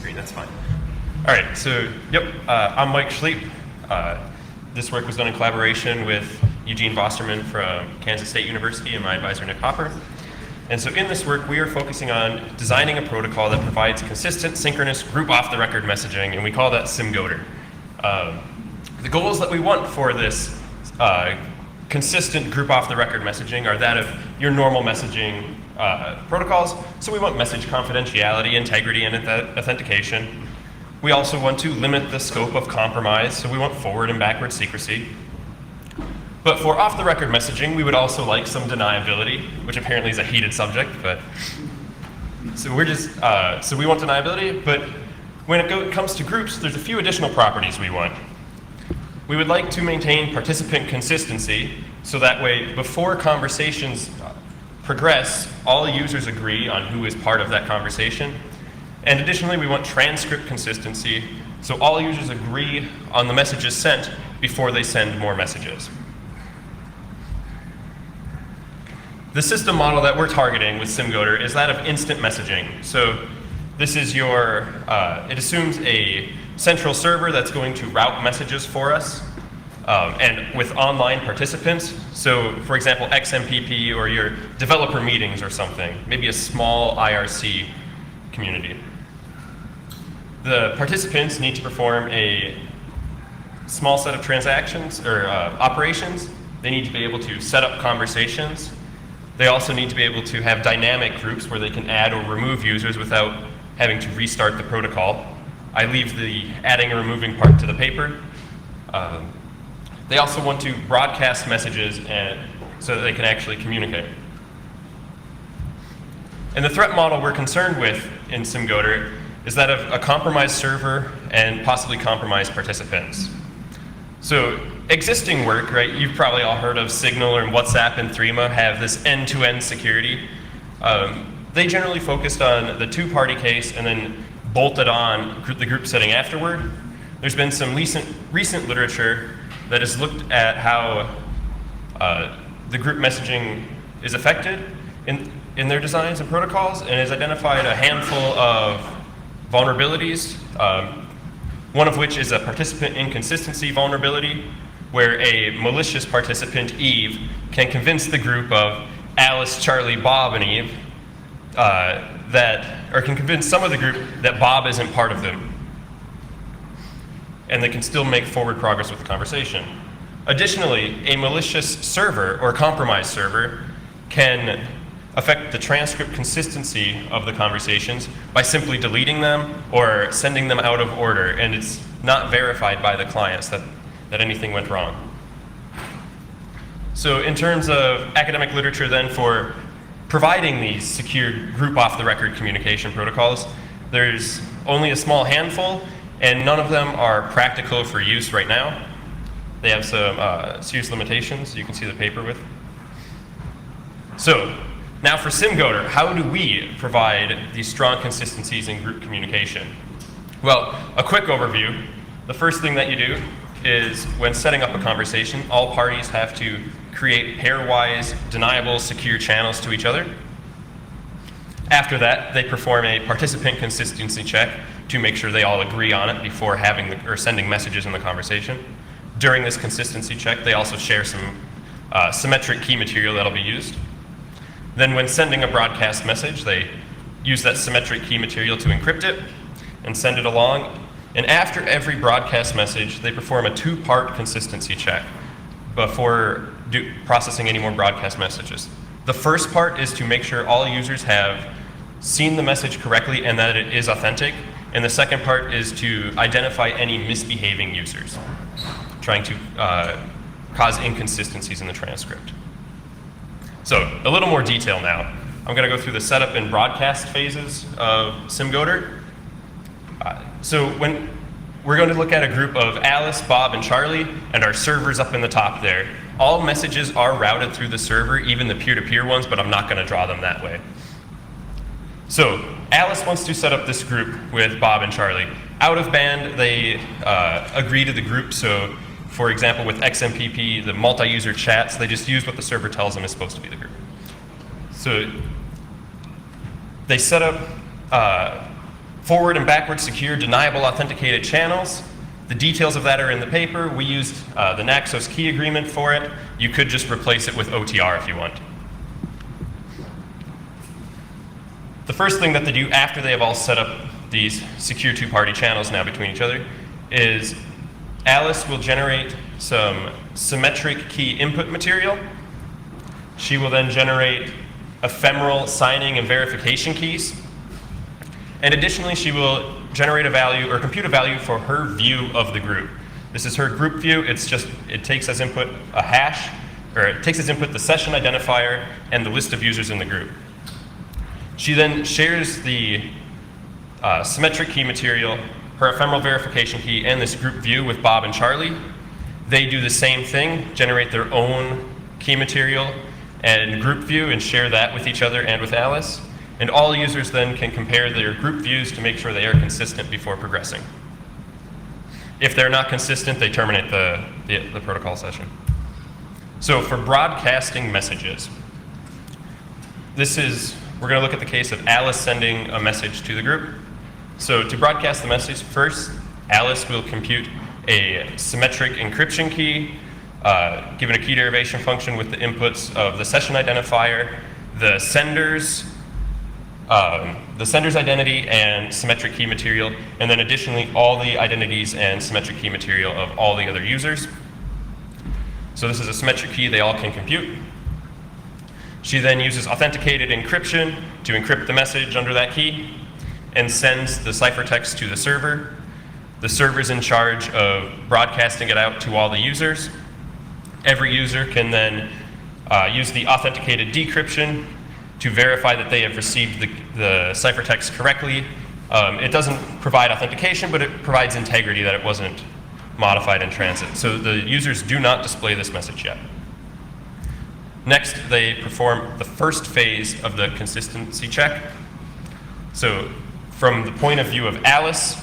screen, that's fine. All right, so, yep, I'm Mike Schleep. This work was done in collaboration with Eugene Vosterman from Kansas State University and my advisor, Nick Hopper. And so in this work, we are focusing on designing a protocol that provides consistent, synchronous, group off-the-record messaging, and we call that SymGoder. The goals that we want for this consistent group off-the-record messaging are that of your normal messaging protocols. So we want message confidentiality, integrity, and authentication. We also want to limit the scope of compromise, so we want forward and backward secrecy. But for off-the-record messaging, we would also like some deniability, which apparently is a heated subject. But so we're just so we want deniability. But when it comes to groups, there's a few additional properties we want. We would like to maintain participant consistency, so that way, before conversations progress, all users agree on who is part of that conversation. And additionally, we want transcript consistency, so all users agree on the messages sent before they send more messages. The system model that we're targeting with SymGoder is that of instant messaging. So this is your, it assumes a central server that's going to route messages for us, and with online participants. So for example, XMPP or your developer meetings or something, maybe a small IRC community. The participants need to perform a small set of transactions or operations. They need to be able to set up conversations. They also need to be able to have dynamic groups where they can add or remove users without having to restart the protocol. I leave the adding and removing part to the paper. They also want to broadcast messages so that they can actually communicate. And the threat model we're concerned with in SymGoder is that of a compromised server and possibly compromised participants. So existing work, right, you've probably all heard of Signal or WhatsApp and Threema have this end-to-end security. They generally focused on the two-party case and then bolted on the group setting afterward. There's been some recent literature that has looked at how the group messaging is affected in their designs and protocols, and has identified a handful of vulnerabilities, one of which is a participant inconsistency vulnerability, where a malicious participant, Eve, can convince the group of Alice, Charlie, Bob, and Eve or can convince some of the group that Bob isn't part of them. And they can still make forward progress with the conversation. Additionally, a malicious server or compromised server can affect the transcript consistency of the conversations by simply deleting them or sending them out of order, and it's not verified by the clients that anything went wrong. So in terms of academic literature then for providing these secure group off-the-record communication protocols, there's only a small handful, and none of them are practical for use right now. They have some serious limitations you can see the paper with. So now for SymGoder, how do we provide these strong consistencies in group communication? Well, a quick overview. The first thing that you do is when setting up a conversation, all parties have to create pairwise, deniable, secure channels to each other. After that, they perform a participant consistency check to make sure they all agree on it before having or sending messages in the conversation. During this consistency check, they also share some symmetric key material that'll be used. Then when sending a broadcast message, they use that symmetric key material to encrypt it and send it along. And after every broadcast message, they perform a two-part consistency check before processing any more broadcast messages. The first part is to make sure all users have seen the message correctly and that it is authentic. And the second part is to identify any misbehaving users, trying to cause inconsistencies in the transcript. So a little more detail now. I'm going to go through the setup and broadcast phases of SymGoder. So when we're going to look at a group of Alice, Bob, and Charlie, and our server's up in the top there. All messages are routed through the server, even the peer-to-peer ones, but I'm not going to draw them that way. So Alice wants to set up this group with Bob and Charlie. Out of band, they agree to the group. So for example, with XMPP, the multi-user chats, they just use what the server tells them is supposed to be the group. So they set up forward and backward secure deniable authenticated channels. The details of that are in the paper. We used the Naxos key agreement for it. You could just replace it with OTR if you want. The first thing that they do after they have all set up these secure two-party channels now between each other is Alice will generate some symmetric key input material. She will then generate ephemeral signing and verification keys. And additionally, she will generate a value or compute a value for her view of the group. This is her group view. It takes as input a hash, or it takes as input the session identifier and the list of users in the group. She then shares the symmetric key material, her ephemeral verification key, and this group view with Bob and Charlie. They do the same thing, generate their own key material and group view and share that with each other and with Alice. And all users then can compare their group views to make sure they are consistent before progressing. If they're not consistent, they terminate the protocol session. So for broadcasting messages, we're going to look at the case of Alice sending a message to the group. So to broadcast the message, first, Alice will compute a symmetric encryption key, given a key derivation function with the inputs of the session identifier, the sender's identity and symmetric key material, and then additionally all the identities and symmetric key material of all the other users. So this is a symmetric key they all can compute. She then uses authenticated encryption to encrypt the message under that key and sends the ciphertext to the server. The server's in charge of broadcasting it out to all the users. Every user can then use the authenticated decryption to verify that they have received the ciphertext correctly. It doesn't provide authentication, but it provides integrity that it wasn't modified in transit. So the users do not display this message yet. Next, they perform the first phase of the consistency check. So from the point of view of Alice,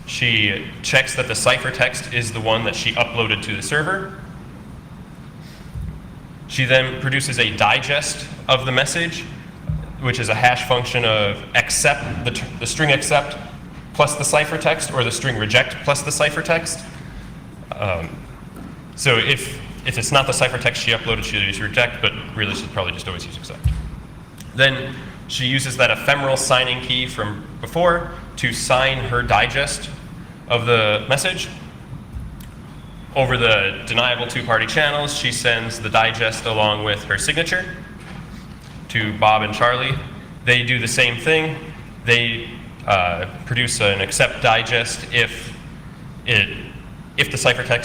she checks that the ciphertext is the one that she uploaded to the server. She then produces a digest of the message, which is a hash function of accept, the string accept plus the ciphertext, or the string reject plus the ciphertext. So if it's not the ciphertext she uploaded, she'll use reject, but really she'll probably just always use accept. Then she uses that ephemeral signing key from before to sign her digest of the message. Over the deniable two-party channels, she sends the digest along with her signature to Bob and Charlie. They do the same thing. They produce an accept digest if the ciphertext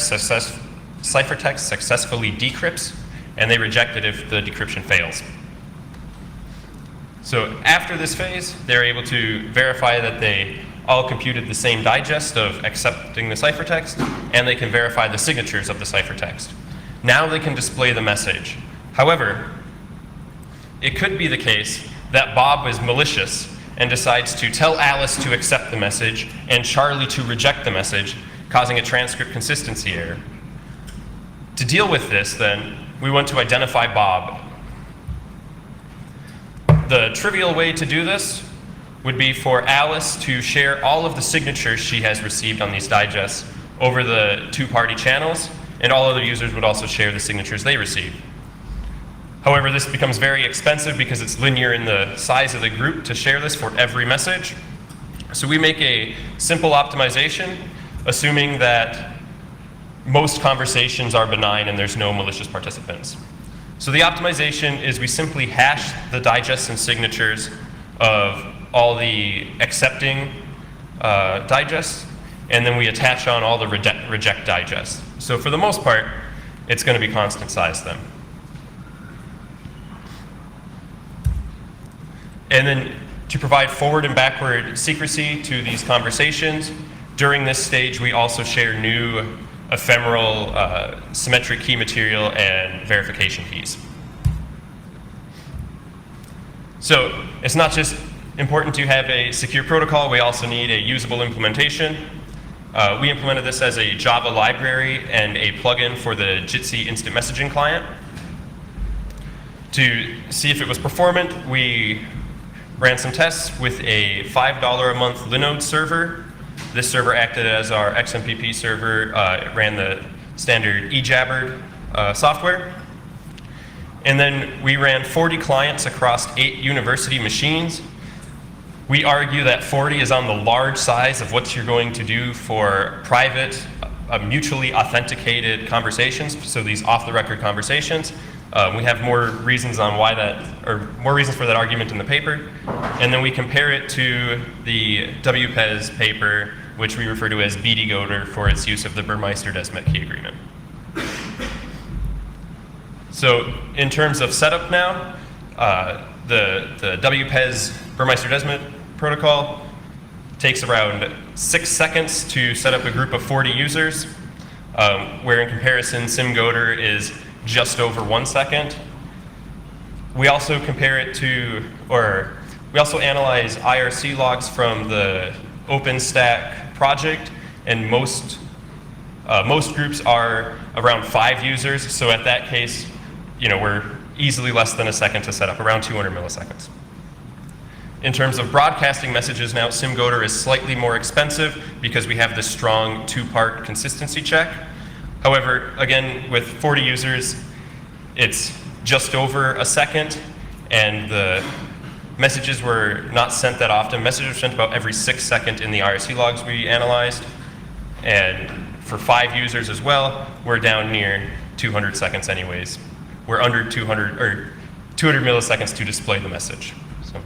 successfully decrypts, and they reject it if the decryption fails. So after this phase, they're able to verify that they all computed the same digest of accepting the ciphertext, and they can verify the signatures of the ciphertext. Now they can display the message. However, it could be the case that Bob is malicious and decides to tell Alice to accept the message and Charlie to reject the message, causing a transcript consistency error. To deal with this, then, we want to identify Bob. The trivial way to do this would be for Alice to share all of the signatures she has received on these digests over the two-party channels, and all other users would also share the signatures they receive. However, this becomes very expensive because it's linear in the size of the group to share this for every message. So we make a simple optimization, assuming that most conversations are benign and there's no malicious participants. So the optimization is we simply hash the digests and signatures of all the accepting digests, and then we attach on all the reject digests. So for the most part, it's going to be constant size then. And then to provide forward and backward secrecy to these conversations, during this stage we also share new ephemeral symmetric key material and verification keys. So it's not just important to have a secure protocol, we also need a usable implementation. We implemented this as a Java library and a plugin for the Jitsi instant messaging client. To see if it was performant, we ran some tests with a $5 a month Linode server. This server acted as our XMPP server. It ran the standard eJabber software. And then we ran 40 clients across 8 university machines. We argue that 40 is on the large size of what you're going to do for private, mutually authenticated conversations, so these off-the-record conversations. We have more reasons on why that, or more reasons for that argument in the paper. And then we compare it to the WPEZ paper, which we refer to as BDGoder for its use of the Burmeister-Desmet key agreement. So in terms of setup now, the WPEZ Burmeister-Desmet protocol takes around 6 seconds to set up a group of 40 users, where in comparison SimGoder is just over 1 second. We also compare it to, or we also analyze IRC logs from the OpenStack project, and most groups are around 5 users. So at that case, we're easily less than a second to set up, around 200 milliseconds. In terms of broadcasting messages now, SimGoder is slightly more expensive because we have this strong 2-part consistency check. However, again, with 40 users, it's just over a second, and the messages were not sent that often. Messages were sent about every 6 seconds in the IRC logs we analyzed. And for 5 users as well, we're down near 200 seconds anyways. We're under 200 milliseconds to display the message. So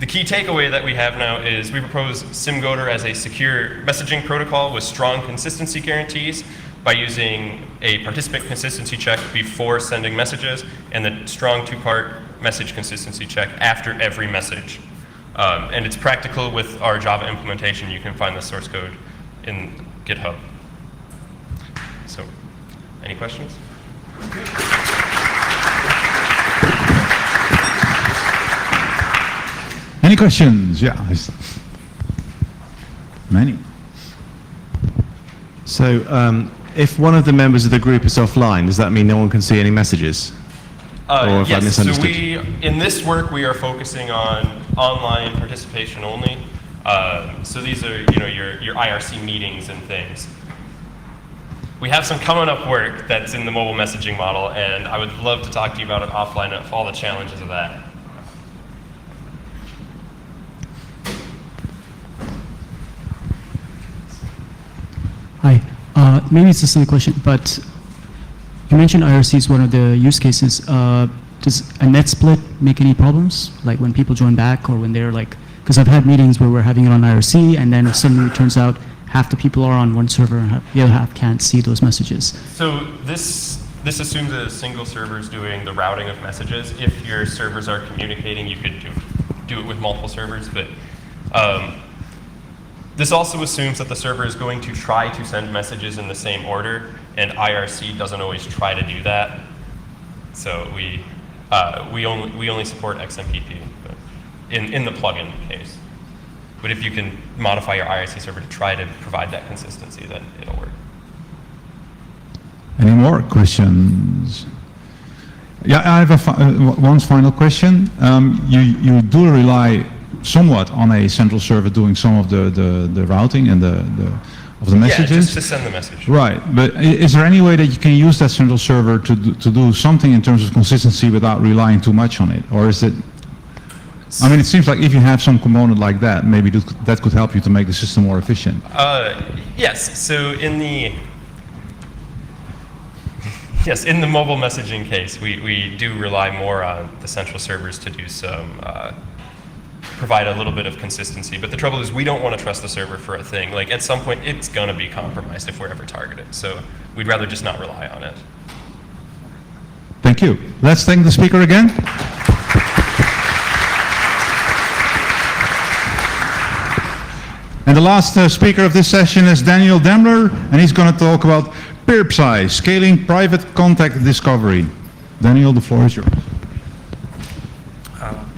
the key takeaway that we have now is we propose SimGoder as a secure messaging protocol with strong consistency guarantees by using a participant consistency check before sending messages and the strong 2-part message consistency check after every message. And it's practical with our Java implementation. You can find the source code in GitHub. So, any questions? Any questions? Yeah. Many. So, if one of the members of the group is offline, does that mean no one can see any messages? Or have I Yes, so misunderstood? in this work, we are focusing on online participation only. So these are, your IRC meetings and things. We have some coming up work that's in the mobile messaging model, and I would love to talk to you about it offline of all the challenges of that. Hi. Maybe it's a silly question, but you mentioned IRC is one of the use cases. Does a net split make any problems? Like when people join back, or when they're like, because I've had meetings where we're having it on IRC, and then suddenly it turns out half the people are on one server and the other half can't see those messages. So this assumes that a single server is doing the routing of messages. If your servers are communicating, you could do it with multiple servers, but this also assumes that the server is going to try to send messages in the same order, and IRC doesn't always try to do that. So we only support XMPP but in the plugin case. But if you can modify your IRC server to try to provide that consistency, then it'll work. Any more questions? Yeah, I have one final question. You do rely somewhat on a central server doing some of the routing and of the messages. Yeah, just to send the message. Right, but is there any way that you can use that central server to do something in terms of consistency without relying too much on it, or is it? I mean, it seems like if you have some component like that, maybe that could help you to make the system more efficient. Yes. So in the mobile messaging case, we do rely more on the central servers to do some provide a little bit of consistency. But the trouble is, we don't want to trust the server for a thing. Like at some point, it's going to be compromised if we're ever targeted. So we'd rather just not rely on it. Thank you. Let's thank the speaker again. And the last speaker of this session is Daniel Demler, and he's going to talk about PIRPSI, Scaling Private Contact Discovery. Daniel, the floor is yours.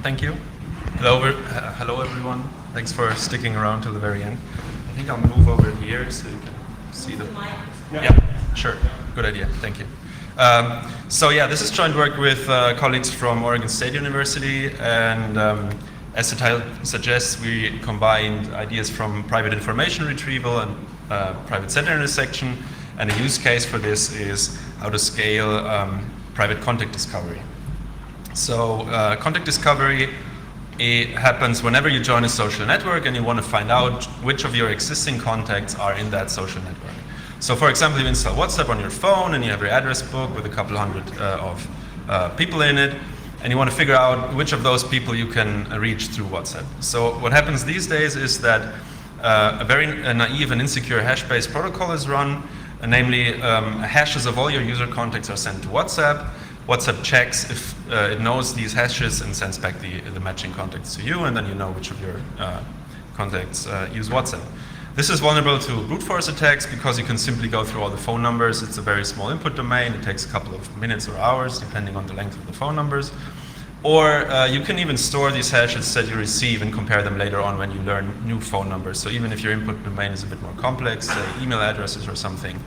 Thank you. Hello everyone. Thanks for sticking around till the very end. I think I'll move over here so you can see the... Yeah, sure. Good idea. Thank you. So yeah, this is joint work with colleagues from Oregon State University, and as the title suggests, we combined ideas from private information retrieval and private center intersection, and a use case for this is how to scale private contact discovery. So contact discovery, it happens whenever you join a social network and you want to find out which of your existing contacts are in that social network. So for example, you install WhatsApp on your phone and you have your address book with a couple hundred of people in it, and you want to figure out which of those people you can reach through WhatsApp. So what happens these days is that a very naive and insecure hash-based protocol is run, namely hashes of all your user contacts are sent to WhatsApp. WhatsApp checks if it knows these hashes and sends back the matching contacts to you, and then you know which of your contacts use WhatsApp. This is vulnerable to brute force attacks because you can simply go through all the phone numbers. It's a very small input domain. It takes a couple of minutes or hours, depending on the length of the phone numbers. Or you can even store these hashes that you receive and compare them later on when you learn new phone numbers. So even if your input domain is a bit more complex, say email addresses or something,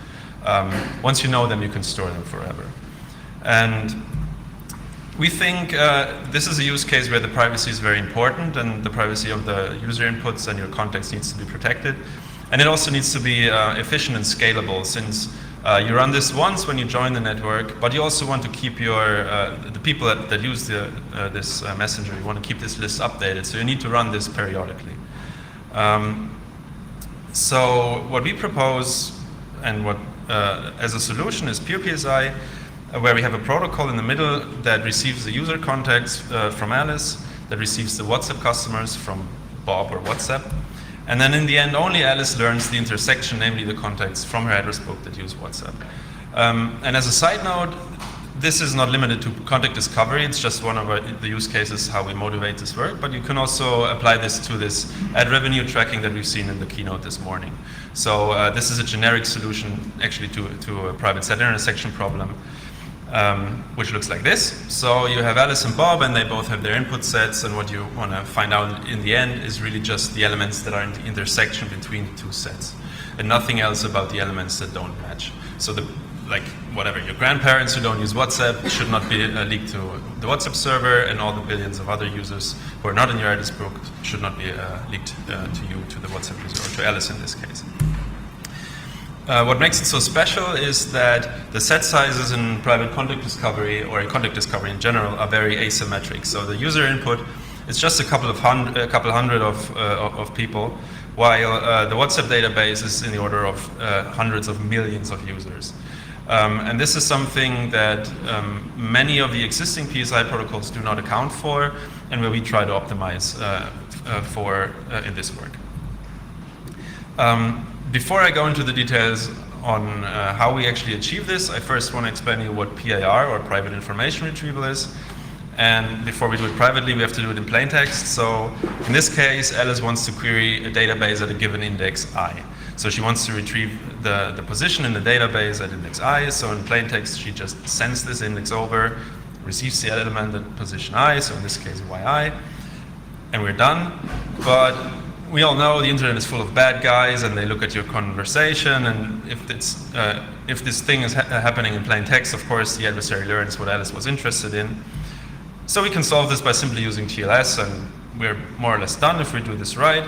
once you know them, you can store them forever. And we think this is a use case where the privacy is very important, and the privacy of the user inputs and your contacts needs to be protected. And it also needs to be efficient and scalable, since you run this once when you join the network, but you also want to keep your the people that use this messenger, you want to keep this list updated, so you need to run this periodically. So what we propose and what as a solution is PurePSI, where we have a protocol in the middle that receives the user contacts from Alice, that receives the WhatsApp customers from Bob or WhatsApp. And then in the end, only Alice learns the intersection, namely the contacts from her address book that use WhatsApp. And as a side note, this is not limited to contact discovery. It's just one of the use cases how we motivate this work. But you can also apply this to this ad revenue tracking that we've seen in the keynote this morning. So this is a generic solution actually to a private set intersection problem. Which looks like this. So you have Alice and Bob, and they both have their input sets, and what you want to find out in the end is really just the elements that are in the intersection between the two sets, and nothing else about the elements that don't match. So like whatever, your grandparents who don't use WhatsApp should not be leaked to the WhatsApp server, and all the billions of other users who are not in your address book should not be leaked to you, to the WhatsApp user, or to Alice in this case. What makes it so special is that the set sizes in private contact discovery, or in contact discovery in general, are very asymmetric. So the user input is just a couple hundred of people, while the WhatsApp database is in the order of hundreds of millions of users. And this is something that many of the existing PSI protocols do not account for, and where we try to optimize for in this work. Before I go into the details on how we actually achieve this, I first want to explain to you what PIR, or private information retrieval, is. And before we do it privately, we have to do it in plain text. So in this case, Alice wants to query a database at a given index I. So she wants to retrieve the position in the database at index I. So in plain text, she just sends this index over, receives the element at position I, so in this case YI, and we're done. But we all know the internet is full of bad guys, and they look at your conversation, and if this thing is happening in plain text, of course the adversary learns what Alice was interested in. So we can solve this by simply using TLS, and we're more or less done if we do this right.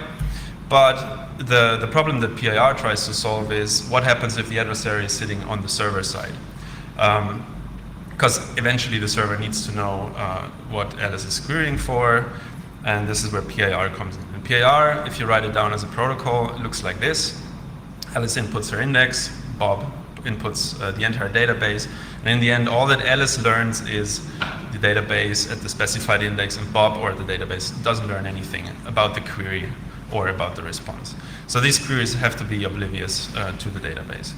But the problem that PIR tries to solve is what happens if the adversary is sitting on the server side. Because eventually the server needs to know what Alice is querying for, and this is where PIR comes in. And PIR, if you write it down as a protocol, it looks like this. Alice inputs her index, Bob inputs the entire database, and in the end, all that Alice learns is the database at the specified index, and Bob, or the database, doesn't learn anything about the query or about the response. So these queries have to be oblivious to the database.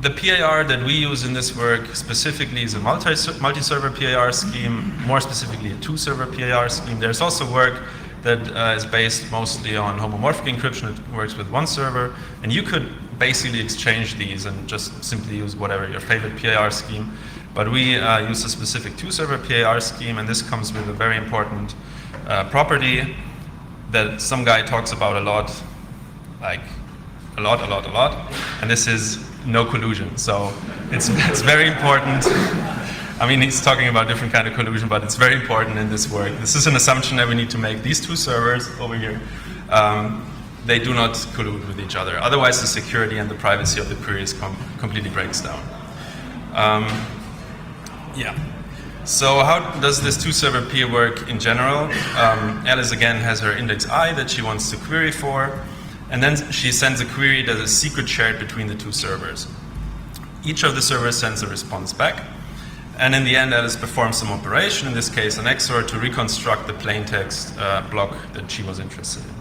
The PIR that we use in this work specifically is a multi-server PIR scheme, more specifically a two-server PIR scheme. There's also work that is based mostly on homomorphic encryption. It works with one server, and you could basically exchange these and just simply use whatever your favorite PIR scheme. But we use a specific two-server PIR scheme, and this comes with a very important property that some guy talks about a lot, like a lot, and this is no collusion. So it's very important. I mean, he's talking about different kind of collusion, but it's very important in this work. This is an assumption that we need to make. These two servers over here, they do not collude with each other. Otherwise, the security and the privacy of the queries completely breaks down. Yeah. So how does this two-server peer work in general? Alice, again, has her index I that she wants to query for, and then she sends a query that is secret shared between the two servers. Each of the servers sends a response back, and in the end, Alice performs some operation, in this case an XOR, to reconstruct the plaintext block that she was interested in.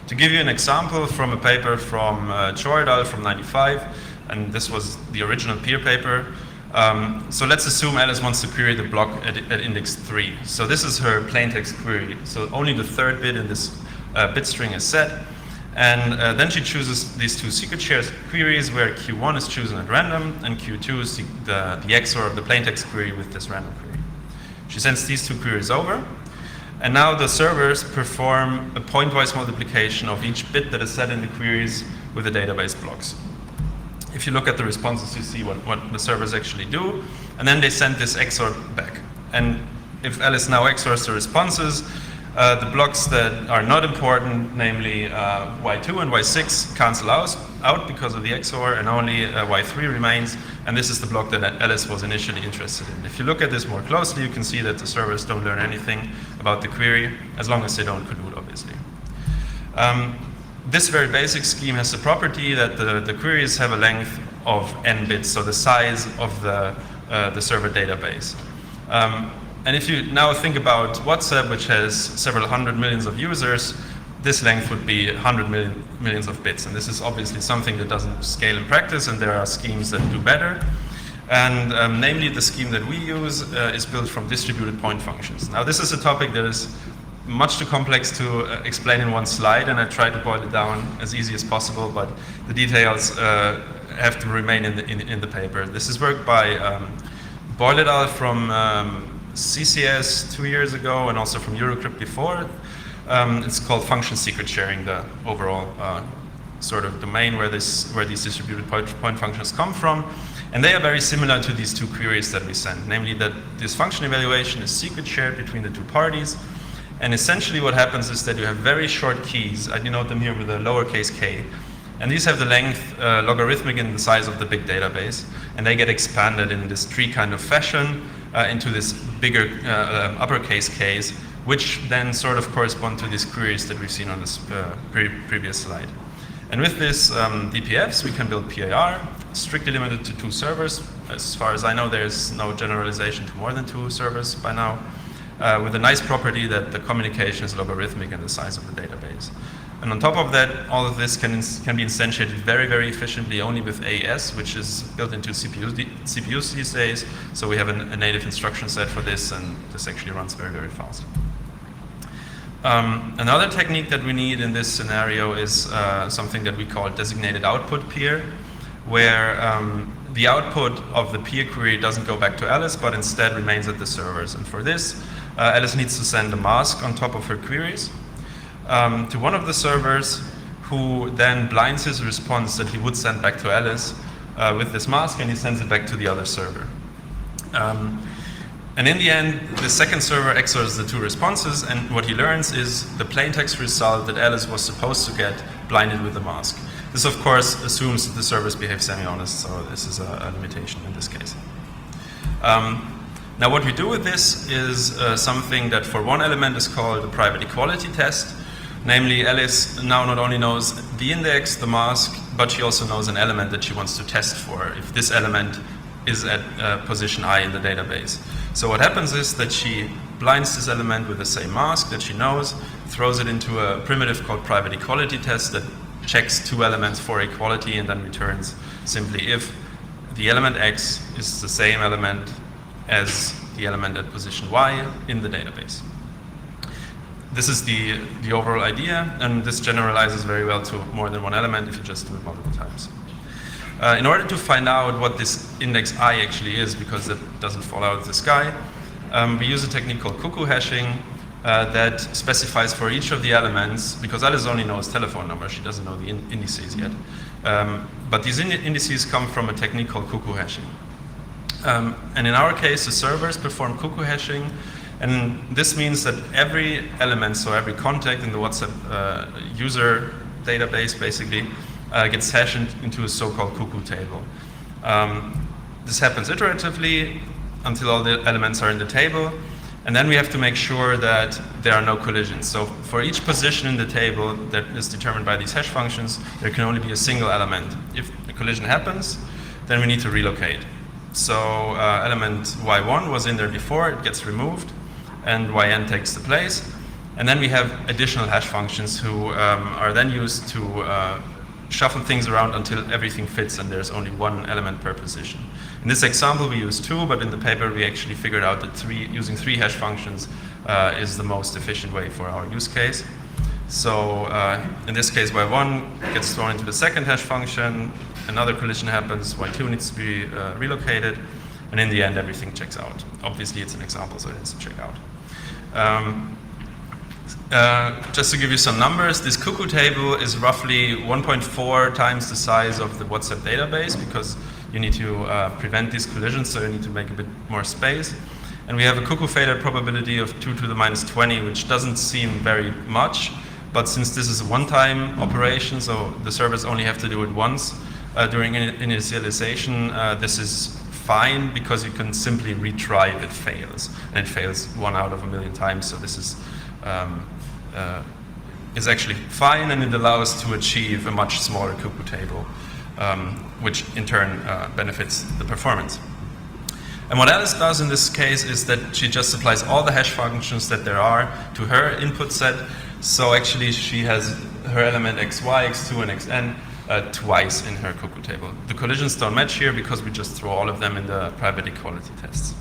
To give you an example from a paper from Choi et al. From '95, and this was the original peer paper. So let's assume Alice wants to query the block at index 3. So this is her plaintext query. So only the third bit in this bit string is set. And then she chooses these two secret shared queries where Q1 is chosen at random and Q2 is the XOR of the plaintext query with this random query. She sends these two queries over. And now the servers perform a pointwise multiplication of each bit that is set in the queries with the database blocks. If you look at the responses, you see what the servers actually do, and then they send this XOR back. And if Alice now XORs the responses, the blocks that are not important, namely Y2 and Y6, cancel out because of the XOR, and only Y3 remains, and this is the block that Alice was initially interested in. If you look at this more closely, you can see that the servers don't learn anything about the query, as long as they don't collude, obviously. This very basic scheme has the property that the queries have a length of n bits, so the size of the server database. And if you now think about WhatsApp, which has several hundred millions of users, this length would be 100 millions of bits. And this is obviously something that doesn't scale in practice, and there are schemes that do better. And namely, the scheme that we use is built from distributed point functions. Now, this is a topic that is much too complex to explain in one slide, and I try to boil it down as easy as possible, but the details have to remain in the paper. This is work by Boyle et al. From CCS 2 years ago, and also from Eurocrypt before. It's called function secret sharing, the overall sort of domain where these distributed point functions come from. And they are very similar to these two queries that we send, namely that this function evaluation is secret shared between the two parties. And essentially what happens is that you have very short keys. I denote them here with a lowercase k. And these have the length logarithmic in the size of the big database. And they get expanded in this tree kind of fashion into this bigger uppercase case, which then sort of correspond to these queries that we've seen on this previous slide. And with this DPFs, we can build PIR, strictly limited to 2 servers. As far as I know, there's no generalization to more than 2 servers by now. With a nice property that the communication is logarithmic in the size of the database. And on top of that, all of this can be instantiated very, very efficiently only with AES, which is built into CPUs these days. So we have a native instruction set for this, and this actually runs very, very fast. Another technique that we need in this scenario is something that we call designated output peer, where the output of the peer query doesn't go back to Alice, but instead remains at the servers. And for this, Alice needs to send a mask on top of her queries to one of the servers, who then blinds his response that he would send back to Alice with this mask, and he sends it back to the other server. And in the end, the second server XORs the 2 responses, and what he learns is the plaintext result that Alice was supposed to get blinded with the mask. This, of course, assumes that the servers behave semi-honest, so this is a limitation in this case. Now, what we do with this is something that for one element is called a private equality test. Namely, Alice now not only knows the index, the mask, but she also knows an element that she wants to test for, if this element is at position I in the database. So what happens is that she blinds this element with the same mask that she knows, throws it into a primitive called private equality test that checks 2 elements for equality, and then returns simply if the element X is the same element as the element at position Y in the database. This is the overall idea, and this generalizes very well to more than one element if you just do it multiple times. In order to find out what this index I actually is, because it doesn't fall out of the sky, we use a technique called cuckoo hashing that specifies for each of the elements, because Alice only knows telephone number, she doesn't know the indices yet. But these indices come from a technique called cuckoo hashing. And in our case, the servers perform cuckoo hashing, and this means that every element, so every contact in the WhatsApp user database basically gets hashed into a so-called cuckoo table. This happens iteratively until all the elements are in the table, and then we have to make sure that there are no collisions. So for each position in the table that is determined by these hash functions, there can only be a single element. If a collision happens, then we need to relocate. So element y1 was in there before, it gets removed, and yn takes the place. And then we have additional hash functions who are then used to shuffle things around until everything fits and there's only one element per position. In this example we use 2, but in the paper we actually figured out that using 3 hash functions is the most efficient way for our use case. So in this case y1 gets thrown into the second hash function, another collision happens, y2 needs to be relocated, and in the end everything checks out. Obviously it's an example, so it has to check out. Just to give you some numbers, this cuckoo table is roughly 1.4 times the size of the WhatsApp database, because you need to prevent these collisions, so you need to make a bit more space. And we have a cuckoo failure probability of 2 to the minus 20, which doesn't seem very much, but since this is a one-time operation, so the servers only have to do it once during initialization, this is fine, because you can simply retry if it fails. And it fails 1 out of a million times, so this is actually fine, and it allows to achieve a much smaller cuckoo table, which in turn benefits the performance. And what Alice does in this case is that she just applies all the hash functions that there are to her input set. So actually she has her element xy, x2, and xn twice in her cuckoo table. The collisions don't match here because we just throw all of them in the private equality tests.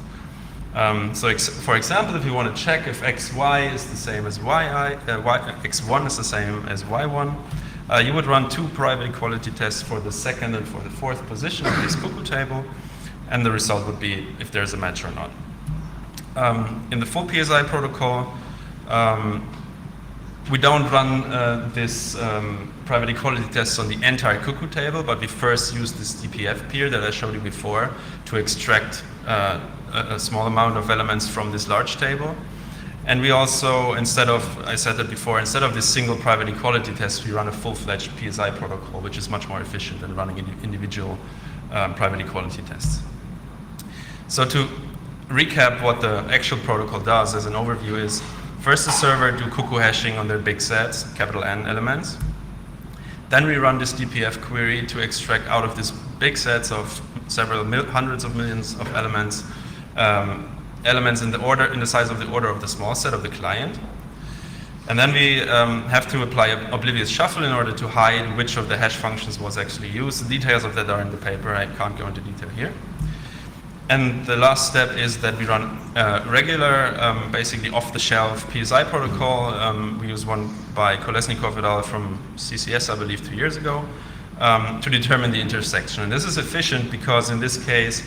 For example, if you want to check if xy is the same as x1 is the same as y1, you would run 2 private equality tests for the second and for the fourth position of this cuckoo table, and the result would be if there's a match or not. In the full PSI protocol, we don't run this private equality tests on the entire cuckoo table, but we first use this DPF peer that I showed you before to extract a small amount of elements from this large table. And we also, I said that before, instead of this single private equality test, we run a full-fledged PSI protocol, which is much more efficient than running individual private equality tests. So to recap what the actual protocol does as an overview is, first the server do cuckoo hashing on their big sets, capital N elements. Then we run this DPF query to extract out of these big sets of several hundreds of millions of elements, elements in the size of the order of the small set of the client. And then we have to apply an oblivious shuffle in order to hide which of the hash functions was actually used. The details of that are in the paper. I can't go into detail here. And the last step is that we run regular, basically off-the-shelf PSI protocol. We use one by Kolesnikov et al. From CCS, I believe, 2 years ago, to determine the intersection. And this is efficient because in this case,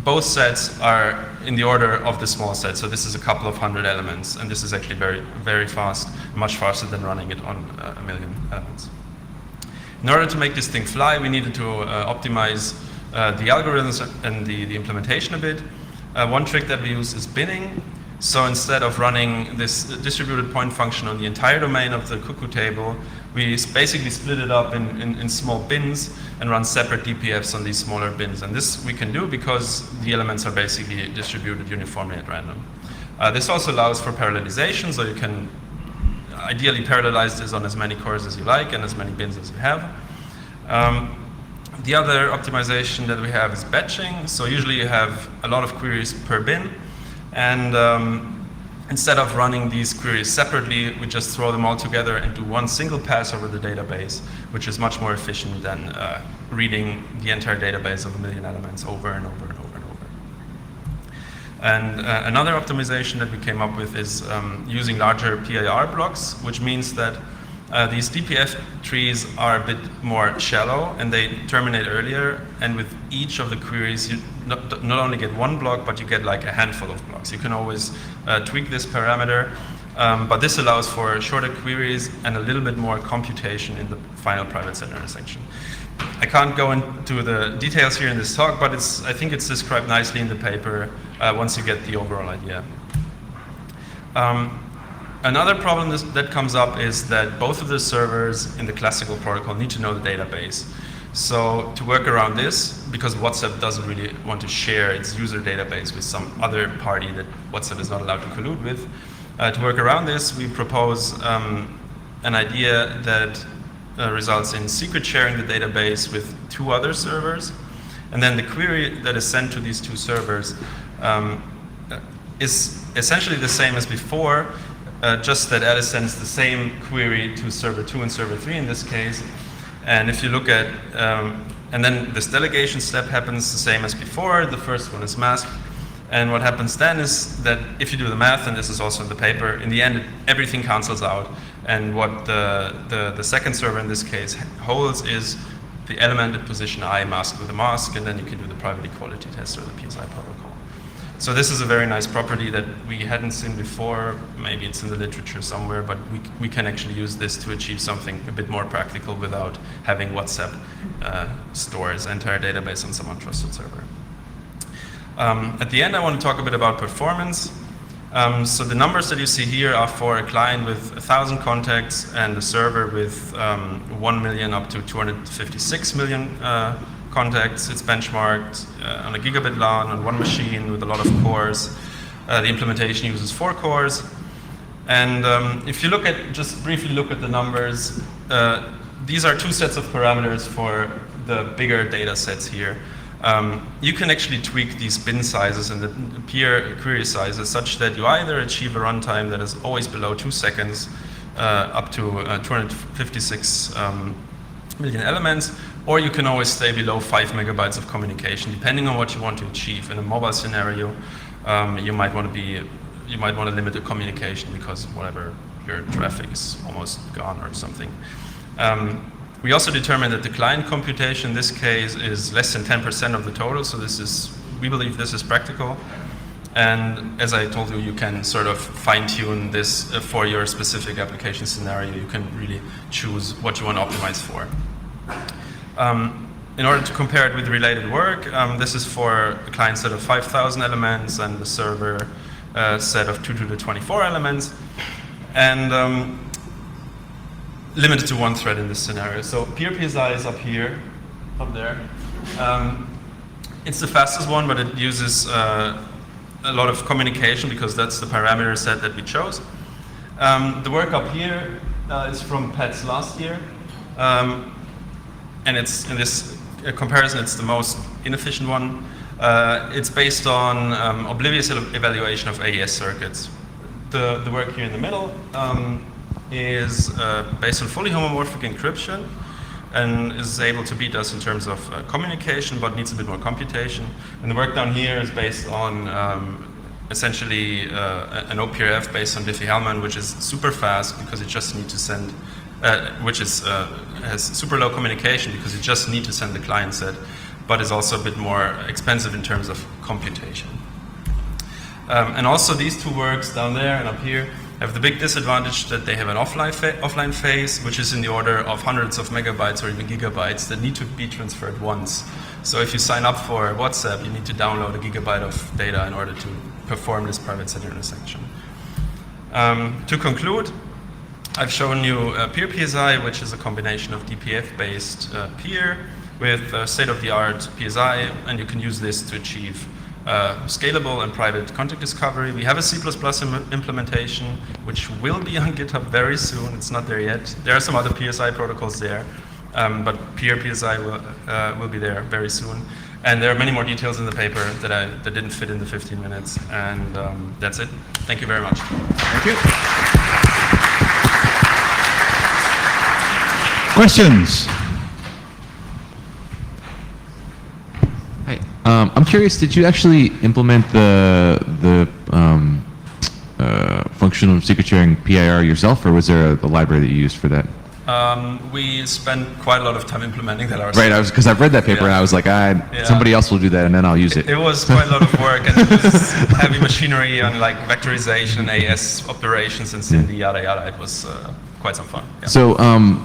both sets are in the order of the small set. So this is a couple of hundred elements, and this is actually very, very fast, much faster than running it on a million elements. In order to make this thing fly, we needed to optimize the algorithms and the implementation a bit. One trick that we use is binning. So instead of running this distributed point function on the entire domain of the cuckoo table, we basically split it up in small bins and run separate DPFs on these smaller bins. And this we can do because the elements are basically distributed uniformly at random. This also allows for parallelization, so you can ideally parallelize this on as many cores as you like and as many bins as you have. The other optimization that we have is batching. So usually you have a lot of queries per bin, and instead of running these queries separately, we just throw them all together and do one single pass over the database, which is much more efficient than reading the entire database of a million elements over and over and over and over. And another optimization that we came up with is using larger PIR blocks, which means that these DPF trees are a bit more shallow and they terminate earlier, and with each of the queries you not only get one block, but you get like a handful of blocks. You can always tweak this parameter But this allows for shorter queries and a little bit more computation in the final private set intersection. I can't go into the details here in this talk, but I think it's described nicely in the paper once you get the overall idea. Another problem that comes up is that both of the servers in the classical protocol need to know the database. So to work around this, because WhatsApp doesn't really want to share its user database with some other party that WhatsApp is not allowed to collude with, to work around this, we propose an idea that results in secret sharing the database with 2 other servers. And then the query that is sent to these 2 servers is essentially the same as before, just that Alice sends the same query to server 2 and server 3 in this case. And if you look at, and then this delegation step happens the same as before. The first one is masked. And what happens then is that if you do the math, and this is also in the paper, in the end, everything cancels out. And what the second server in this case holds is the element at position I masked with a mask, and then you can do the private equality test or the PSI protocol. So this is a very nice property that we hadn't seen before. Maybe it's in the literature somewhere, but we can actually use this to achieve something a bit more practical without having WhatsApp store its entire database on some untrusted server. At the end, I want to talk a bit about performance. So the numbers that you see here are for a client with 1,000 contacts and a server with 1 million up to 256 million contacts. It's benchmarked on a gigabit LAN on one machine with a lot of cores. The implementation uses 4 cores. And if you just briefly look at the numbers, these are 2 sets of parameters for the bigger data sets here. You can actually tweak these bin sizes and the peer query sizes such that you either achieve a runtime that is always below 2 seconds up to 256 million elements, or you can always stay below 5 megabytes of communication, depending on what you want to achieve. In a mobile scenario, you might want to limit the communication because whatever, your traffic is almost gone or something. We also determined that the client computation in this case is less than 10% of the total, so we believe this is practical. And as I told you, you can sort of fine-tune this for your specific application scenario. You can really choose what you want to optimize for. In order to compare it with related work, this is for a client set of 5,000 elements and the server set of 2 to the 24 elements. And limited to 1 thread in this scenario. So peer PSI is up here, up there. It's the fastest one, but it uses a lot of communication because that's the parameter set that we chose. The work up here is from PETS last year. And it's in this comparison, it's the most inefficient one. It's based on oblivious evaluation of AES circuits. The work here in the middle is based on fully homomorphic encryption and is able to beat us in terms of communication, but needs a bit more computation. And the work down here is based on essentially an OPRF based on Diffie-Hellman, which is super fast because it just needs to send, has super low communication because it just needs to send the client set, but is also a bit more expensive in terms of computation. And also these 2 works down there and up here have the big disadvantage that they have an offline phase, which is in the order of hundreds of megabytes or even gigabytes that need to be transferred once. So if you sign up for WhatsApp, you need to download a gigabyte of data in order to perform this private set intersection. To conclude, I've shown you peer PSI, which is a combination of DPF-based peer with state-of-the-art PSI, and you can use this to achieve scalable and private contact discovery. We have a C++ implementation, which will be on GitHub very soon. It's not there yet. There are some other PSI protocols there, but peer PSI will be there very soon. And there are many more details in the paper that didn't fit in the 15 minutes. And that's it. Thank you very much. Thank you. Questions? I'm curious, did you actually implement the function of secret sharing PIR yourself, or was there a library that you used for that? We spent quite a lot of time implementing that ourselves. Right, because I've read that paper and I was like, somebody else will do that and then I'll use it. It was quite a lot of work, and it was heavy machinery on like vectorization, AS operations, and Cindy, yada yada. It was quite some fun. Yeah. So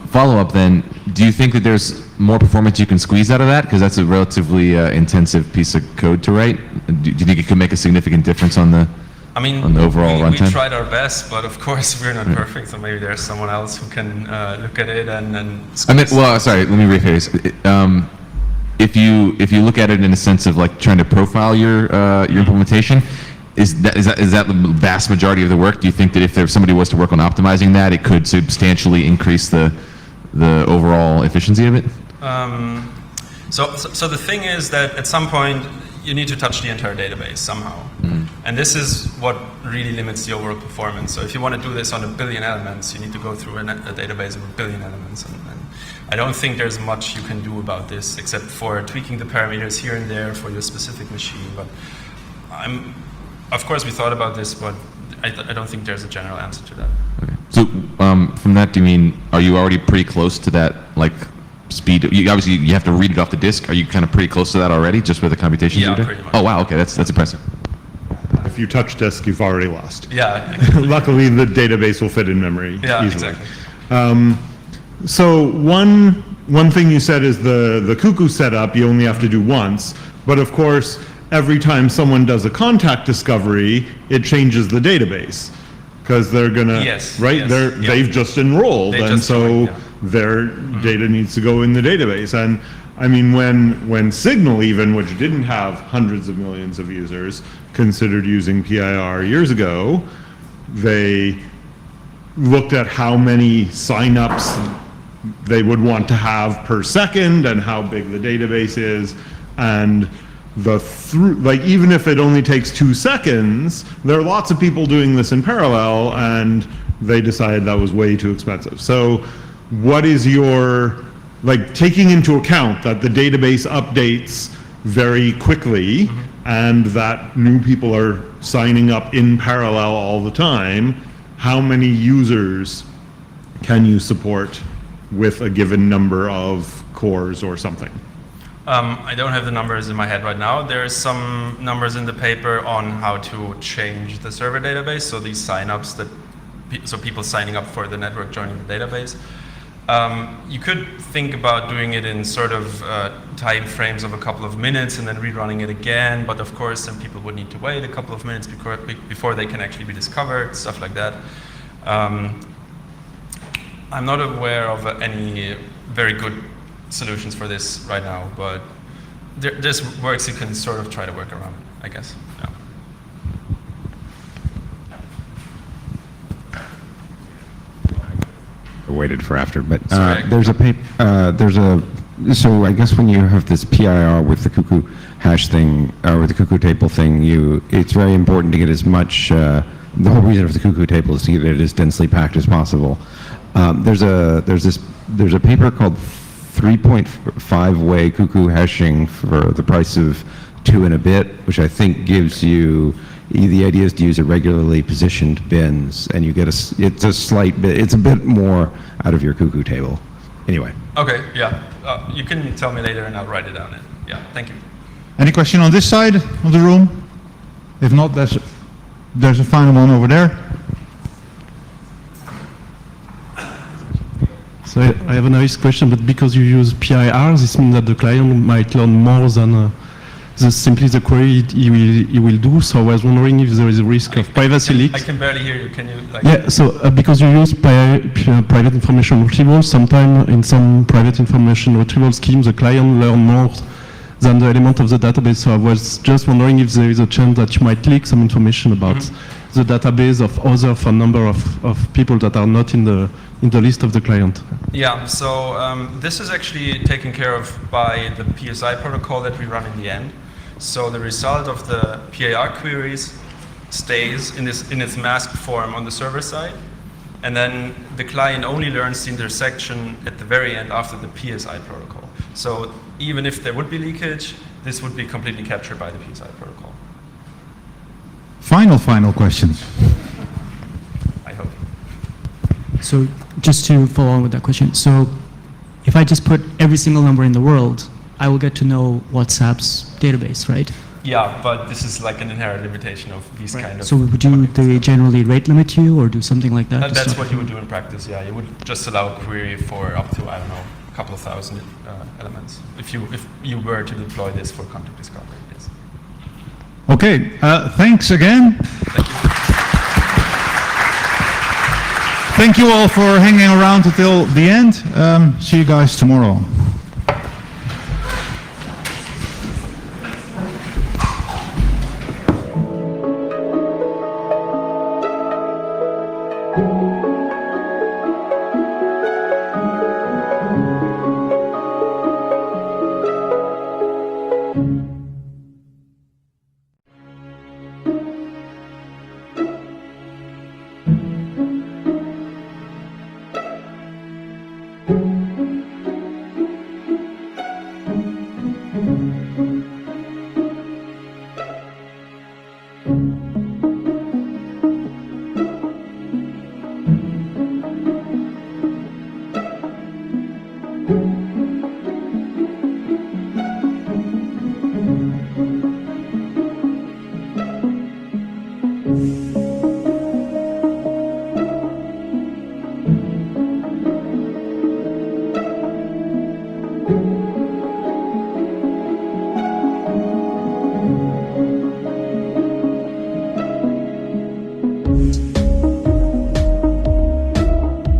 follow up then, do you think that there's more performance you can squeeze out of that? Because that's a relatively intensive piece of code to write. Do you think it could make a significant difference on the overall runtime? We tried our best, but of course we're not perfect, so maybe there's someone else who can look at it and sorry, let me rephrase. If you look at it in a sense of like trying to profile your implementation, is that the vast majority of the work? Do you think that if somebody was to work on optimizing that, it could substantially increase the overall efficiency of it? So the thing is that at some point you need to touch the entire database somehow. And this is what really limits the overall performance. So if you want to do this on 1 billion elements, you need to go through a database of 1 billion elements. And I don't think there's much you can do about this except for tweaking the parameters here and there for your specific machine. But of course we thought about this, but I don't think there's a general answer to that. Okay. So from that, do you mean, are you already pretty close to that, like, speed? Obviously, you have to read it off the disk. Are you kind of pretty close to that already, just with the computations you're doing? Pretty much. Oh, wow, okay, that's impressive. If you touch disk, you've already lost. Yeah. Luckily, the database will fit in memory easily. Exactly. So one thing you said is the Cuckoo setup you only have to do once, but of course, every time someone does a contact discovery, it changes the database because they're gonna they've just enrolled, their data needs to go in the database. And I mean, when Signal even, which didn't have hundreds of millions of users, considered using PIR years ago, they looked at how many signups they would want to have per second and how big the database is, and even if it only takes 2 seconds, there are lots of people doing this in parallel, and they decided that was way too expensive. So what is your, like, taking into account that the database updates very quickly and that new people are signing up in parallel all the time, how many users can you support with a given number of cores or something? I don't have the numbers in my head right now. There's some numbers in the paper on how to change the server database, so these signups so people signing up for the network joining the database. You could think about doing it in sort of time frames of a couple of minutes and then rerunning it again, but of course then people would need to wait a couple of minutes before they can actually be discovered, stuff like that. I'm not aware of any very good solutions for this right now, but there's works you can sort of try to work around, I guess. Yeah. I waited for after, but there's a paper. So I guess when you have this PIR with the Cuckoo hash thing, or with the Cuckoo table thing, it's very important to get as much. The whole reason of the Cuckoo table is to get it as densely packed as possible. There's a paper called 3.5-way Cuckoo hashing for the price of 2 and a bit, which I think gives you. The idea is to use irregularly positioned bins, and you get it's a bit more out of your Cuckoo table. Anyway. Okay, yeah. You can tell me later and I'll write it down. Yeah, thank you. Any question on this side of the room? If not, there's a final one over there. So I have a nice question, but because you use PIR, this means that the client might learn more than simply the query he will do. So I was wondering if there is a risk of privacy leaks. I can barely hear you. Can you? Yeah. So because you use private information retrieval, sometimes in some private information retrieval schemes, the client learn more than the element of the database. So I was just wondering if there is a chance that you might leak some information about the database of other phone number of people that are not in the list of the client. Yeah, so this is actually taken care of by the PSI protocol that we run in the end. So the result of the PIR queries stays in its masked form on the server side, and then the client only learns the intersection at the very end after the PSI protocol. So even if there would be leakage, this would be completely captured by the PSI protocol. Final question. I hope. So just to follow on with that question, so if I just put every single number in the world, I will get to know WhatsApp's database, right? Yeah, but this is like an inherent limitation of these kind of. So would they generally rate limit you or do something like that? That's what you would do in practice. Yeah, you would just allow a query for up to, I don't know, a couple of thousand elements if you were to deploy this for content discovery. Yes. Okay, thanks again. Thank you all for hanging around until the end. See you guys tomorrow. you.